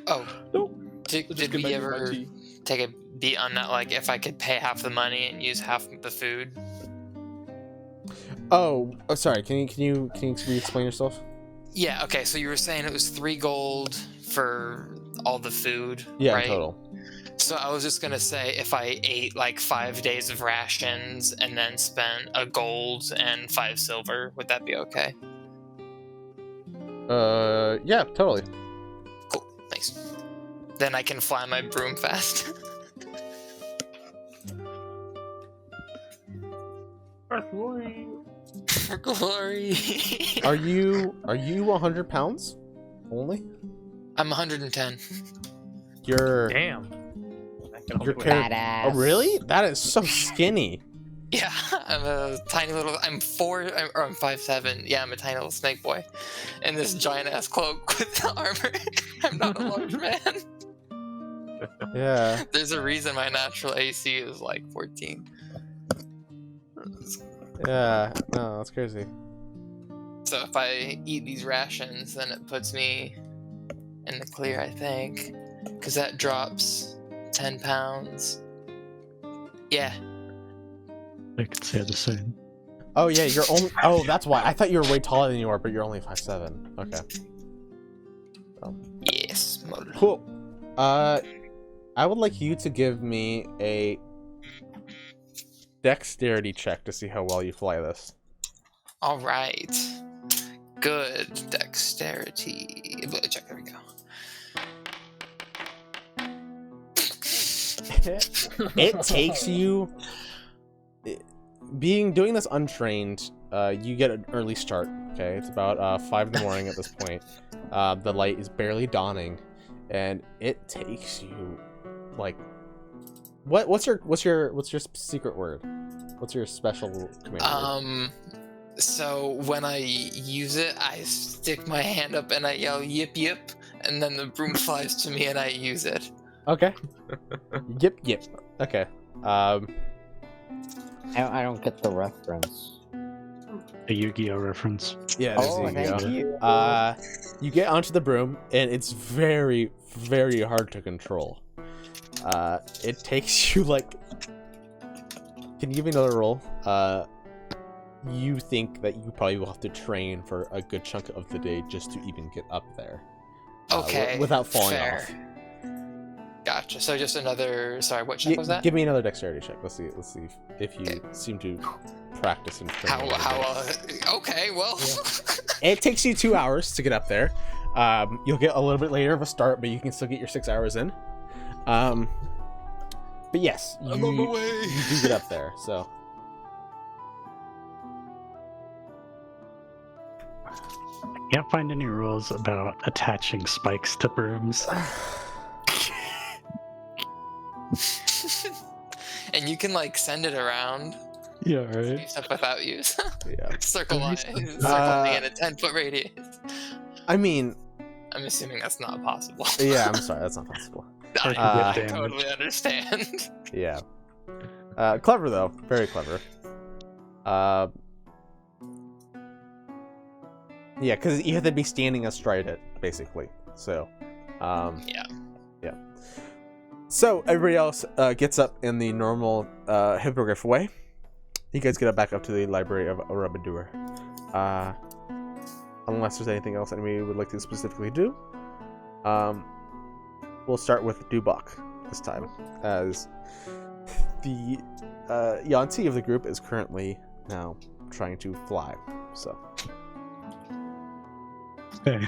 Oh, Nope. did Just get we back to ever my tea. take a beat on that? Like, if I could pay half the money and use half the food? Oh, sorry. Can you re-explain yourself? Yeah. Okay. So you were saying it was 3 gold for all the food, Yeah, right? in total. So I was just gonna say, if I ate like 5 days of rations and then spent a gold and 5 silver, would that be okay? Yeah, totally. Cool. Thanks. Then I can fly my broom fast. For glory. Are you 100 pounds only? I'm 110. You're Damn. Your character. Badass. Oh, really? That is so skinny. Yeah, I'm a tiny little. I'm 5'7". Yeah, I'm a tiny little snake boy, in this giant ass cloak with armor. I'm not a large man. Yeah. There's a reason my natural AC is like 14. Yeah. No, that's crazy. So if I eat these rations, then it puts me in the clear, I think, because that drops 10 pounds. Yeah. I could say the same. Oh yeah, you're only. Oh, that's why. I thought you were way taller than you are, but you're only 5'7". Okay. Yes. Cool. I would like you to give me a dexterity check to see how well you fly this. All right. Good dexterity. Ability check. There we go. It takes you doing this untrained. You get an early start. Okay, it's about 5 in the morning at this point. The light is barely dawning, and it takes you like what's your secret word? What's your special command word? So when I use it, I stick my hand up and I yell yip yip, and then the broom flies to me and I use it. Okay. Yip yip. Okay. I don't get the reference. A Yu-Gi-Oh reference. Yeah. Oh, There you thank go. you. You get onto the broom, and it's very, very hard to control. It takes you like. Can you give me another roll? You think that you probably will have to train for a good chunk of the day just to even get up there. Okay. Without falling fair. off. Gotcha. So just another. Sorry, what check was that? Give me another dexterity check. Let's see if you seem to practice and train. Okay, well. It takes you 2 hours to get up there. You'll get a little bit later of a start, but you can still get your 6 hours in. But yes, I'm on my way. you do get up there. So I can't find any rules about attaching spikes to brooms. And you can like send it around. Yeah, right. Except without use. yeah. Circle line. Circle me in a 10-foot radius. I mean, I'm assuming that's not possible. yeah. I'm sorry, that's not possible. I Damage. totally understand. Yeah. Clever though, very clever. Yeah, because you have to be standing astride it, basically. So, Yeah. So everybody else gets up in the normal hippogriff way. You guys get back up to the library of Arabadur. Unless there's anything else anybody would like to specifically do. We'll start with Dubak this time, as the Yanti of the group is currently now trying to fly. So, Okay.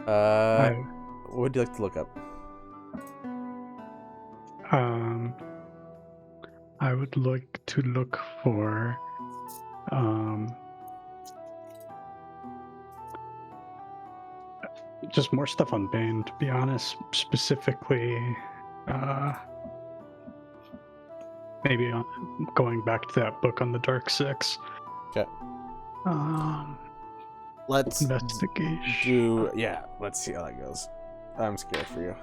what would you like to look up? I would like to look for just more stuff on Bane, to be honest. Specifically, maybe going back to that book on the Dark Six. Okay. Let's investigation. let's see how that goes. I'm scared for you.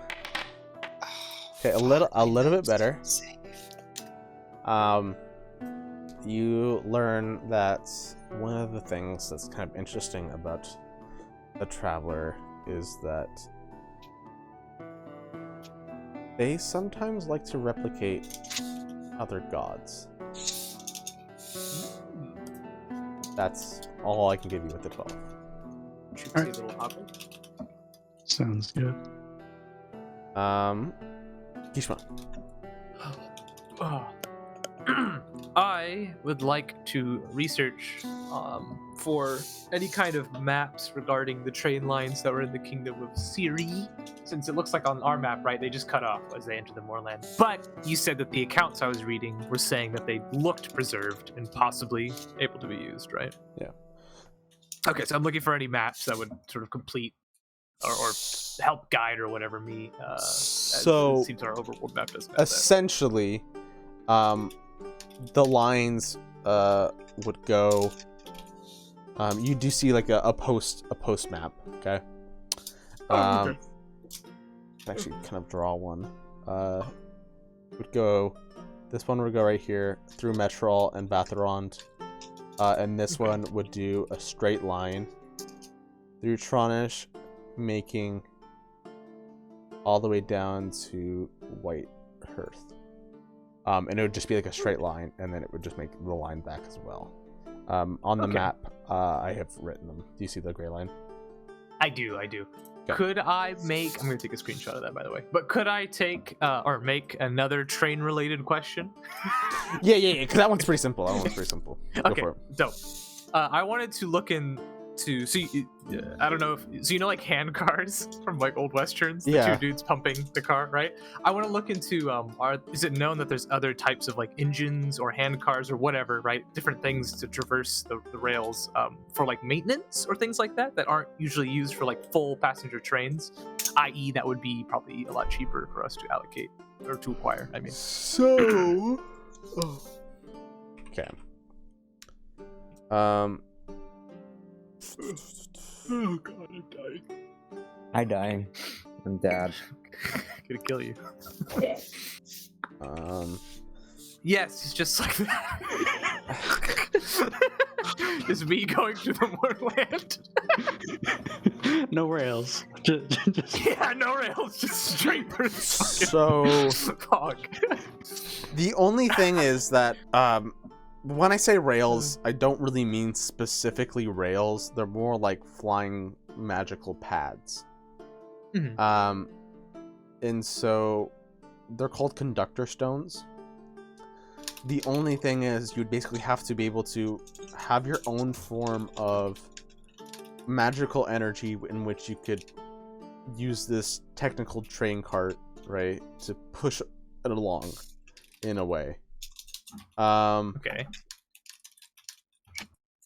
Okay, a little bit better. You learn that one of the things that's kind of interesting about a traveler is that they sometimes like to replicate other gods. That's all I can give you with the 12. Sounds good. Kishma. I would like to research for any kind of maps regarding the train lines that were in the Kingdom of Siri, since it looks like on our map, right, they just cut off as they enter the moorland. But you said that the accounts I was reading were saying that they looked preserved and possibly able to be used, right? Yeah. Okay, so I'm looking for any maps that would sort of complete or help guide or whatever me. So it seems our overworld map doesn't have that. essentially, the lines would go. You do see like a post map. Okay. Okay. Actually, kind of draw one. Would go. This one would go right here through Metrol and Batharond, and this one would do a straight line through Tronish, making all the way down to Whitehurst. And it would just be like a straight line, and then it would just make the line back as well. On the map, I have written them. Do you see the gray line? I do. Okay. Could I make... I'm going to take a screenshot of that, by the way. But could I take or make another train-related question? Yeah, because that one's pretty simple. Go for it. Dope. I wanted to look into... I don't know if... So you know like hand cars from like old westerns? The Yeah. two dudes pumping the car, right? I want to look into... is it known that there's other types of like engines or hand cars or whatever, right? Different things to traverse the rails for like maintenance or things like that aren't usually used for like full passenger trains, i.e. that would be probably a lot cheaper for us to allocate or to acquire, I mean. So... Okay. Oh god, I'm dying. I dying. I'm dead. Gonna kill you. Yes, it's just like that. It's me going through the moorland. No rails. Just Yeah, no rails, just straight through the So fog. the only thing is that when I say rails, I don't really mean specifically rails. They're more like flying magical pads. Mhm. And so they're called conductor stones. The only thing is you'd basically have to be able to have your own form of magical energy in which you could use this technical train cart, right, to push it along in a way. Okay.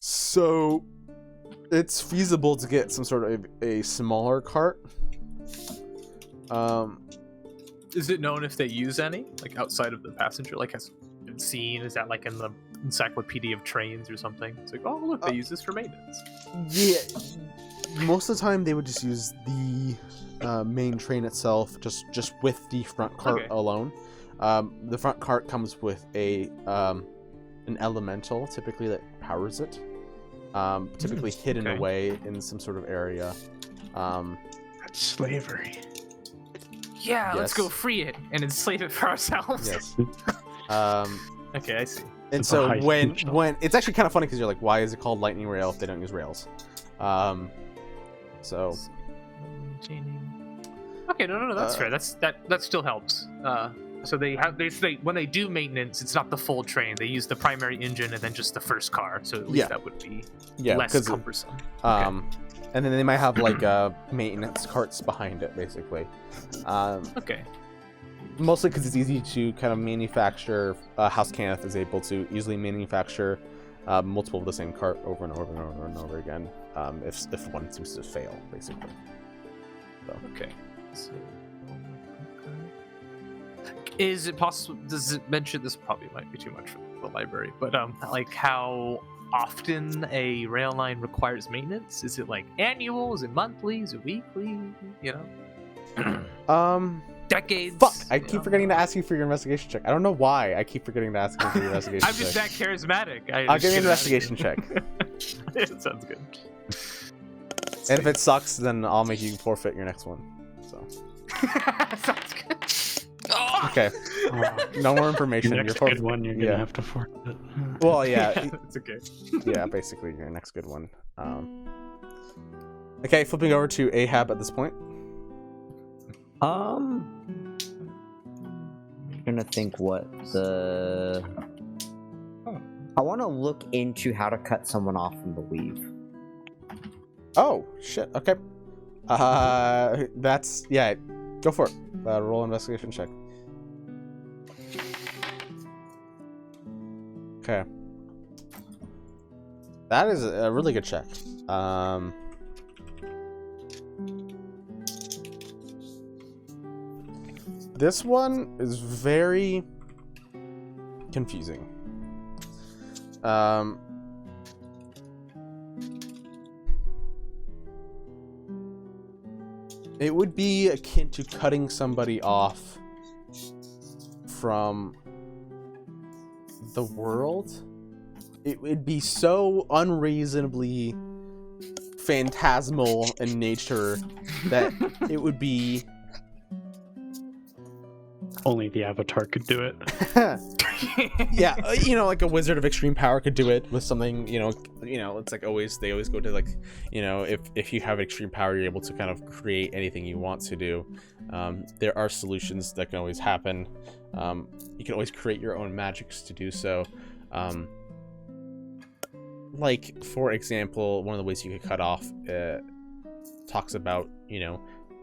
So it's feasible to get some sort of a smaller cart. Is it known if they use any, like outside of the passenger? Like, has it been seen? Is that like in the encyclopedia of trains or something? It's like, oh look, they use this for maintenance. Yeah, most of the time they would just use the main train itself, just with the front cart alone. The front cart comes with an elemental, typically, that powers it. Typically hidden away in some sort of area. that's slavery. Yeah, Yes. let's go free it and enslave it for ourselves. Yes. Okay, I see. And It's a so high-speed shuttle. when it's actually kind of funny because you're like, why is it called lightning rail if they don't use rails? So Okay, no, that's fair. That still helps. So they say when they do maintenance, it's not the full train. They use the primary engine and then just the first car. So at least that would be less cumbersome. And then they might have like maintenance carts behind it, basically. Okay. Mostly because it's easy to kind of manufacture. House Kenneth is able to easily manufacture multiple of the same cart over and over and over and over again. If one seems to fail, basically. So. Okay. So, is it possible? Does it mention this? Probably might be too much for the library, but like how often a rail line requires maintenance? Is it like annual? Is it monthly? Is it weekly? You know. Decades. Fuck! I keep forgetting to ask you for your investigation check. I don't know why I keep forgetting to ask you for your investigation check. I'm just that charismatic. I'll give you an investigation check. It sounds good. And if it sucks, then I'll make you forfeit your next one. So. Sounds good. Okay. No more information. Your next You're forfeit. good one, you're gonna have to forfeit. Well, yeah. It's okay. Yeah, basically your next good one. Okay, flipping over to Ahab at this point. I'm trying to think what the. I want to look into how to cut someone off from the weave. Oh shit. Okay. That's Go for it. Roll investigation check. Okay. That is a really good check. This one is very confusing. It would be akin to cutting somebody off from the world. It would be so unreasonably phantasmal in nature that it would be... Only the Avatar could do it. Yeah, like a wizard of extreme power could do it with something, it's like they always go to like, if you have extreme power, you're able to kind of create anything you want to do. There are solutions that can always happen. You can always create your own magics to do so. Like, for example, one of the ways you could cut off talks about,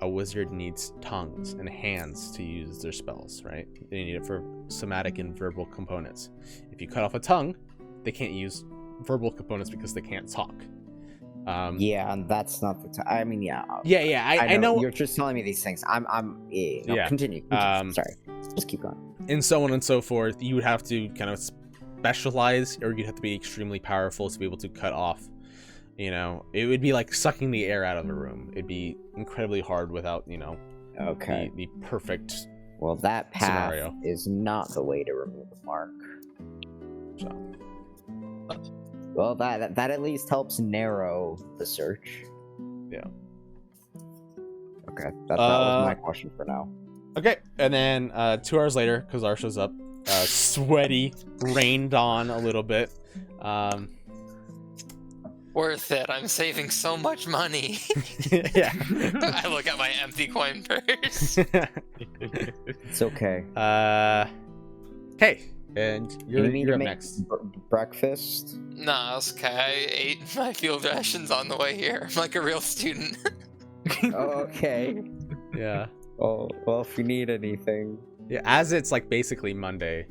a wizard needs tongues and hands to use their spells, right? They need it for somatic and verbal components. If you cut off a tongue, they can't use verbal components because they can't talk. Yeah, and that's not the time. I mean, yeah. I know. You're just telling me these things. Continue. Sorry. Just keep going. And so on and so forth. You would have to kind of specialize, or you'd have to be extremely powerful to be able to cut off. It would be like sucking the air out of a room. It'd be incredibly hard without, okay, the perfect. Well, that path scenario is not the way to remove a mark. So. Well, that at least helps narrow the search. Yeah. Okay, that was my question for now. Okay, and then 2 hours later, Kazar shows up, sweaty, rained on a little bit. Worth it. I'm saving so much money. Yeah. I look at my empty coin purse. It's okay. Okay, and you're up next. Breakfast? Nah, it's okay. I ate my field rations on the way here. I'm like a real student. Okay. Yeah. Oh, well, if you need anything. Yeah, as it's like basically Monday,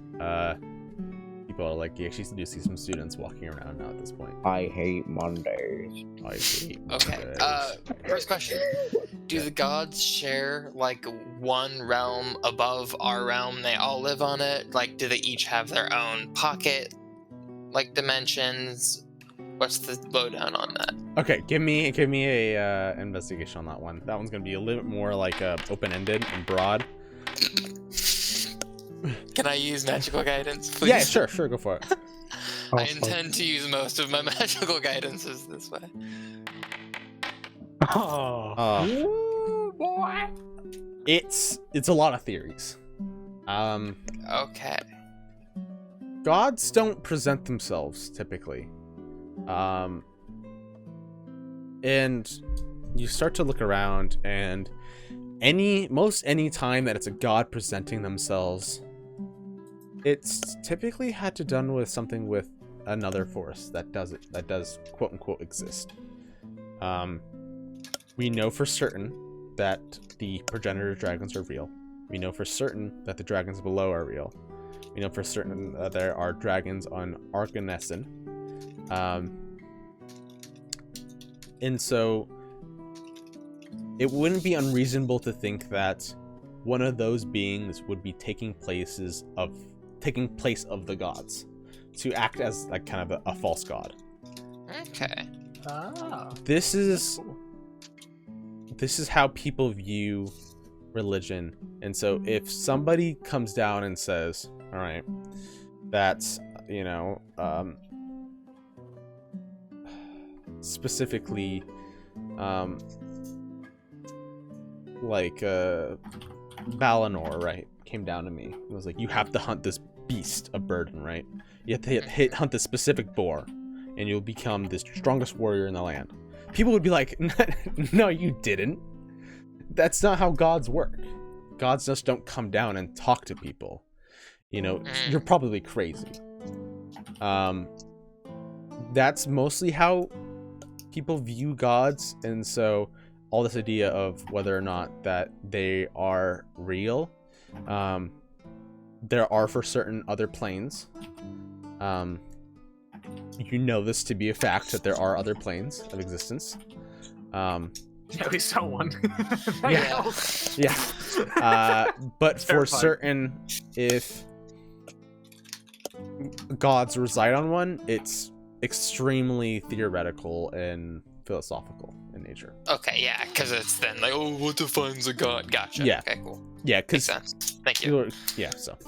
people are like, you actually do see some students walking around now at this point. I hate Mondays. I hate Okay, Mondays. first question. Do the gods share, like, one realm above our realm? They all live on it? Like, do they each have their own pocket, like, dimensions? What's the lowdown on that? Okay, give me a investigation on that one. That one's gonna be a little bit more like open-ended and broad. Can I use magical guidance, please? Yeah, sure, go for it. I intend to use most of my magical guidances this way. Oh. Boy. It's a lot of theories. Okay. gods don't present themselves typically. And you start to look around, and any time that it's a god presenting themselves, it's typically had to done with something with another force that does quote unquote exist. We know for certain that the progenitor dragons are real. We know for certain that the dragons below are real. We know for certain that there are dragons on Arcanessen. And so it wouldn't be unreasonable to think that one of those beings would be taking place of the gods, to act as like kind of a false god. Okay. This is how people view religion. And so if somebody comes down and says, all right, that's, specifically like Valinor, right, came down to me and was like, you have to hunt this beast of burden, right? You have to hunt this specific boar and you'll become the strongest warrior in the land. People would be like, no, you didn't. That's not how gods work. Gods just don't come down and talk to people. You're probably crazy. That's mostly how people view gods. And so all this idea of whether or not that they are real, there are for certain other planes. This to be a fact, that there are other planes of existence. Yeah, we saw one. Yeah. But for certain, if gods reside on one, it's extremely theoretical and philosophical in nature. Okay, yeah, because it's then like, oh, what defines a god? Gotcha. Yeah. Okay, cool. Yeah, Makes because sense. Thank you. yeah, so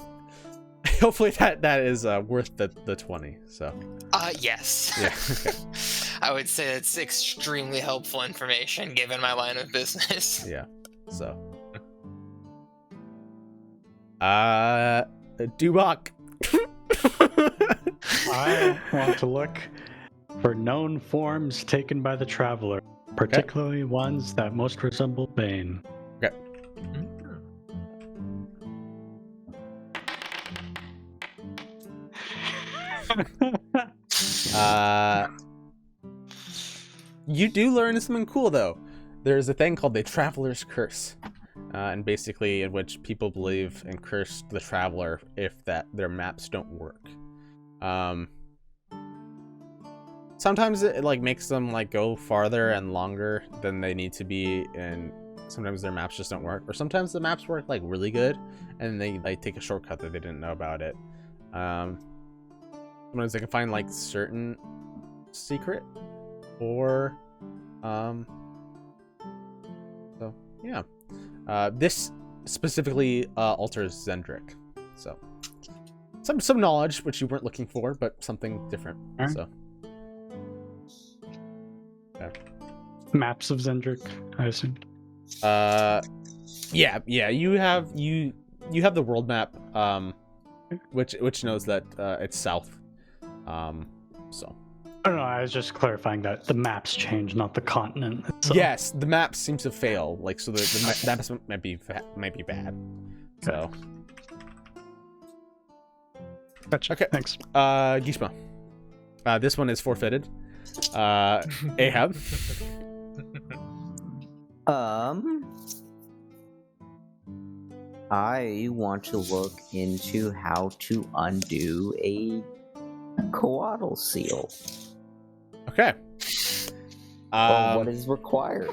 hopefully that is worth the 20. So. Yes. Yeah. Okay. I would say that's extremely helpful information given my line of business. Yeah. So. Dubak. I want to look for known forms taken by the traveler, particularly ones that most resemble Bane. Okay. You do learn something cool though. There's a thing called the Traveler's Curse, and basically in which people believe and curse the traveler if their maps don't work. Sometimes it like makes them like go farther and longer than they need to be, and sometimes their maps just don't work. Or sometimes the maps work like really good, and they like take a shortcut that they didn't know about it. Sometimes they can find like certain secret, or so yeah. This specifically alters Zendrick, so some knowledge which you weren't looking for, but something different. Right. So yeah. Maps of Zendrick, I assume. Yeah. You have the world map, which knows that it's south. So. I don't know, I was just clarifying that the maps change, not the continent itself. Yes, the map seems to fail. Like, so the maps might be bad. So. Gotcha. Okay. Thanks. Gishma. This one is forfeited. Ahab. I want to look into how to undo a coatl seal. Okay. Or what is required.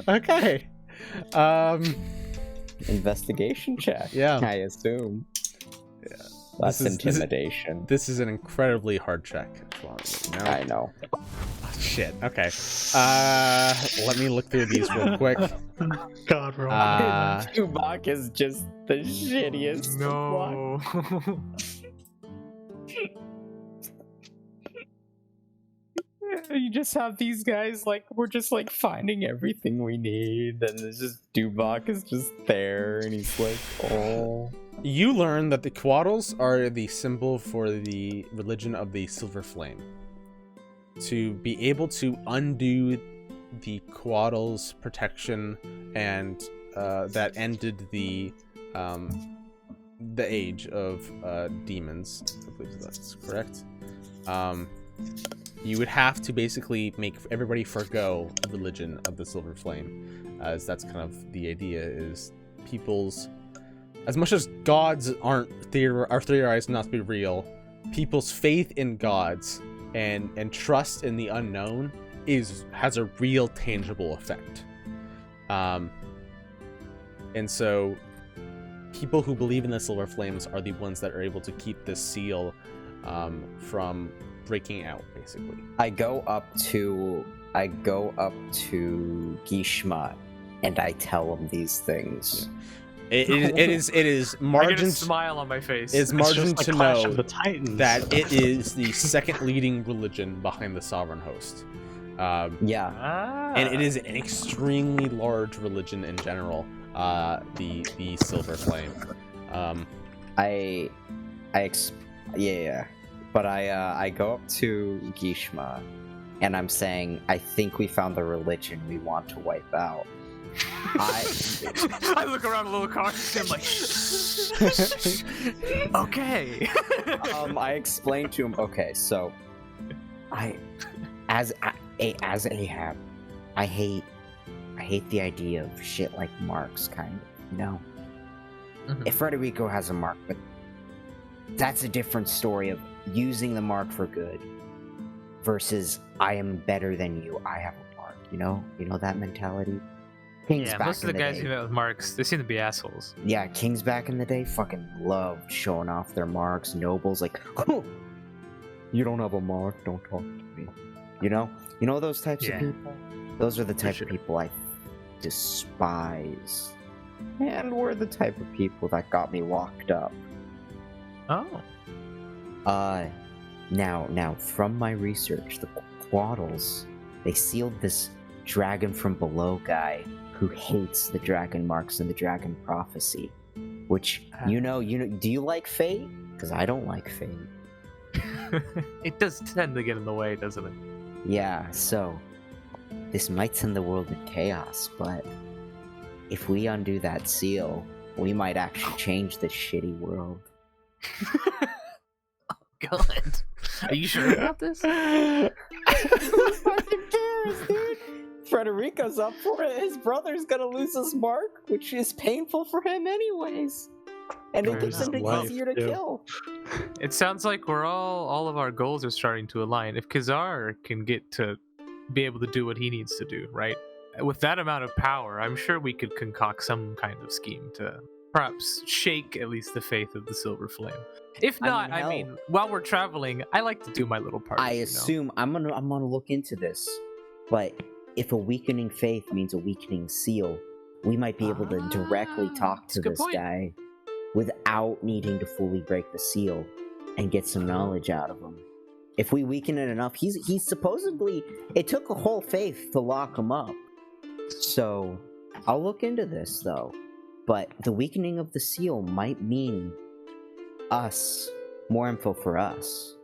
Okay. Investigation check. Yeah. I assume. Yeah. That's intimidation. This is an incredibly hard check. I know. Oh, shit. Okay. Let me look through these real quick. God, bro. Tuvok is just the shittiest. No. You just have these guys like we're just like finding everything we need, and it's just Tuvok is just there, and he's like, oh. You learn that the Quaddles are the symbol for the religion of the Silver Flame. To be able to undo the Quaddles' protection and that ended the age of demons, I believe that's correct. You would have to basically make everybody forgo the religion of the Silver Flame, as that's kind of the idea. Is people's, as much as gods are theorized not to be real, people's faith in gods and trust in the unknown has a real tangible effect. And so people who believe in the Silver Flames are the ones that are able to keep this seal from breaking out, basically. I go up to Gishma and I tell him these things. It is I get a margin. smile on my face. It's margin just to the Clash know of the Titans. that it is the second leading religion behind the Sovereign Host. Yeah. Ah. And it is an extremely large religion in general. The Silver Flame. But I go up to Gishma and I'm saying, I think we found the religion we want to wipe out. I look around a little cautiously. I'm like, okay. I explained to him. Okay, so as Ahab, I hate the idea of shit like marks, kind of. You know, if Federico has a mark, but that's a different story of using the mark for good versus I am better than you. I have a mark. You know that mentality. Kings Yeah, back most of in the guys day. who met with marks, they seem to be assholes. Yeah, kings back in the day fucking loved showing off their marks. Nobles like, oh, you don't have a mark, don't talk to me. You know those types Yeah. of people. Those are the type sure. of people I despise, and were the type of people that got me locked up. Oh. Now from my research, the Quaddles, they sealed this dragon from below guy who hates the dragon marks and the dragon prophecy, which you know. Do you like fate? Because I don't like fate. It does tend to get in the way, doesn't it? Yeah, so this might send the world in chaos, but if we undo that seal, we might actually change this shitty world. God. Are you sure about this? Who fucking cares, dude? Frederico's up for it. His brother's gonna lose his mark, which is painful for him anyways. And it Fair gets him enough. easier to Yeah. kill. It sounds like we're all of our goals are starting to align. If Khazar can get to be able to do what he needs to do, right? With that amount of power, I'm sure we could concoct some kind of scheme to perhaps shake at least the faith of the Silver Flame. If not, hell. while we're traveling, I like to do my little part. I assume I'm gonna look into this, but if a weakening faith means a weakening seal, we might be able to directly talk that's to a good this point. guy without needing to fully break the seal and get some knowledge out of him. If we weaken it enough, he's supposedly, it took a whole faith to lock him up. So I'll look into this though. But the weakening of the seal might mean us, more info for us.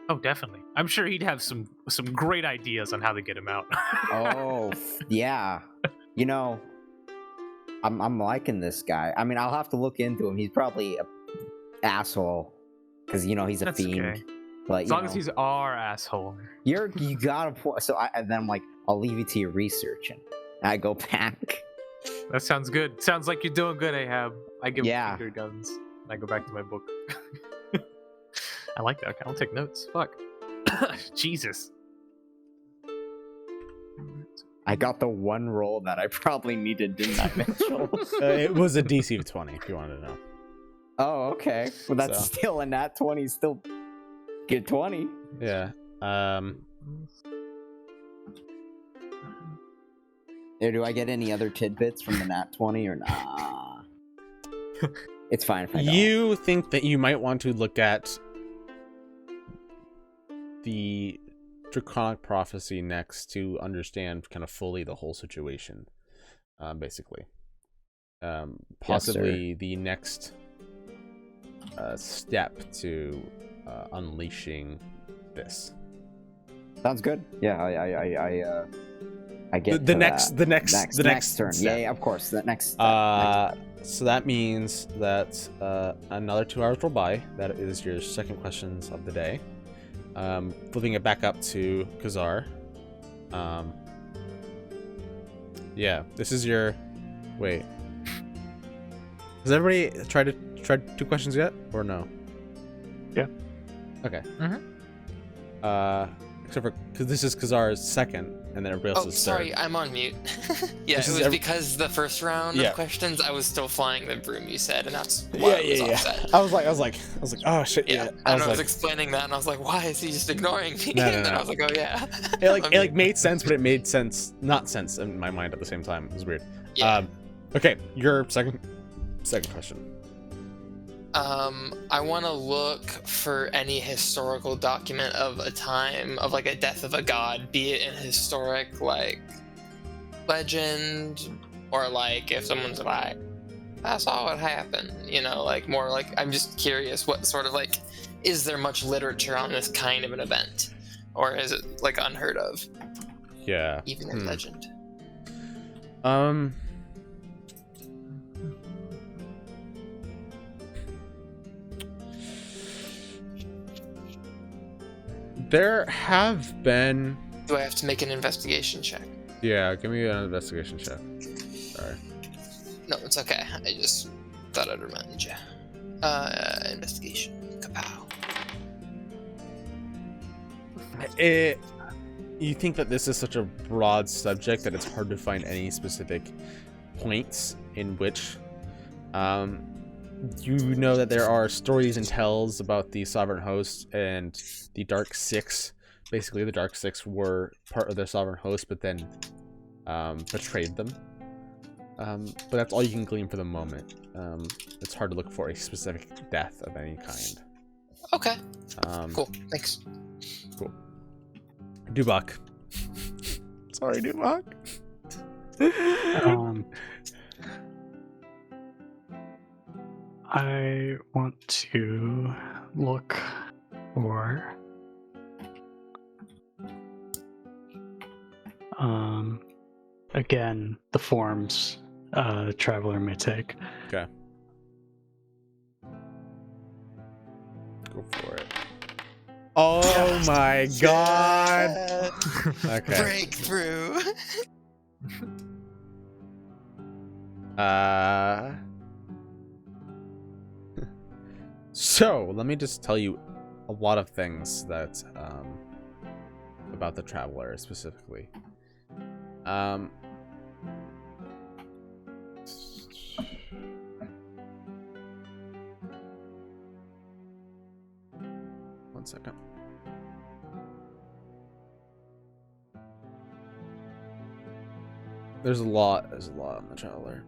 Oh, definitely. I'm sure he'd have some great ideas on how to get him out. Oh, yeah. You know, I'm liking this guy. I mean, I'll have to look into him. He's probably a asshole because he's a That's fiend. okay. But As long as he's our asshole. you got a point. So and then I'm like, I'll leave you to your research, and I go back. That sounds good. Sounds like you're doing good, Ahab. I give Yeah. him finger guns. And I go back to my book. I like that. Okay, I'll take notes. Fuck. Jesus. I got the one roll that I probably needed, didn't I, Mitchell? It was a DC of 20, if you wanted to know. Oh, okay. Well, that's So. still a nat 20. Still get 20. Yeah. Or do I get any other tidbits from the nat 20 or nah? It's fine if I don't. You think that you might want to look at the Draconic Prophecy next to understand kind of fully the whole situation, basically. possibly the next step to unleashing this. Sounds good. Yeah, I get The to next turn. step. Yeah, of course. The next step. So that means that another 2 hours will by. That is your second questions of the day. Flipping it back up to Khazar. Yeah, this is your. Wait. Has everybody tried 2 questions yet, or no? Yeah. Okay. Mhm. Except for because this is Khazar's second, and then everybody else Oh, is sorry, third. I'm on mute. Yeah, This it is was because the first round Yeah. of questions I was still flying the broom you said, and that's Yeah, why I was yeah. offset. I was like, oh shit, Yeah, yeah. I was explaining that, and I was like, "Why is he just ignoring me?" No, no, and then no. I was like, "Oh yeah." It made sense, but it made not sense in my mind at the same time. It was weird. Yeah. Okay, your second question. I want to look for any historical document of a time of like a death of a god, be it in historic like legend or like if someone's like, I saw what happened, like more like I'm just curious what sort of like is there much literature on this kind of an event, or is it like unheard of, Yeah. even in legend? There have been. Do I have to make an investigation check? Yeah, give me an investigation check. Sorry. No, it's okay. I just thought I'd remind you. Investigation. Kapow. You think that this is such a broad subject that it's hard to find any specific points in which you know that there are stories and tells about the Sovereign Host and the Dark Six. Basically, the Dark Six were part of the Sovereign Host, but then betrayed them. But that's all you can glean for the moment. It's hard to look for a specific death of any kind. Okay. Cool. Thanks. Cool. Dubak. Sorry, Dubak. I want to look for again the forms the traveler may take. Okay. Go for it. Oh Yes. my god! Okay. Breakthrough. So let me just tell you a lot of things that about the traveler specifically. One second. There's a lot on the traveler.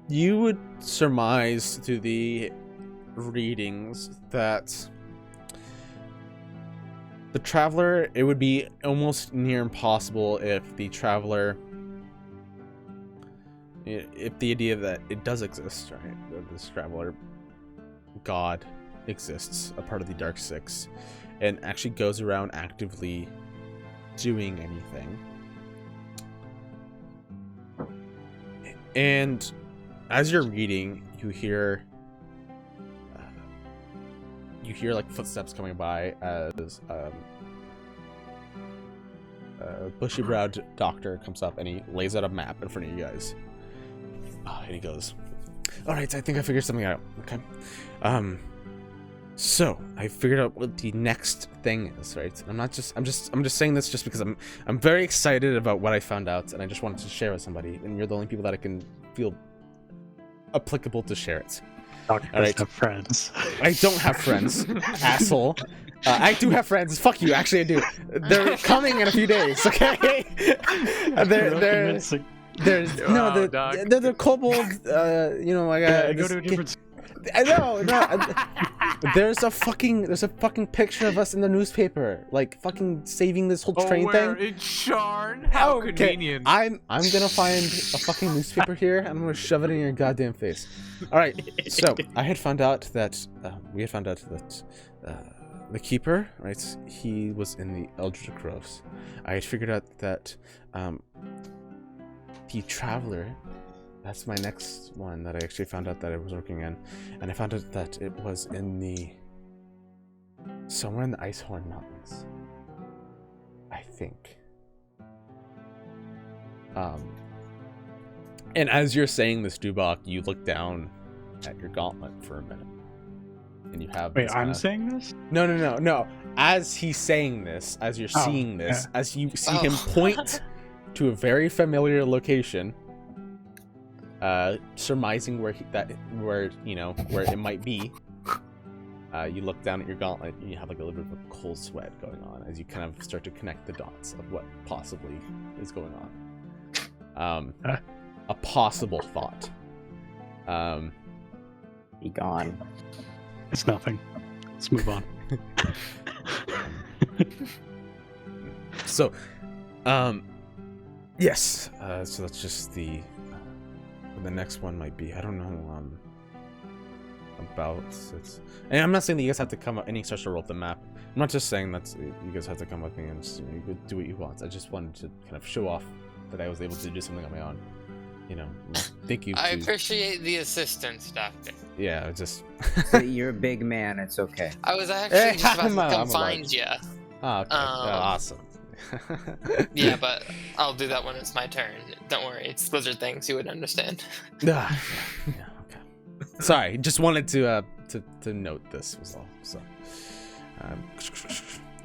You would surmise through the readings that the traveler, it would be almost near impossible if the traveler, if the idea that it does exist, right, that this traveler god exists, a part of the Dark Six, and actually goes around actively doing anything. And as you're reading, you hear like footsteps coming by as a bushy-browed doctor comes up and he lays out a map in front of you guys. And he goes, "All right, I think I figured something out. Okay, so I figured out what the next thing is. Right? I'm just saying this just because I'm very excited about what I found out, and I just wanted to share with somebody. And you're the only people that I can feel applicable to share it. Doctors All right. have friends. I don't have friends, asshole. I do have friends. Fuck you. Actually, I do. They're coming in a few days. Okay. They're the kobold. You know, like Yeah, go to a different. I know. There's a fucking picture of us in the newspaper, like fucking saving this whole train where? thing. In Sharn? How convenient. I'm gonna find a fucking newspaper here, and I'm gonna shove it in your goddamn face. All right. So I had found out that the keeper, right? He was in the Eldritch Groves. I had figured out that the traveler. That's my next one that I actually found out that I was working in, and I found out that it was somewhere in the Icehorn Mountains, I think. And as you're saying this, Dubak, you look down at your gauntlet for a minute, and you have. Wait, I'm saying this? No. As he's saying this, as you're seeing this, as you see him point to a very familiar location. Surmising where it might be. You look down at your gauntlet and you have like a little bit of a cold sweat going on as you kind of start to connect the dots of what possibly is going on. A possible thought. Be gone. It's nothing. Let's move on. So, yes. So that's just the next one might be. I don't know. About it. And I'm not saying that you guys have to come up. And he starts to roll up the map. I'm not just saying that you guys have to come with me and just, you do what you want. I just wanted to kind of show off that I was able to do something on my own. Thank you. I appreciate the assistance, Doctor. Yeah, just. So you're a big man. It's okay. I was actually just about to come I'm find you. Oh, okay. Awesome. Yeah, but I'll do that when it's my turn. Don't worry, it's lizard things. You would understand. Yeah, okay. Sorry, just wanted to note this was all. So,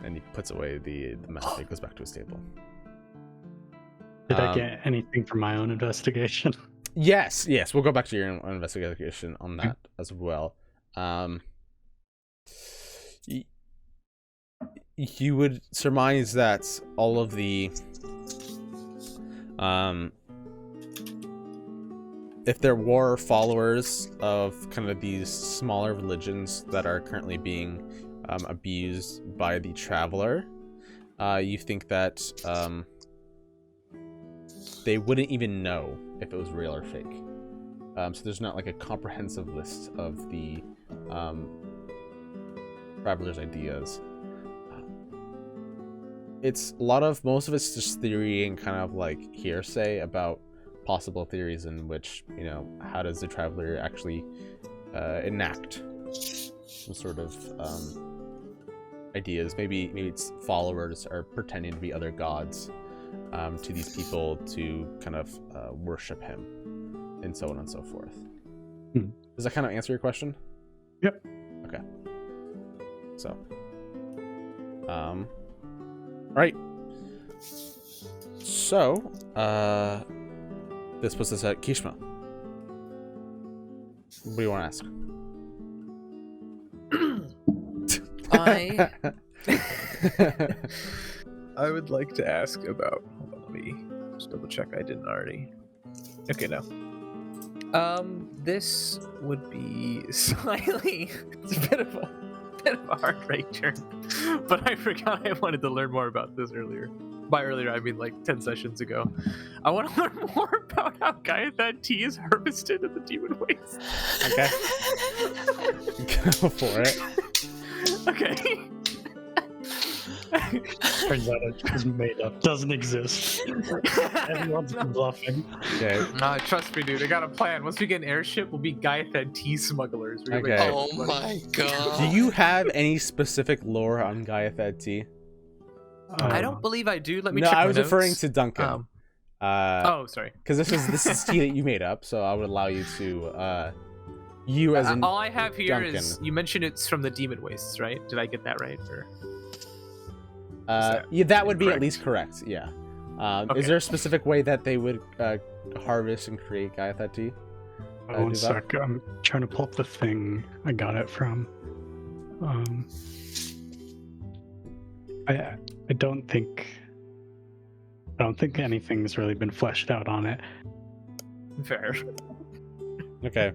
and he puts away the map. He goes back to his table. Did I get anything from my own investigation? Yes. We'll go back to your own investigation on that as well. You would surmise that all of the if there were followers of kind of these smaller religions that are currently being abused by the traveler, you think that they wouldn't even know if it was real or fake. So there's not like a comprehensive list of the traveler's ideas. It's most of it's just theory and kind of like hearsay about possible theories in which, how does the traveler actually enact some sort of ideas. Maybe it's followers are pretending to be other gods to these people to kind of worship him and so on and so forth. Does that kind of answer your question? Yep. Okay. So right. So, this puts us at Kishma. What do you want to ask? I would like to ask about. Hold on, let me just double check. I didn't already. Okay, no. This would be slightly. It's a bit of a hard right turn, but I forgot I wanted to learn more about this earlier. By earlier, I mean like 10 sessions ago. I want to learn more about how Gaiathan tea is harvested in the Demon Waste. Okay. Go for it. Okay. Turns out it's made up. Doesn't exist. Everyone's been bluffing. Okay. Trust me, dude. I got a plan. Once we get an airship, we'll be Gaiathan tea smugglers. We're gonna Okay. make Oh money. my god. Do you have any specific lore on Gaiathan tea? I don't believe I do. Let me No, check I my was notes. referring to Duncan. Oh, sorry. Because this is tea that you made up, so I would allow you to you as in All I have here Duncan. is you mentioned it's from the Demon Wastes, right? Did I get that right? Or yeah, that would be at incorrect? least correct. Yeah. Okay. Is there a specific way that they would harvest and create Gaiathan tea? One do sec. I'm trying to pull up the thing I got it from. I don't think anything's really been fleshed out on it. Fair. Okay.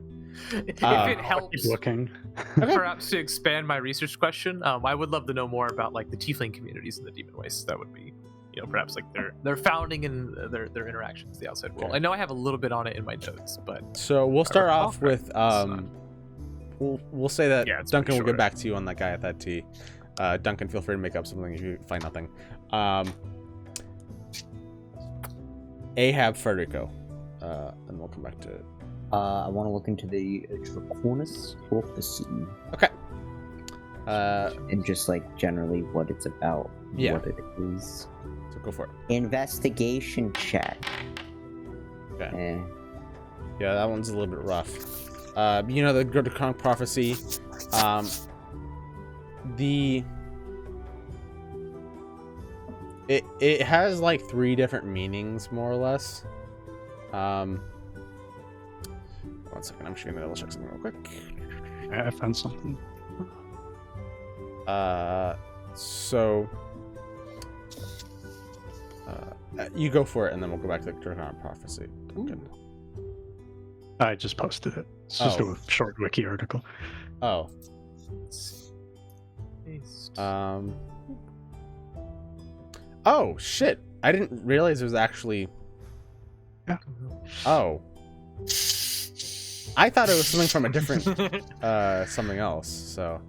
If Uh, it helps, Keep looking. perhaps to expand my research question, I would love to know more about like the tiefling communities in the Demon Waste. That would be, perhaps like their founding and their interactions with the outside world. Okay. I know I have a little bit on it in my notes, but So we'll start recall off with we'll say that Yeah, it's Duncan pretty will get short. back to you on that guy at that T. Duncan, feel free to make up something if you find nothing. Ahab Frederico, and we'll come back to it. I want to look into the Draconis prophecy Okay. and just like generally what it's about. Yeah. What it is. So go for it. Investigation check. Okay. Yeah, that one's a little bit rough. The Draconic prophecy. It has like 3 different meanings, more or less. 1 second, I'm just gonna double check something real quick. I found something. You go for it, and then we'll go back to the Draconic prophecy. Good. I just posted it. It's just Oh. a short wiki article. Oh. Paste. Oh shit! I didn't realize it was actually. Yeah. Oh. I thought it was something from a different something else. So.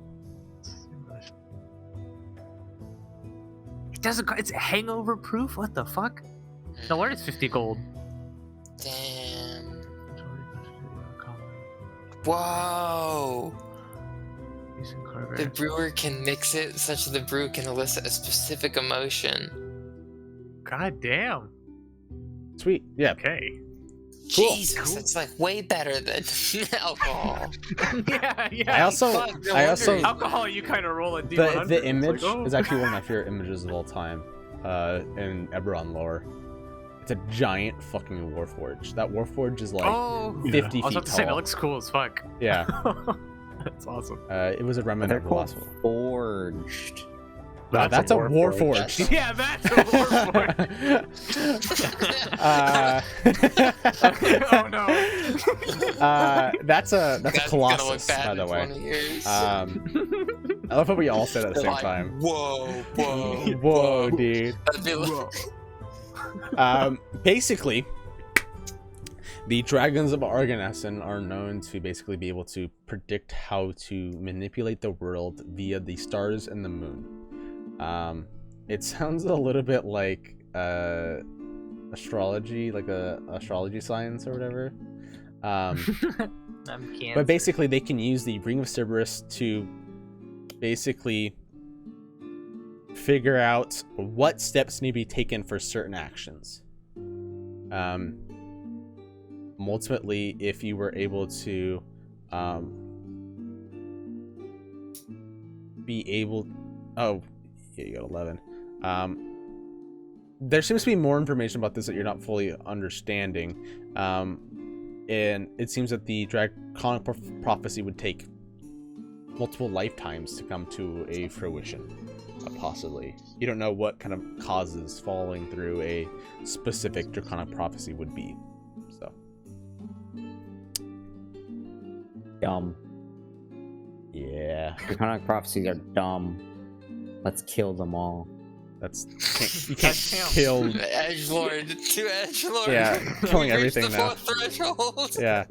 It doesn't. It's hangover proof. What the fuck? No wonder it's 50 gold. Damn. Whoa. The brewer can mix it such that the brew can elicit a specific emotion. God damn. Sweet. Yeah. Okay. Cool. Jesus, that's like way better than alcohol. yeah. I also. Fuck, no I also. wonder. Alcohol, you kind of roll a D100. The It's image like, oh. is actually one of my favorite images of all time. In Eberron lore. It's a giant fucking warforge. That warforge is like Oh, 50 Yeah. I was feet about to say that tall. looks cool as fuck. Yeah. That's awesome. It was a remnant They're of the called last one. forged. Wow, that's a warforge. That's- Yeah, that's a warforge. Oh no. That's a That's colossus, gonna look bad by the in way. 20 years. I love how we all said it at the They're same like, time. Whoa, whoa, Whoa, dude. That'd be like, Basically, the dragons of Arganessen are known to basically be able to predict how to manipulate the world via the stars and the moon. It sounds a little bit like astrology, like a astrology science or whatever. But basically, they can use the Ring of Cerberus to basically figure out what steps need to be taken for certain actions. Ultimately, if you were able to be able, oh, yeah, you got 11. There seems to be more information about this that you're not fully understanding, and it seems that the Draconic prophecy would take multiple lifetimes to come to a fruition, possibly. You don't know what kind of causes falling through a specific Draconic prophecy would be. So. Dumb. Yeah. Draconic prophecies are dumb. Let's kill them all. That's you can't kill. edgelord to edgelord. Yeah, killing We've reached everything the now. fourth threshold. Yeah.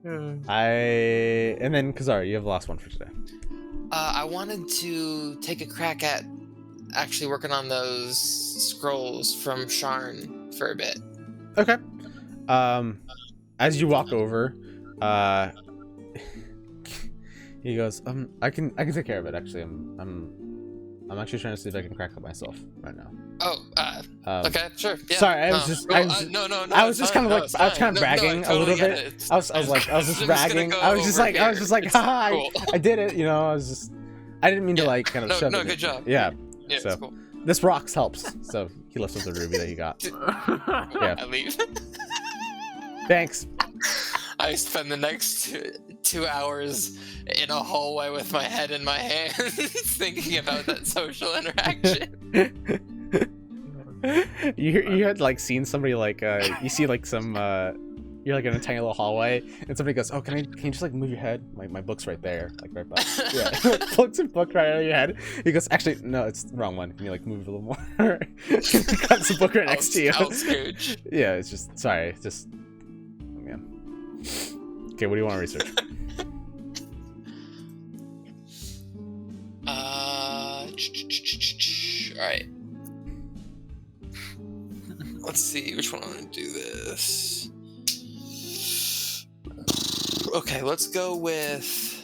And then Kazar, you have the last one for today. I wanted to take a crack at actually working on those scrolls from Sharn for a bit. Okay. As you walk over, he goes, I can take care of it. Actually, I'm actually trying to see if I can crack it myself right now. Oh, okay, sure. Yeah. Sorry, I was just kind of like, I was kind of bragging a little bit. I was just bragging. I was just like, haha, Cool. I did it. I didn't mean to like kind of shove No, it. good job. Yeah. Yeah, So- it's cool. This rocks helps. So he lifts up the ruby that he got. Yeah. I leave. Thanks. I spend the next 2 hours in a hallway with my head in my hands, thinking about that social interaction. You had like seen somebody like you see like some you're like in a tiny little hallway, and somebody goes, "Oh, can you just like move your head? My book's right there, like right by." Yeah, looks and book right out of your head. He goes, "Actually, no, it's the wrong one. Can you like move it a little more?" Got some book right next to you. Outscooch. Yeah, it's just sorry, it's just yeah. Okay, what do you want to research? All right. Let's see which one I want to do this. Okay, let's go with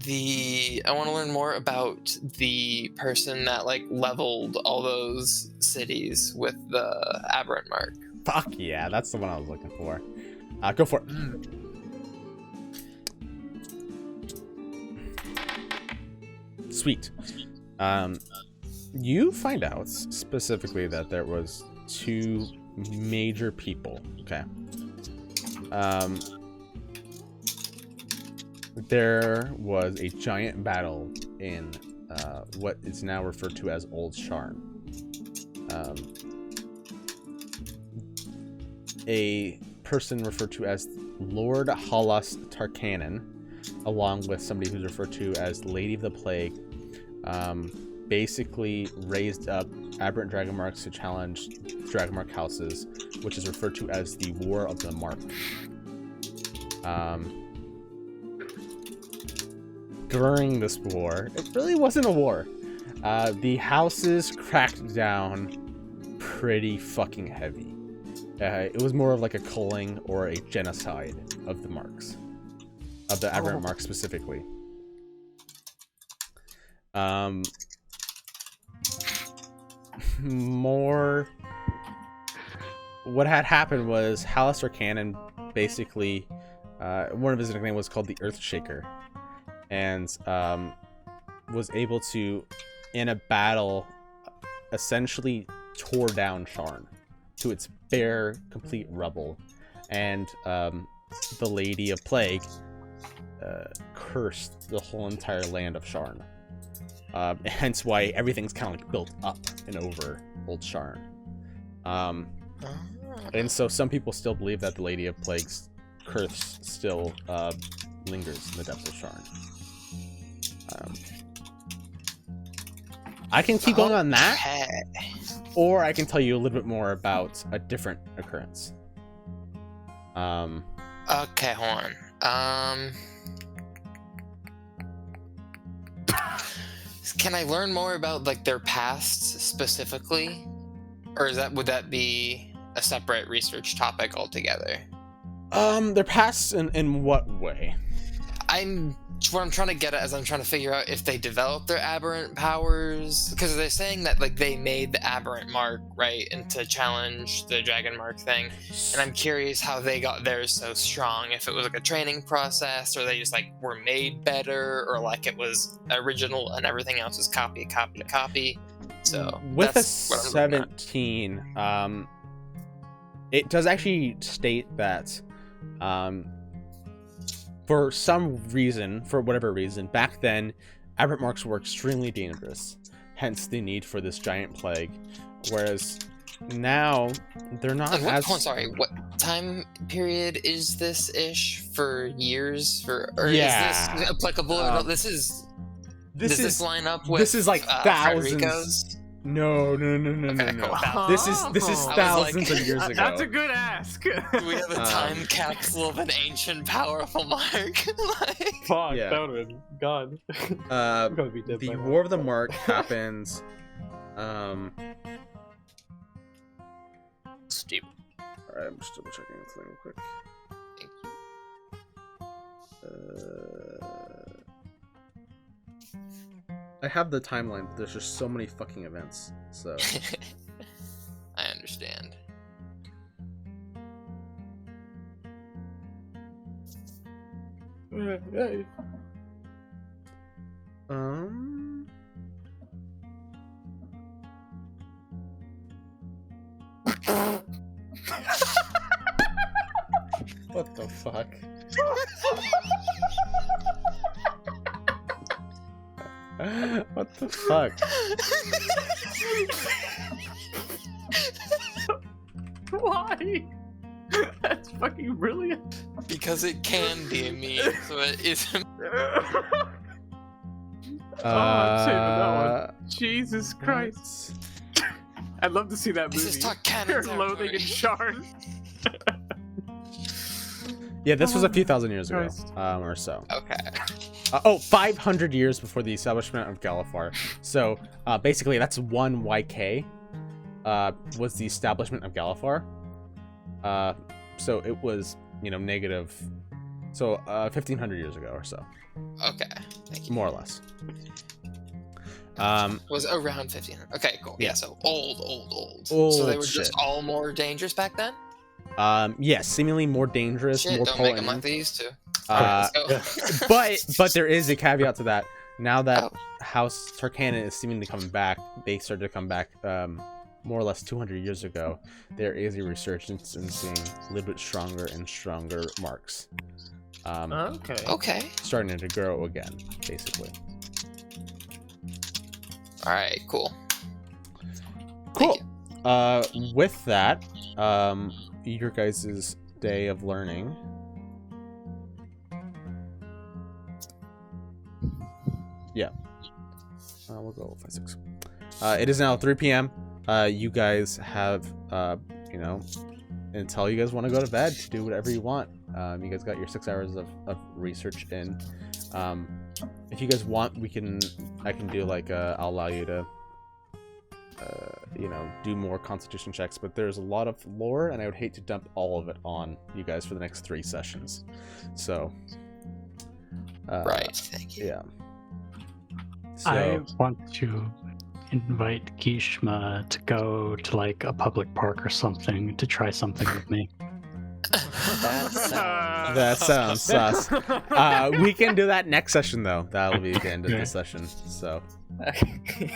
I want to learn more about the person that like leveled all those cities with the aberrant mark. Fuck yeah, that's the one I was looking for. Go for it. Sweet. You find out specifically that there was 2 major people. Okay. There was a giant battle in what is now referred to as Old Sharn. A person referred to as Lord Halas Tarkanan, along with somebody who's referred to as Lady of the Plague, basically raised up aberrant dragon marks to challenge dragon mark houses, which is referred to as the War of the Mark. During this war, it really wasn't a war. The houses cracked down pretty fucking heavy. It was more of like a culling or a genocide of the marks, of the aberrant marks specifically. What had happened was Halaster Cannon basically, one of his nicknames was called the Earthshaker, and was able to, in a battle, essentially tore down Sharn to its bare, complete rubble, and the Lady of Plague cursed the whole entire land of Sharn. Hence why everything's kind of like built up and over Old Sharn. And so some people still believe that the Lady of Plague's curse still lingers in the depths of Sharn. I can keep going on that, or I can tell you a little bit more about a different occurrence. Okay, hold on. Can I learn more about like their past specifically, or would that be a separate research topic altogether? Their past in what way? What I'm trying to get at is I'm trying to figure out if they developed their aberrant powers, because they're saying that like they made the aberrant mark, right, and to challenge the dragon mark thing, and I'm curious how they got theirs so strong. If it was like a training process, or they just like were made better, or like it was original and everything else is copy. So with a that's what I'm looking at. 17, it does actually state that for whatever reason, back then, aberrant marks were extremely dangerous, hence the need for this giant plague. Whereas now, they're not And as... what time period is this ish? For years? Or Yeah. is this applicable or not? Does this line up with this is like thousands. Federico's? No. Okay, cool. This is I was thousands like- of years ago. That's a good ask. Do we have a time capsule of an ancient powerful mark? Like, Fuck, Yeah. that would have been God. I'm gonna be dead The by now. War of the Mark happens. Steep. Alright, I'm just double checking this thing real quick. Thank I have the timeline, but there's just so many fucking events. So I understand. What the fuck? What the fuck? Why? That's fucking brilliant. Because it can be a meme, so it isn't. I'm saving that one. Jesus Christ. I'd love to see that movie. This is talk canon Loathing in Sharn. Yeah, this was a few thousand years ago, Christ. or so. Okay. 500 years before the establishment of Galifar. So basically, that's 1 YK. Was the establishment of Galifar. So it was, negative. So 1500 years ago or so. Okay. Thank you. More or less. Was around 1500. Okay, cool. Yeah, so old. Old So they were shit. just all more dangerous back then? Yes, seemingly more dangerous, Shit, more don't potent. make them like they used to. Uh, Let's go. but there is a caveat to that. Now that Oh. House Tarkanan is seemingly coming back, they started to come back more or less 200 years ago. There is a resurgence in seeing a little bit stronger and stronger marks. Okay. Starting to grow again, basically. Alright, cool. Cool. Thank With that, your guys' day of learning. Yeah. We'll go 5, 6. It is now 3 p.m. You guys have, until you guys want to go to bed to do whatever you want. You guys got your 6 hours of research in. If you guys want, I can do I'll allow you to, do more constitution checks, but there's a lot of lore, and I would hate to dump all of it on you guys for the next 3 sessions. So, right, thank you. yeah. So, I want to invite Kishma to go to a public park or something to try something with me. that sounds sus. We can do that next session, though. That'll be the end of the session. So,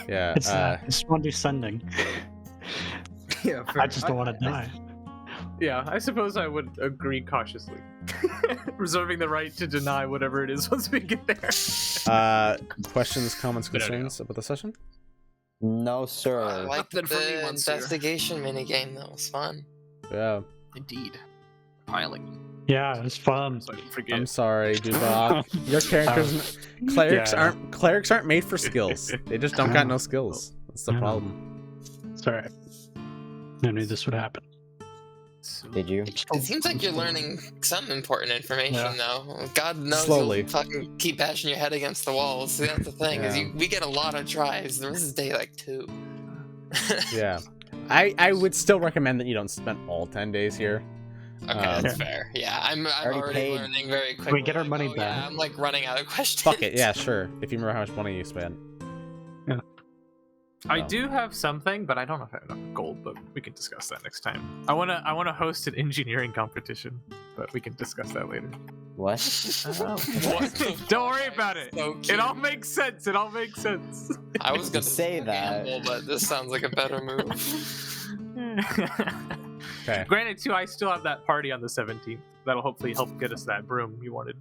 yeah. It's condescending. Yeah, I just don't want to die. Yeah, I suppose I would agree cautiously. Reserving the right to deny whatever it is once we get there. Questions, comments, Good idea. concerns about the session? No, I sir. like Nothing for me the once here. investigation minigame, though. It was fun. Yeah. Indeed. Piling. Yeah, it's fun. So I didn't forget. I'm sorry, Dubop. Your characters, clerics aren't made for skills. They just don't got no skills. That's the I know. problem. It's alright. I knew this would happen. Did you? It seems like you're learning some important information, Yeah. though. God knows Slowly. you'll fucking keep bashing your head against the walls. See, that's the thing, is Yeah. we get a lot of tries. This is day 2. Yeah. I would still recommend that you don't spend all 10 days here. Okay, that's Yeah. fair. Yeah, I'm Already already paid. learning very quickly. We get our money Yeah, back. I'm running out of questions. Fuck it, yeah, sure. If you remember how much money you spent. I Oh. do have something, but I don't know if I have enough gold, but we can discuss that next time. I wanna host an engineering competition, but we can discuss that later. What? What the Don't worry fuck? about it. So It all cute. makes sense. It all makes sense. I was gonna Say that. gamble, but this sounds like a better move. Okay. Granted, too, I still have that party on the 17th. That'll hopefully help get us that broom you wanted.